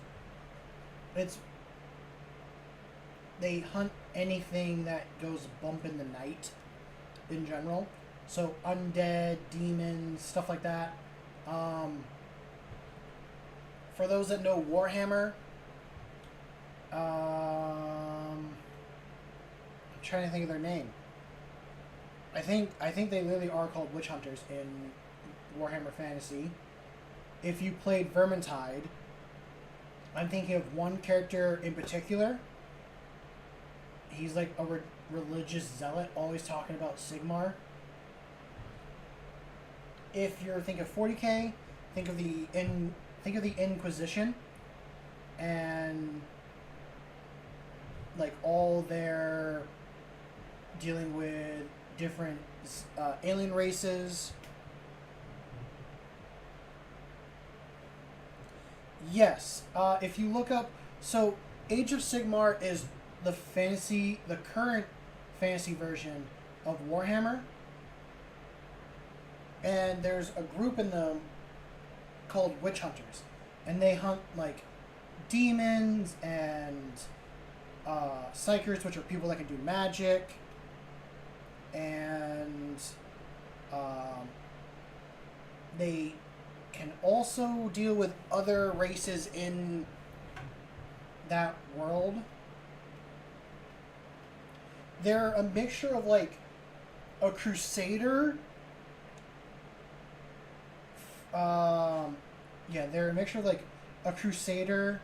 They hunt anything that goes bump in the night in general. So undead, demons, stuff like that. For those that know Warhammer, I'm trying to think of their name. I think they literally are called witch hunters in Warhammer Fantasy. If you played Vermintide, I'm thinking of one character in particular. He's like a religious zealot, always talking about Sigmar. If you're thinking of 40k, think of the Inquisition, and like all their dealing with different alien races. Yes, if you look up, so Age of Sigmar is the current fantasy version of Warhammer, and there's a group in them called witch hunters, and they hunt like demons and psychers, which are people that can do magic, and they can also deal with other races in that world. They're a mixture of like a crusader. They're a mixture of like a crusader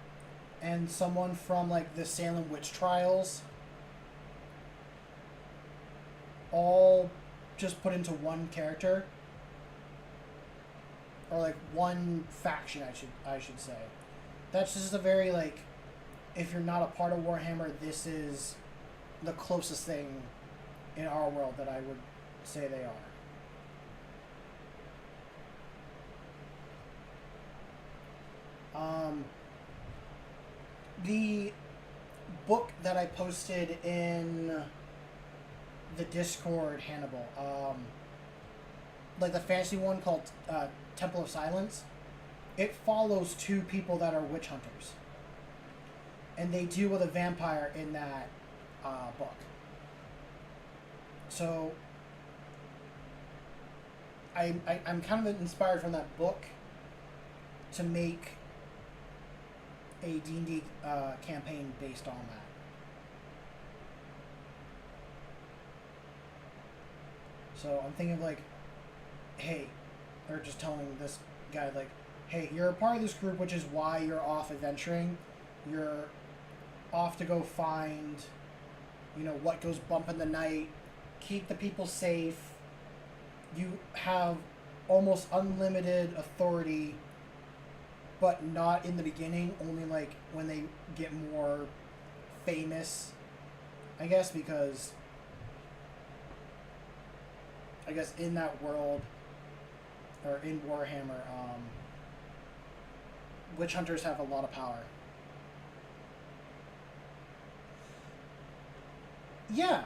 and someone from like the Salem witch trials. All just put into one character. Or like one faction, I should say. That's just a very like, if you're not a part of Warhammer, this is the closest thing in our world that I would say they are. The book that I posted in the Discord, Hannibal, like the fantasy one called Temple of Silence, it follows two people that are witch hunters. And they deal with a vampire in that book. So I'm kind of inspired from that book to make a D&D campaign based on that. So I'm thinking like, hey, or just telling this guy like, hey, you're a part of this group, which is why you're off adventuring. You're off to go find, what goes bump in the night, keep the people safe. You have almost unlimited authority, but not in the beginning, only like when they get more famous, I guess, because I guess in that world, or in Warhammer, witch hunters have a lot of power. Yeah,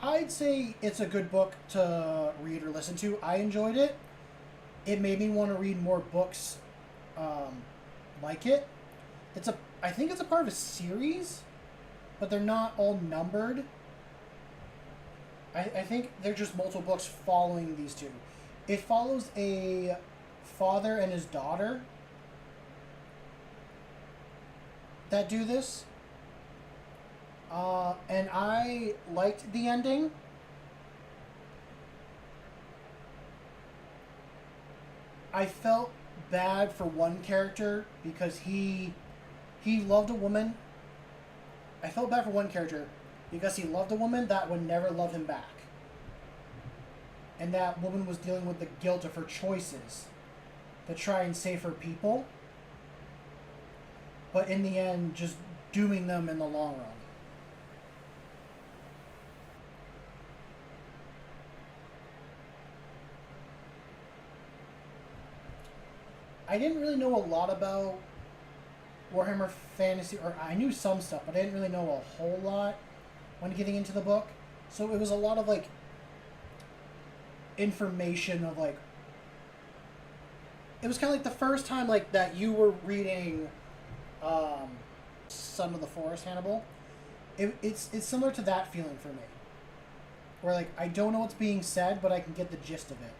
I'd say it's a good book to read or listen to. I enjoyed it. It made me want to read more books like it. I think it's a part of a series, but they're not all numbered. I think they're just multiple books following these two. It follows a father and his daughter that do this. And I liked the ending. I felt bad for one character because he loved a woman. I felt bad for one character because he loved a woman that would never love him back. And that woman was dealing with the guilt of her choices to try and save her people. But in the end, just dooming them in the long run. I didn't really know a lot about Warhammer Fantasy, or I knew some stuff, but I didn't really know a whole lot when getting into the book. So it was a lot of like information of like, it was kind of like the first time like that you were reading Son of the Forest, Hannibal. It's similar to that feeling for me, where like I don't know what's being said, but I can get the gist of it.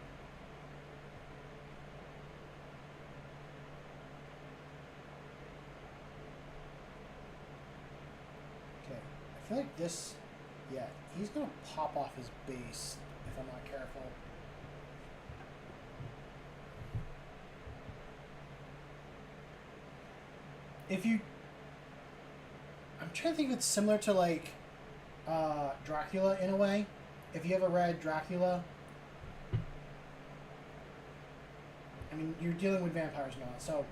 I feel like this, yeah, he's going to pop off his base if I'm not careful. I'm trying to think if it's similar to like Dracula in a way. If you ever read Dracula, I mean, you're dealing with vampires now, so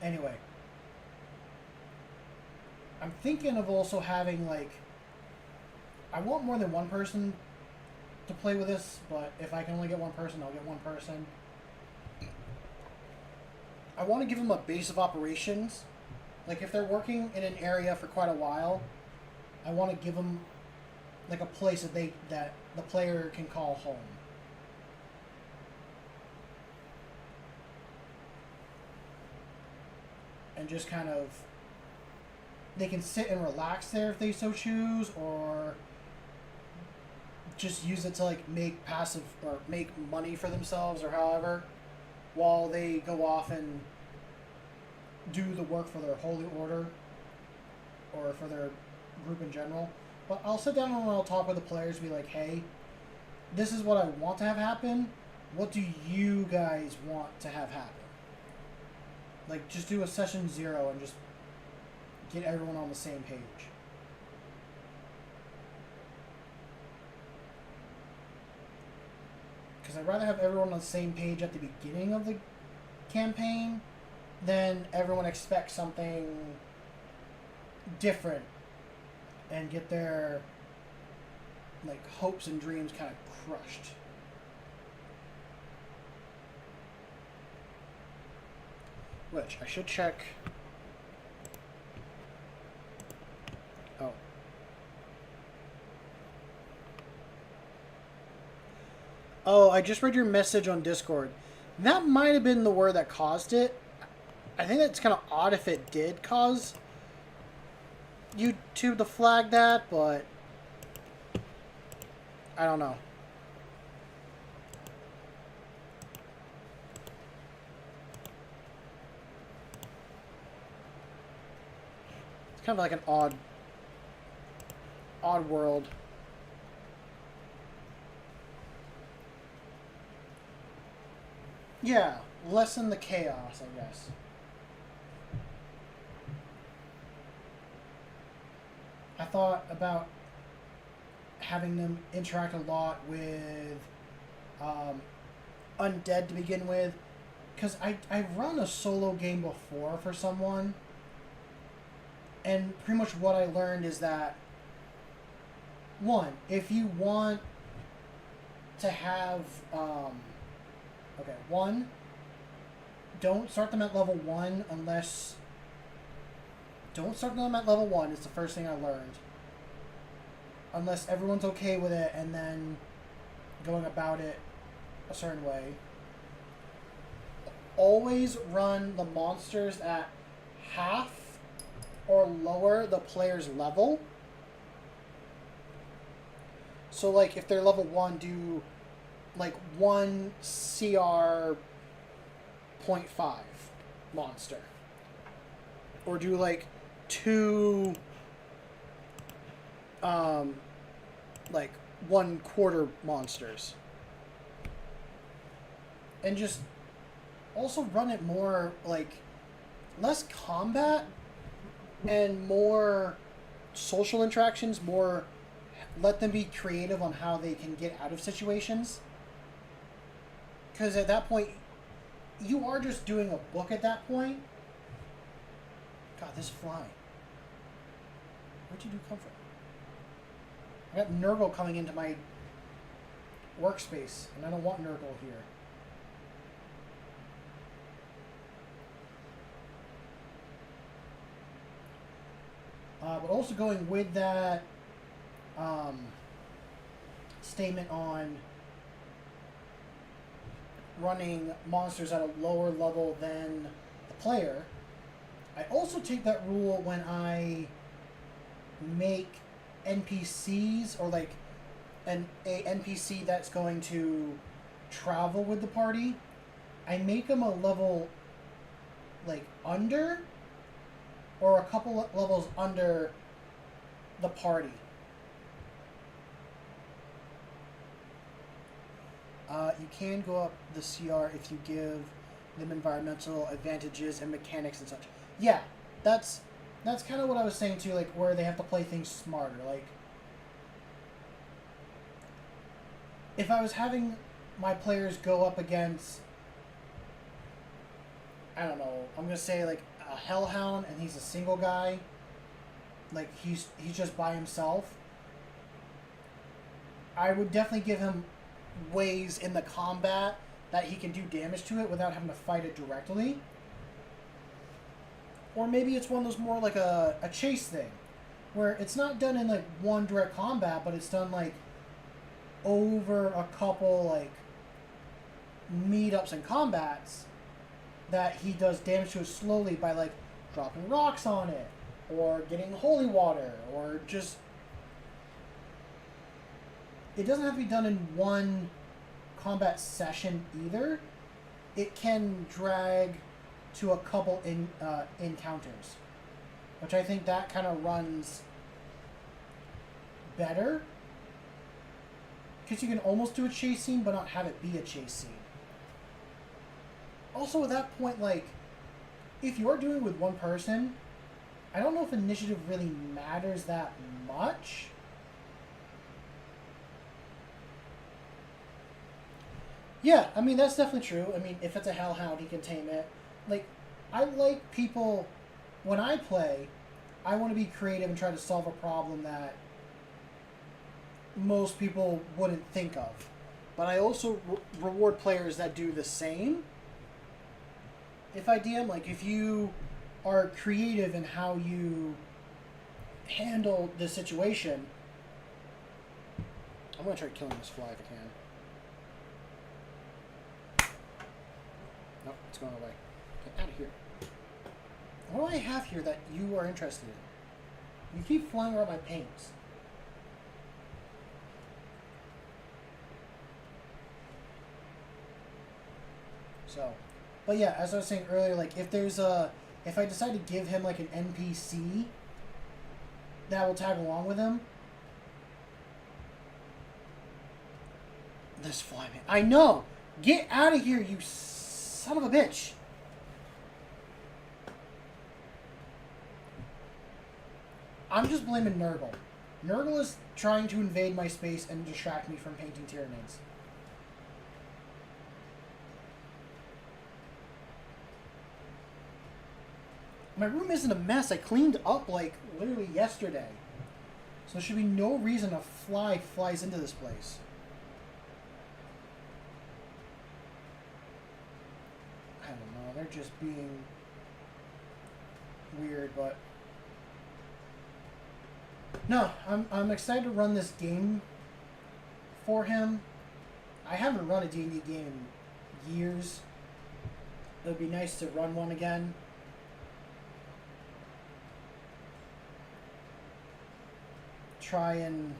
anyway. I'm thinking of also having, like, I want more than one person to play with this, but if I can only get one person, I'll get one person. I want to give them a base of operations. Like, if they're working in an area for quite a while, I want to give them, like, a place that the player can call home. And just kind of, they can sit and relax there if they so choose, or just use it to like make passive or make money for themselves, or however, while they go off and do the work for their holy order or for their group in general. But I'll sit down and I'll talk with the players and be like, hey, this is what I want to have happen. What do you guys want to have happen? Like, just do a session 0 and just get everyone on the same page. Because I'd rather have everyone on the same page at the beginning of the campaign than everyone expect something different and get their like hopes and dreams kind of crushed. Which I should check. Oh. Oh, I just read your message on Discord. That might have been the word that caused it. I think that's kind of odd if it did cause YouTube to flag that, but I don't know. kind of like an odd world. Yeah, lessen the chaos, I guess. I thought about having them interact a lot with undead to begin with, because I've run a solo game before for someone, and pretty much what I learned is that, one, if you want to have okay, one, don't start them at level 1 unless... Don't start them at level 1, it's the first thing I learned. Unless everyone's okay with it, and then going about it a certain way. Always run the monsters at half or lower the player's level. So, like, if they're level 1, do, like, 1 CR 0.5 monster. Or do, like, 2, like, 1/4 monsters. And just also run it more, like, less combat and more social interactions, more let them be creative on how they can get out of situations. Because at that point, you are just doing a book at that point. God, this fly. Where'd you come from? I got Nurgle coming into my workspace, and I don't want Nurgle here. But also going with that statement on running monsters at a lower level than the player, I also take that rule when I make NPCs, or like a NPC that's going to travel with the party. I make them a level like under, or a couple levels under the party. You can go up the CR if you give them environmental advantages and mechanics and such. Yeah, that's kind of what I was saying too, like, where they have to play things smarter. Like, if I was having my players go up against, I don't know, I'm going to say, like, a Hellhound, and he's a single guy, like, he's just by himself, I would definitely give him ways in the combat that he can do damage to it without having to fight it directly. Or maybe it's one of those more like a chase thing, where it's not done in like one direct combat, but it's done like over a couple like meetups and combats, that he does damage to it slowly by like dropping rocks on it, or getting holy water, or just... It doesn't have to be done in one combat session either. It can drag to a couple encounters, which I think that kind of runs better, because you can almost do a chase scene but not have it be a chase scene. Also, at that point, like, if you're doing it with one person, I don't know if initiative really matters that much. Yeah, I mean, that's definitely true. I mean, if it's a Hellhound, he can tame it. Like, I like people... When I play, I want to be creative and try to solve a problem that most people wouldn't think of. But I also reward players that do the same. If I DM, like, if you are creative in how you handle the situation... I'm going to try killing this fly if I can. Nope, it's going away. Get out of here. What do I have here that you are interested in? You keep flying around my paints. So, but yeah, as I was saying earlier, like, if I decide to give him like an NPC that will tag along with him. This fly, man. I know! Get out of here, you son of a bitch! I'm just blaming Nurgle. Nurgle is trying to invade my space and distract me from painting Tyranids. My room isn't a mess. I cleaned up, like, literally yesterday. So there should be no reason a fly flies into this place. I don't know. They're just being weird, but... No, I'm excited to run this game for him. I haven't run a D&D game in years. It would be nice to run one again. Try and...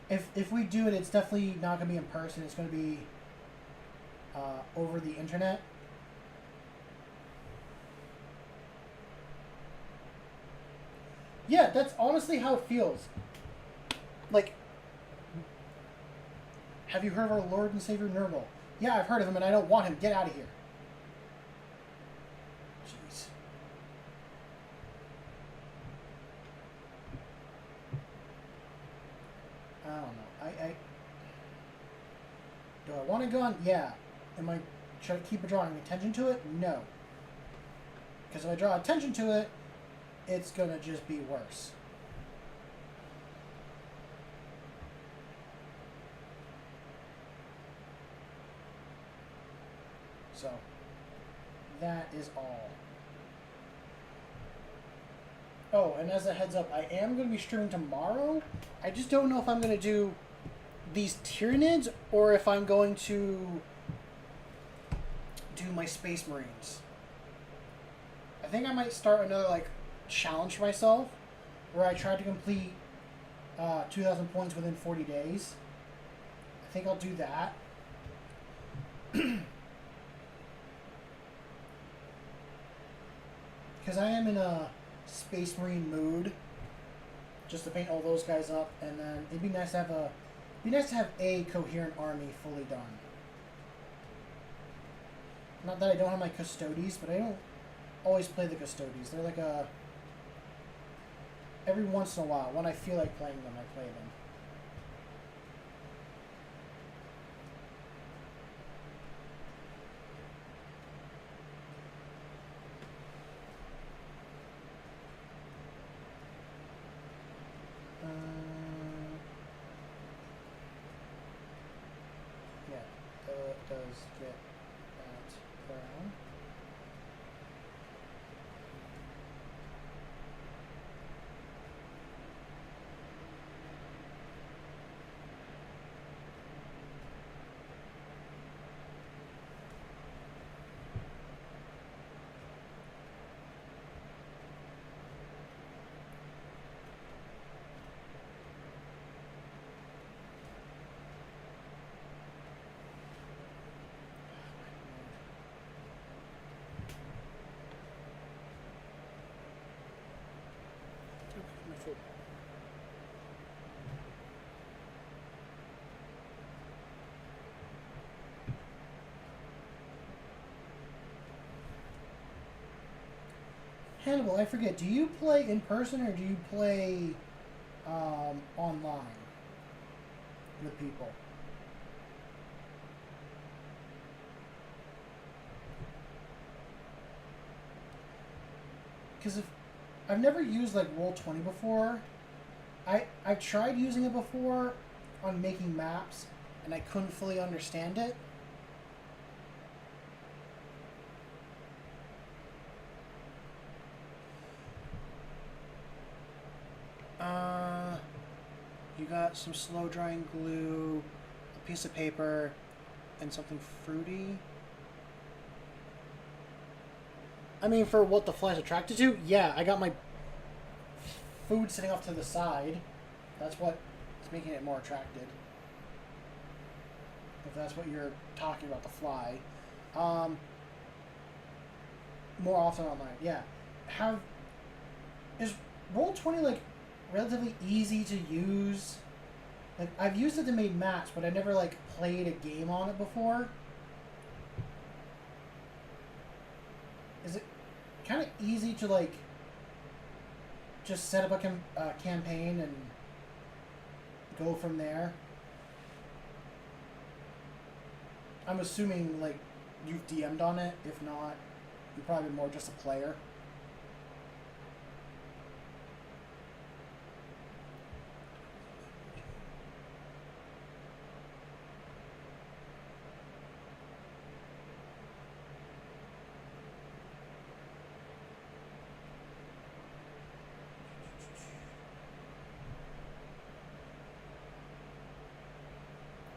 If we do it, it's definitely not going to be in person. It's going to be over the internet. Yeah, that's honestly how it feels. Like, have you heard of our Lord and Savior Nurgle? Yeah, I've heard of him and I don't want him. Get out of here. Jeez. I don't know. Do I want to go on? Yeah. Should I keep drawing attention to it? No. Because if I draw attention to it, it's gonna just be worse. So, that is all. Oh, and as a heads up, I am going to be streaming tomorrow. I just don't know if I'm going to do these Tyranids or if I'm going to do my Space Marines. I think I might start another, like, challenge for myself where I try to complete 2,000 points within 40 days. I think I'll do that. Because I am in a Space Marine mood, just to paint all those guys up, and then it'd be nice to have a coherent army fully done. Not that I don't have my Custodes, but I don't always play the Custodes. They're like every once in a while, when I feel like playing them, I play them. Does get that brown. Hannibal, I forget, do you play in person or do you play online with people? Because I've never used like Roll20 before. I tried using it before on making maps and I couldn't fully understand it. You got some slow drying glue, a piece of paper, and something fruity. I mean, for what the fly's attracted to, yeah, I got my food sitting off to the side. That's what is making it more attracted. If that's what you're talking about, the fly. More often online, yeah. Roll20 like relatively easy to use. Like I've used it to make maps, but I never like played a game on it before. Is it kind of easy to like just set up a campaign and go from there? I'm assuming like you've DM'd on it. If not, you're probably more just a player.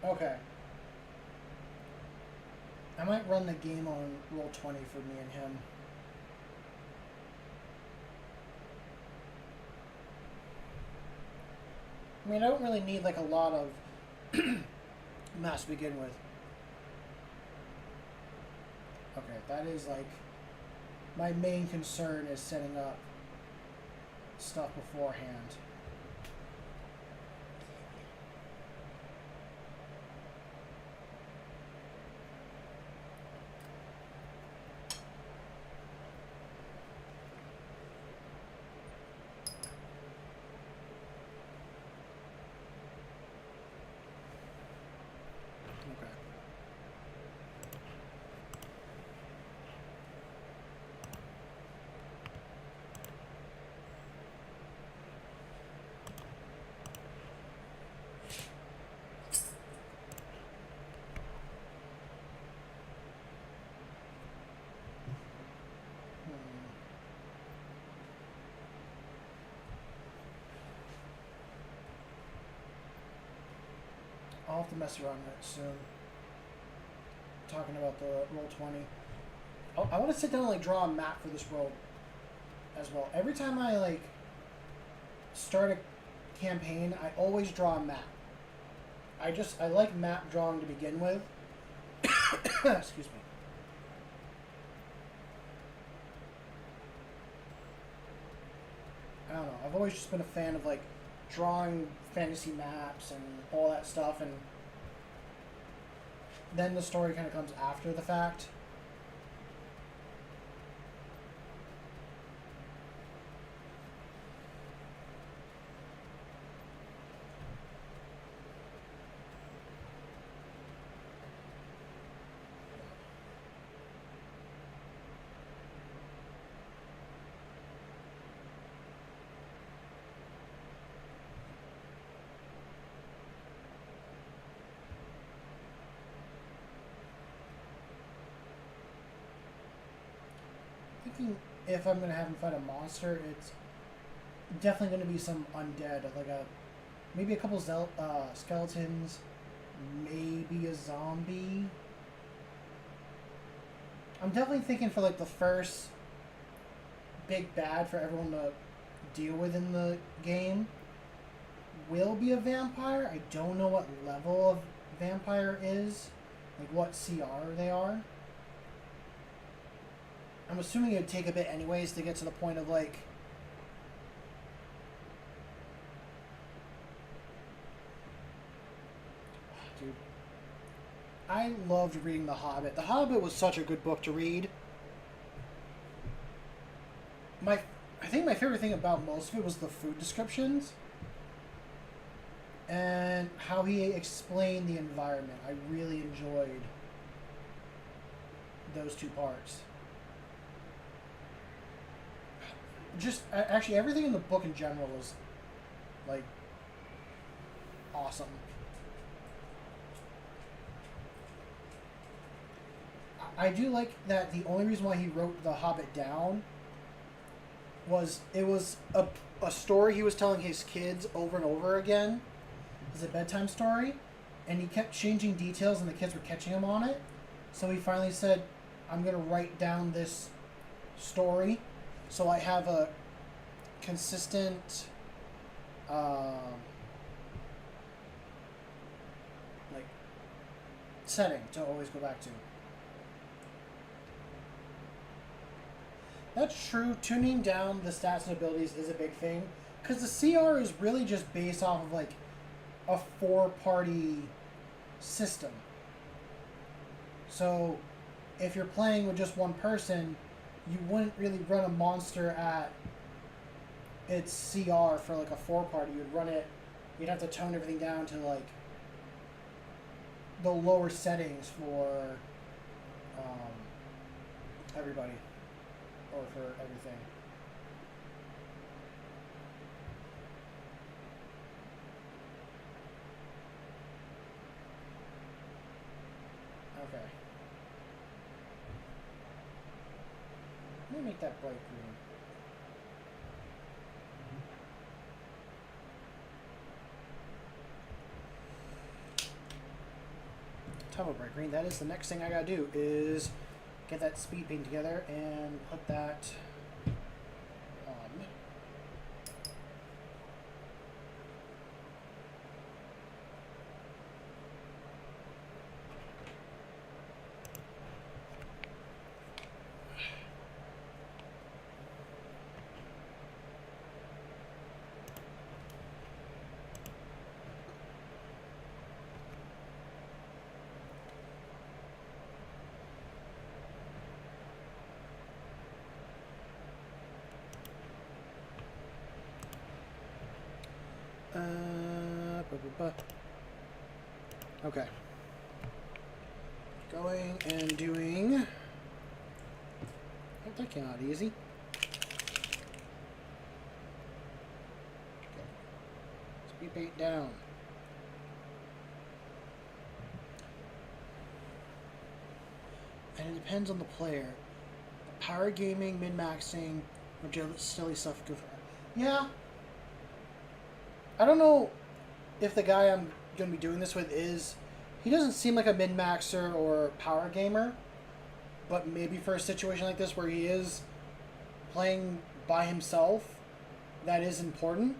Okay. I might run the game on Roll20 for me and him. I mean, I don't really need like a lot of maps to begin with. Okay, that is like my main concern is setting up stuff beforehand. Okay. I'll have to mess around with it soon. Talking about the Roll20. I want to sit down and like draw a map for this world as well. Every time I like start a campaign, I always draw a map. I like map drawing to begin with. Excuse me. I don't know. I've always just been a fan of like drawing fantasy maps and all that stuff, and then the story kind of comes after the fact. Thinking if I'm gonna have him fight a monster, it's definitely gonna be some undead, like maybe a couple skeletons, maybe a zombie. I'm definitely thinking for like the first big bad for everyone to deal with in the game will be a vampire. I don't know what level of vampire is, like what CR they are. I'm assuming it would take a bit anyways to get to the point of like dude, I loved reading The Hobbit. The Hobbit was such a good book to read. I think my favorite thing about most of it was the food descriptions and how he explained the environment. I really enjoyed those two parts. Just actually everything in the book in general was like awesome. I do like that the only reason why he wrote The Hobbit down was it was a story he was telling his kids over and over again as a bedtime story, and he kept changing details and the kids were catching him on it. So he finally said, I'm going to write down this story so I have a consistent like setting to always go back to. That's true. Tuning down the stats and abilities is a big thing. Because the CR is really just based off of, like, a four-party system. So, if you're playing with just one person, you wouldn't really run a monster at its CR for, like, a four-party. You'd run it... You'd have to tone everything down to, like, the lower settings for everybody. Or for everything. Okay. Let me make that bright green. Talk about bright green. That is the next thing I gotta do is get that speed paint together and put that on. Okay. Going and doing... Oh, that came out easy. Okay. Speed paint down. And it depends on the player. Power gaming, min-maxing, or just silly stuff good for her. Yeah. I don't know if the guy I'm going to be doing this with is... He doesn't seem like a min-maxer or power gamer. But maybe for a situation like this where he is playing by himself, that is important.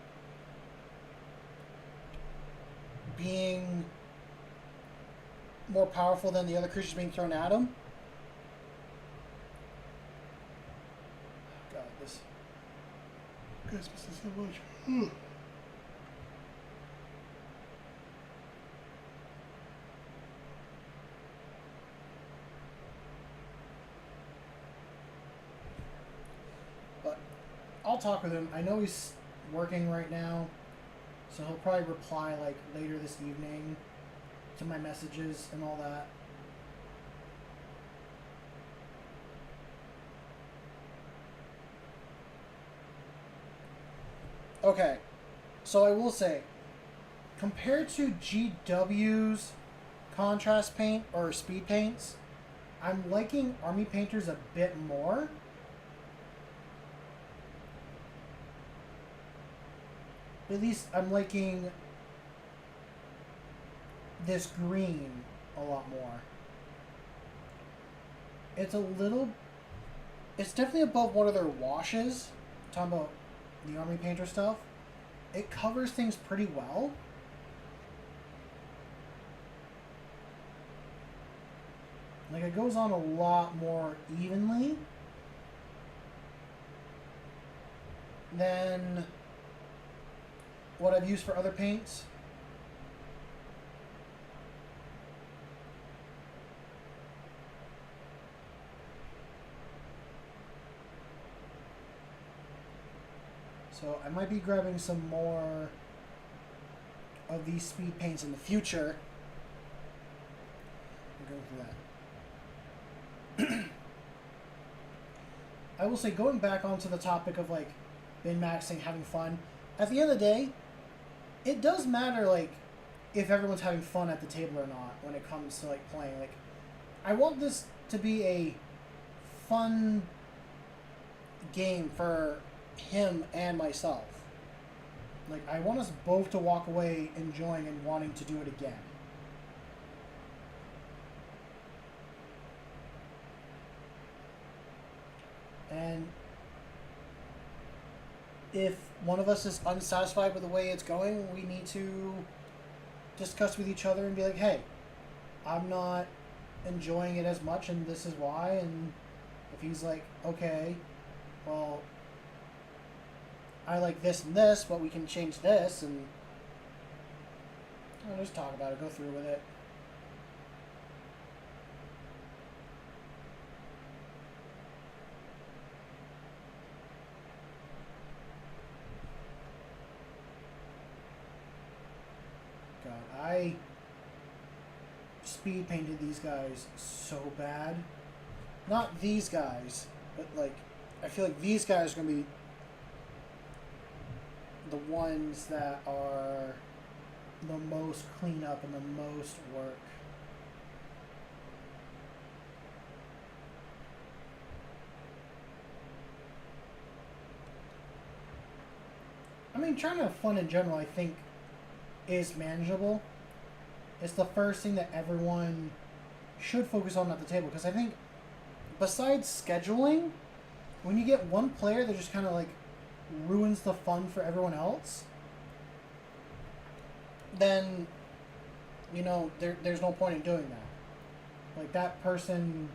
Being more powerful than the other creatures being thrown at him. God, this is so much. I'll talk with him. I know he's working right now, so he'll probably reply like later this evening to my messages and all that. Okay, so I will say, compared to GW's contrast paint or speed paints, I'm liking Army Painters a bit more. At least I'm liking this green a lot more. It's a little... It's definitely above one of their washes. I'm talking about the Army Painter stuff. It covers things pretty well. Like, it goes on a lot more evenly than what I've used for other paints. So I might be grabbing some more of these speed paints in the future. I'll go for that. I will say, going back onto the topic of like min-maxing, having fun, at the end of the day, it does matter, like, if everyone's having fun at the table or not when it comes to, like, playing. Like, I want this to be a fun game for him and myself. Like, I want us both to walk away enjoying and wanting to do it again. And if one of us is unsatisfied with the way it's going, we need to discuss with each other and be like, hey, I'm not enjoying it as much and this is why. And if he's like, okay, well, I like this and this, but we can change this, and I'll just talk about it, go through with it. God, I speed painted these guys so bad. Not these guys, but like, I feel like these guys are going to be the ones that are the most cleanup and the most work. I mean, trying to have fun in general, I think, is manageable. It's the first thing that everyone should focus on at the table, because I think besides scheduling, when you get one player that just kind of like ruins the fun for everyone else, then, you know, there's no point in doing that. Like, that person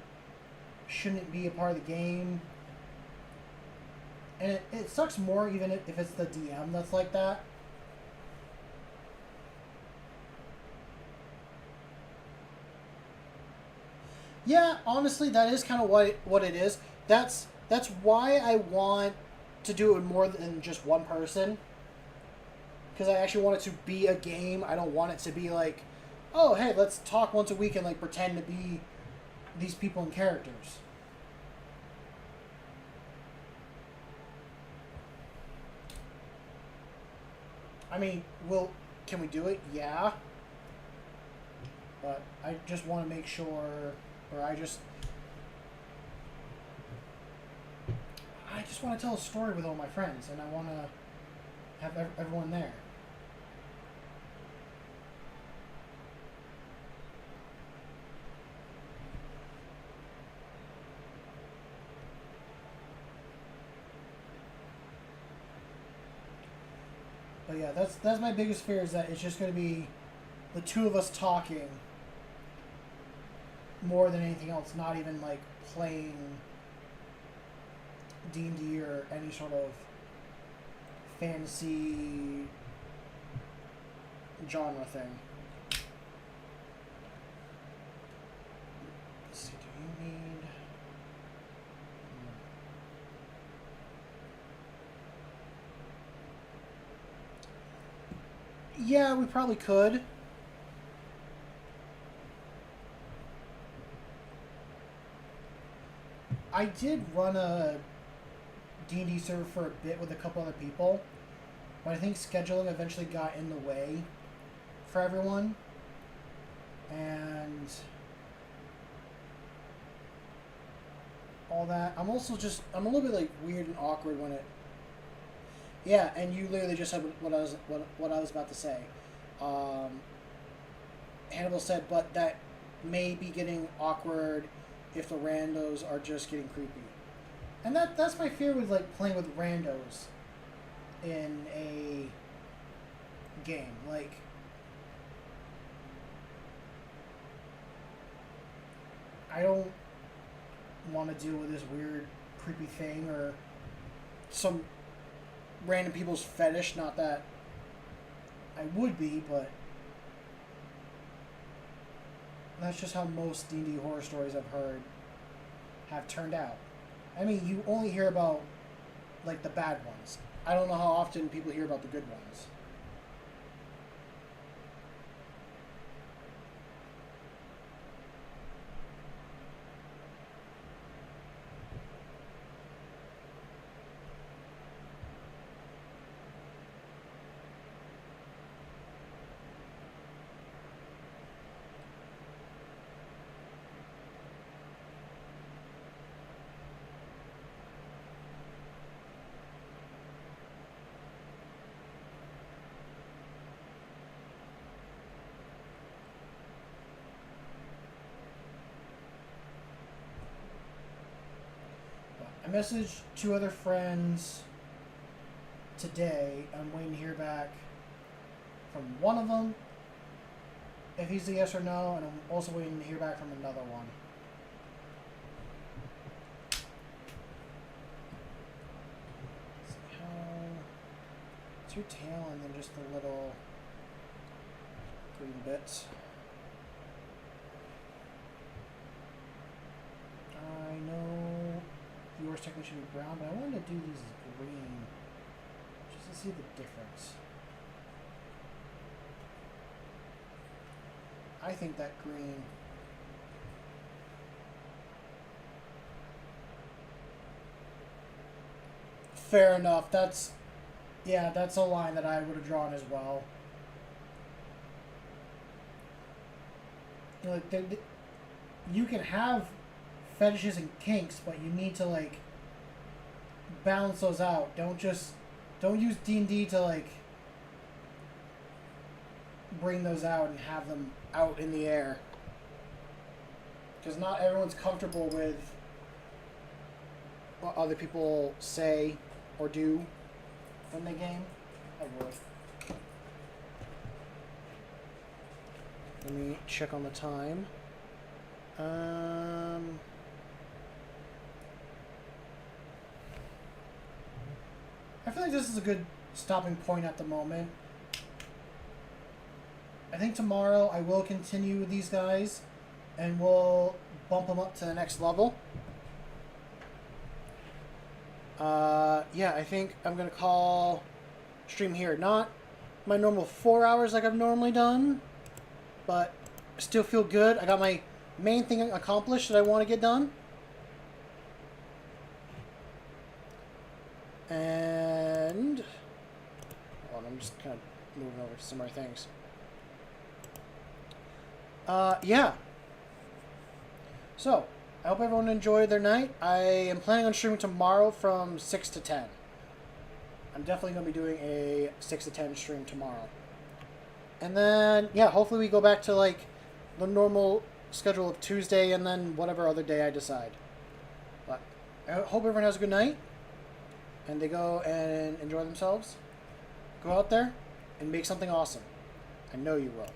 shouldn't be a part of the game. And it sucks more even if it's the DM that's like that. Yeah, honestly, that is kind of what it is. That's why I want to do it with more than just one person. Because I actually want it to be a game. I don't want it to be like, oh, hey, let's talk once a week and like pretend to be these people and characters. I mean, can we do it? Yeah. But I just want to make sure, or I just want to tell a story with all my friends, and I want to have everyone there. But yeah, that's my biggest fear, is that it's just going to be the two of us talking more than anything else, not even like playing D&D or any sort of fantasy genre thing. Let's see, do you need... Yeah, we probably could. I did run a D&D server for a bit with a couple other people, but I think scheduling eventually got in the way for everyone, and all that. I'm a little bit like weird and awkward when it... Yeah, and you literally just said what I was about to say. Hannibal said, but that may be getting awkward if the randos are just getting creepy. And that's my fear with like playing with randos in a game. Like, I don't want to deal with this weird creepy thing or some random people's fetish. Not that I would be, but that's just how most D&D horror stories I've heard have turned out. I mean, you only hear about like the bad ones. I don't know how often people hear about the good ones. I messaged two other friends today. I'm waiting to hear back from one of them if he's a yes or no, and I'm also waiting to hear back from another one. 2 tail and then just the little green bits. I know yours technically should be brown, but I wanted to do these as green just to see the difference. I think that green fair enough. That's a line that I would have drawn as well. You know, like you can have fetishes and kinks, but you need to like balance those out. Don't use D&D to like bring those out and have them out in the air, because not everyone's comfortable with what other people say or do when they game. Oh boy. Let me check on the time. I feel like this is a good stopping point at the moment. I think tomorrow I will continue with these guys and we'll bump them up to the next level. Yeah, I think I'm going to call stream here. Not my normal 4 hours like I've normally done, but I still feel good. I got my main thing accomplished that I want to get done. And hold on, I'm just kind of moving over to some other things. Yeah. So, I hope everyone enjoyed their night. I am planning on streaming tomorrow from 6 to 10. I'm definitely going to be doing a 6 to 10 stream tomorrow. And then, yeah, hopefully we go back to, like, the normal schedule of Tuesday and then whatever other day I decide. But I hope everyone has a good night. And they go and enjoy themselves. Go out there and make something awesome. I know you will.